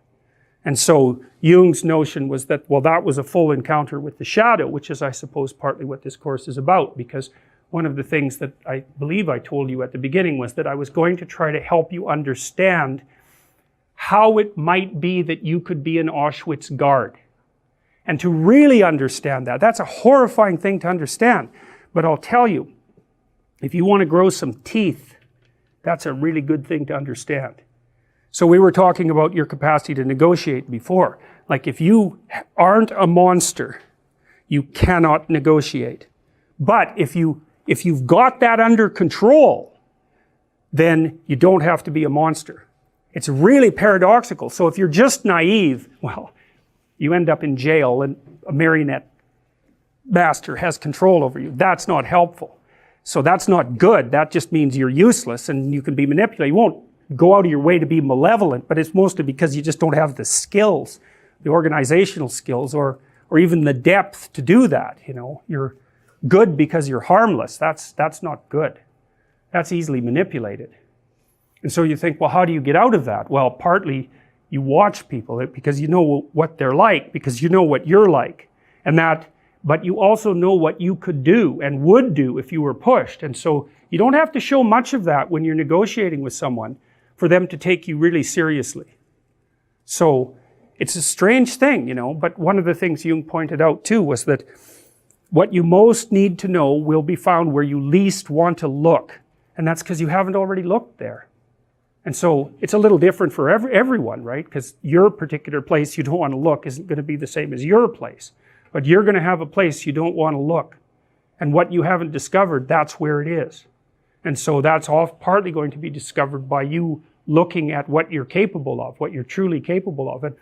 And so Jung's notion was that, well, that was a full encounter with the shadow, which is, I suppose, partly what this course is about, because one of the things that I believe I told you at the beginning was that I was going to try to help you understand how it might be that you could be an Auschwitz guard. And to really understand that, that's a horrifying thing to understand. But I'll tell you, if you want to grow some teeth, that's a really good thing to understand. So we were talking about your capacity to negotiate before. Like if you aren't a monster, you cannot negotiate. But if you've got that under control, then you don't have to be a monster. It's really paradoxical. So if you're just naive, well, you end up in jail and a marionette master has control over you. That's not helpful. So that's not good. That just means you're useless and you can be manipulated. You won't go out of your way to be malevolent, but it's mostly because you just don't have the skills, the organizational skills, or even the depth to do that. You know, good because you're harmless. That's not good. That's easily manipulated. And so you think, well, how do you get out of that? Well, partly you watch people because you know what they're like, because you know what you're like. But you also know what you could do and would do if you were pushed. And so you don't have to show much of that when you're negotiating with someone for them to take you really seriously. So it's a strange thing, you know, but one of the things Jung pointed out too was that what you most need to know will be found where you least want to look. And that's because you haven't already looked there. And so it's a little different for everyone, right? Because your particular place you don't want to look isn't going to be the same as your place. But you're going to have a place you don't want to look. And what you haven't discovered, that's where it is. And so that's all partly going to be discovered by you looking at what you're capable of, what you're truly capable of. And,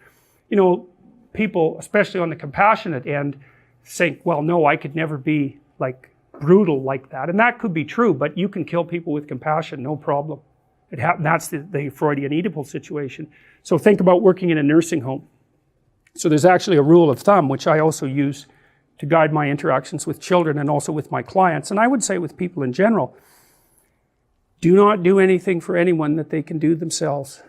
you know, people, especially on the compassionate end, think, well, no, I could never be like brutal like that. And that could be true, but you can kill people with compassion, no problem. That's the Freudian Oedipal situation. So think about working in a nursing home. So there's actually a rule of thumb, which I also use to guide my interactions with children and also with my clients, and I would say with people in general. Do not do anything for anyone that they can do themselves.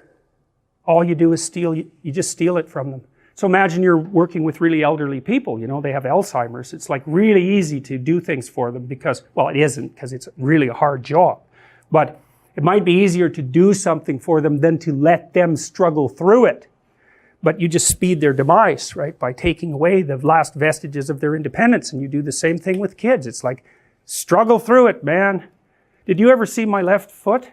All you do is steal, you just steal it from them. So imagine you're working with really elderly people, you know, they have Alzheimer's. It's like really easy to do things for them because, well, it isn't, because it's really a hard job. But it might be easier to do something for them than to let them struggle through it. But you just speed their demise, right, by taking away the last vestiges of their independence. And you do the same thing with kids. It's like, struggle through it, man. Did you ever see My Left Foot?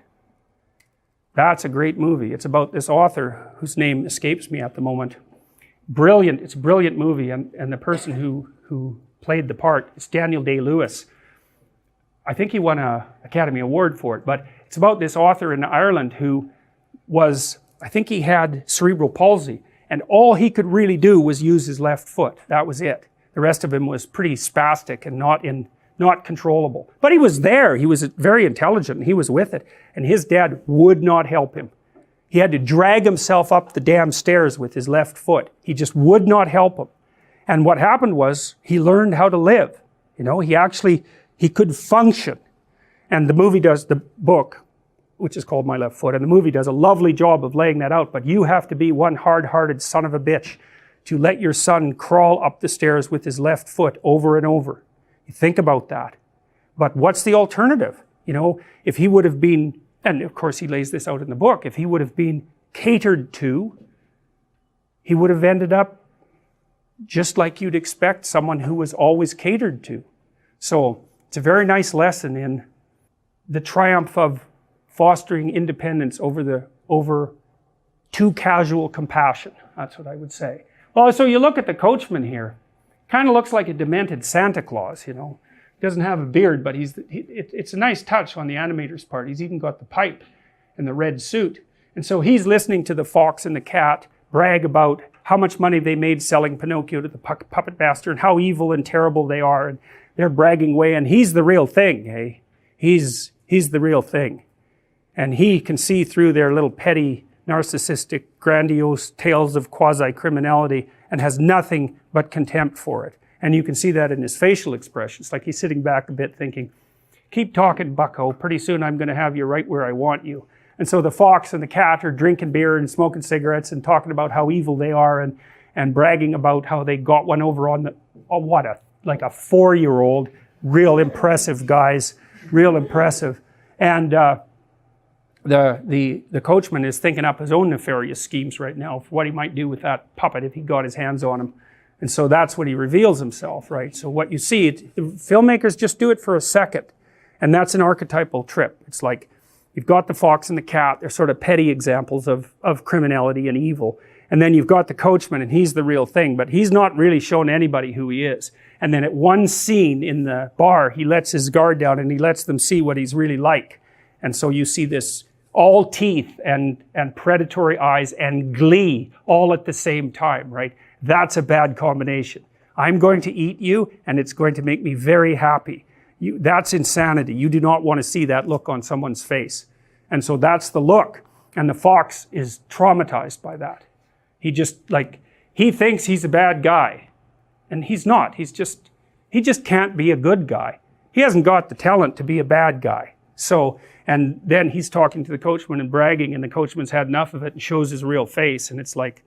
That's a great movie. It's about this author whose name escapes me at the moment. Brilliant. It's a brilliant movie. And the person who played the part is Daniel Day-Lewis. I think he won an Academy Award for it. But it's about this author in Ireland who was, I think he had cerebral palsy. And all he could really do was use his left foot. That was it. The rest of him was pretty spastic and not controllable. But he was there. He was very intelligent and he was with it. And his dad would not help him. He had to drag himself up the damn stairs with his left foot. He just would not help him. And what happened was he learned how to live. You know, he could function. And the book, which is called My Left Foot, and the movie does a lovely job of laying that out, but you have to be one hard-hearted son of a bitch to let your son crawl up the stairs with his left foot over and over. You think about that. But what's the alternative? You know, if he would have been, and of course he lays this out in the book, if he would have been catered to, he would have ended up just like you'd expect someone who was always catered to. So it's a very nice lesson in the triumph of fostering independence over too casual compassion. That's what I would say. Well, so you look at the coachman here. Kind of looks like a demented Santa Claus, you know. He doesn't have a beard, but it's a nice touch on the animator's part. He's even got the pipe and the red suit. And so he's listening to the fox and the cat brag about how much money they made selling Pinocchio to the puppet master and how evil and terrible they are. And they're bragging away, and he's the real thing, eh? He's the real thing. And he can see through their little petty, narcissistic, grandiose tales of quasi-criminality and has nothing but contempt for it. And you can see that in his facial expressions, like he's sitting back a bit thinking, keep talking, bucko, pretty soon I'm going to have you right where I want you. And so the fox and the cat are drinking beer and smoking cigarettes and talking about how evil they are and bragging about how they got one over on like a 4-year-old, real impressive guys, real impressive. And the coachman is thinking up his own nefarious schemes right now for what he might do with that puppet if he got his hands on him. And so that's what he reveals himself, right? So what you see, filmmakers just do it for a second. And that's an archetypal trip. It's like, you've got the fox and the cat. They're sort of petty examples of criminality and evil. And then you've got the coachman, and he's the real thing. But he's not really shown anybody who he is. And then at one scene in the bar, he lets his guard down and he lets them see what he's really like. And so you see this all teeth and predatory eyes and glee all at the same time, right? That's a bad combination. I'm going to eat you, and it's going to make me very happy. That's insanity. You do not want to see that look on someone's face. And so that's the look. And the fox is traumatized by that. He thinks he's a bad guy. And he's not. He's just He just can't be a good guy. He hasn't got the talent to be a bad guy. So, and then he's talking to the coachman and bragging, and the coachman's had enough of it and shows his real face, and it's like,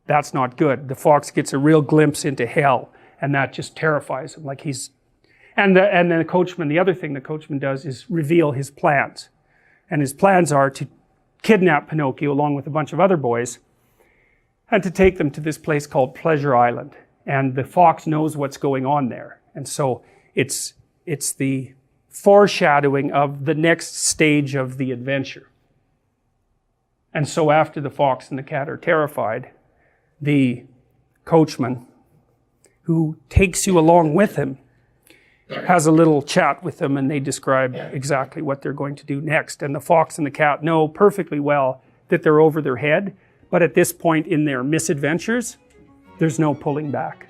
that's not good. The fox gets a real glimpse into hell, and that just terrifies him. Like he's, and then the coachman, the other thing the coachman does is reveal his plans. And his plans are to kidnap Pinocchio along with a bunch of other boys and to take them to this place called Pleasure Island. And the fox knows what's going on there. And so it's the foreshadowing of the next stage of the adventure. And so after the fox and the cat are terrified, the coachman, who takes you along with him, has a little chat with them, and they describe exactly what they're going to do next. And the fox and the cat know perfectly well that they're over their head, but at this point in their misadventures, there's no pulling back.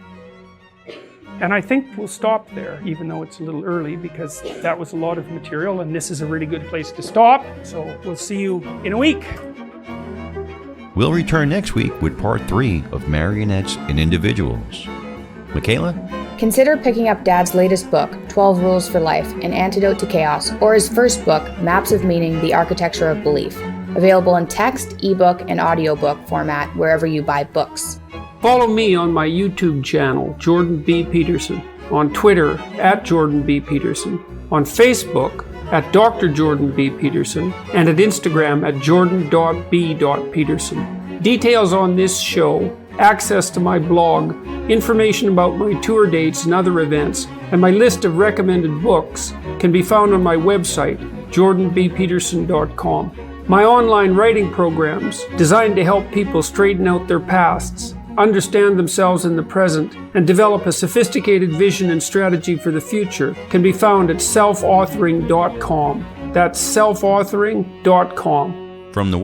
And I think we'll stop there, even though it's a little early, because that was a lot of material, and this is a really good place to stop. So we'll see you in a week. We'll return next week with part 3 of Marionettes and Individuals. Michaela? Consider picking up Dad's latest book, 12 Rules for Life, An Antidote to Chaos, or his first book, Maps of Meaning, The Architecture of Belief. Available in text, ebook, and audiobook format wherever you buy books. Follow me on my YouTube channel, Jordan B. Peterson, on Twitter, @Jordan B. Peterson, on Facebook, @Dr. Jordan B. Peterson, and at Instagram @Jordan.B.Peterson. Details on this show, access to my blog, information about my tour dates and other events, and my list of recommended books can be found on my website, jordanbpeterson.com. My online writing programs, designed to help people straighten out their pasts, understand themselves in the present, and develop a sophisticated vision and strategy for the future, can be found at selfauthoring.com. That's selfauthoring.com. From the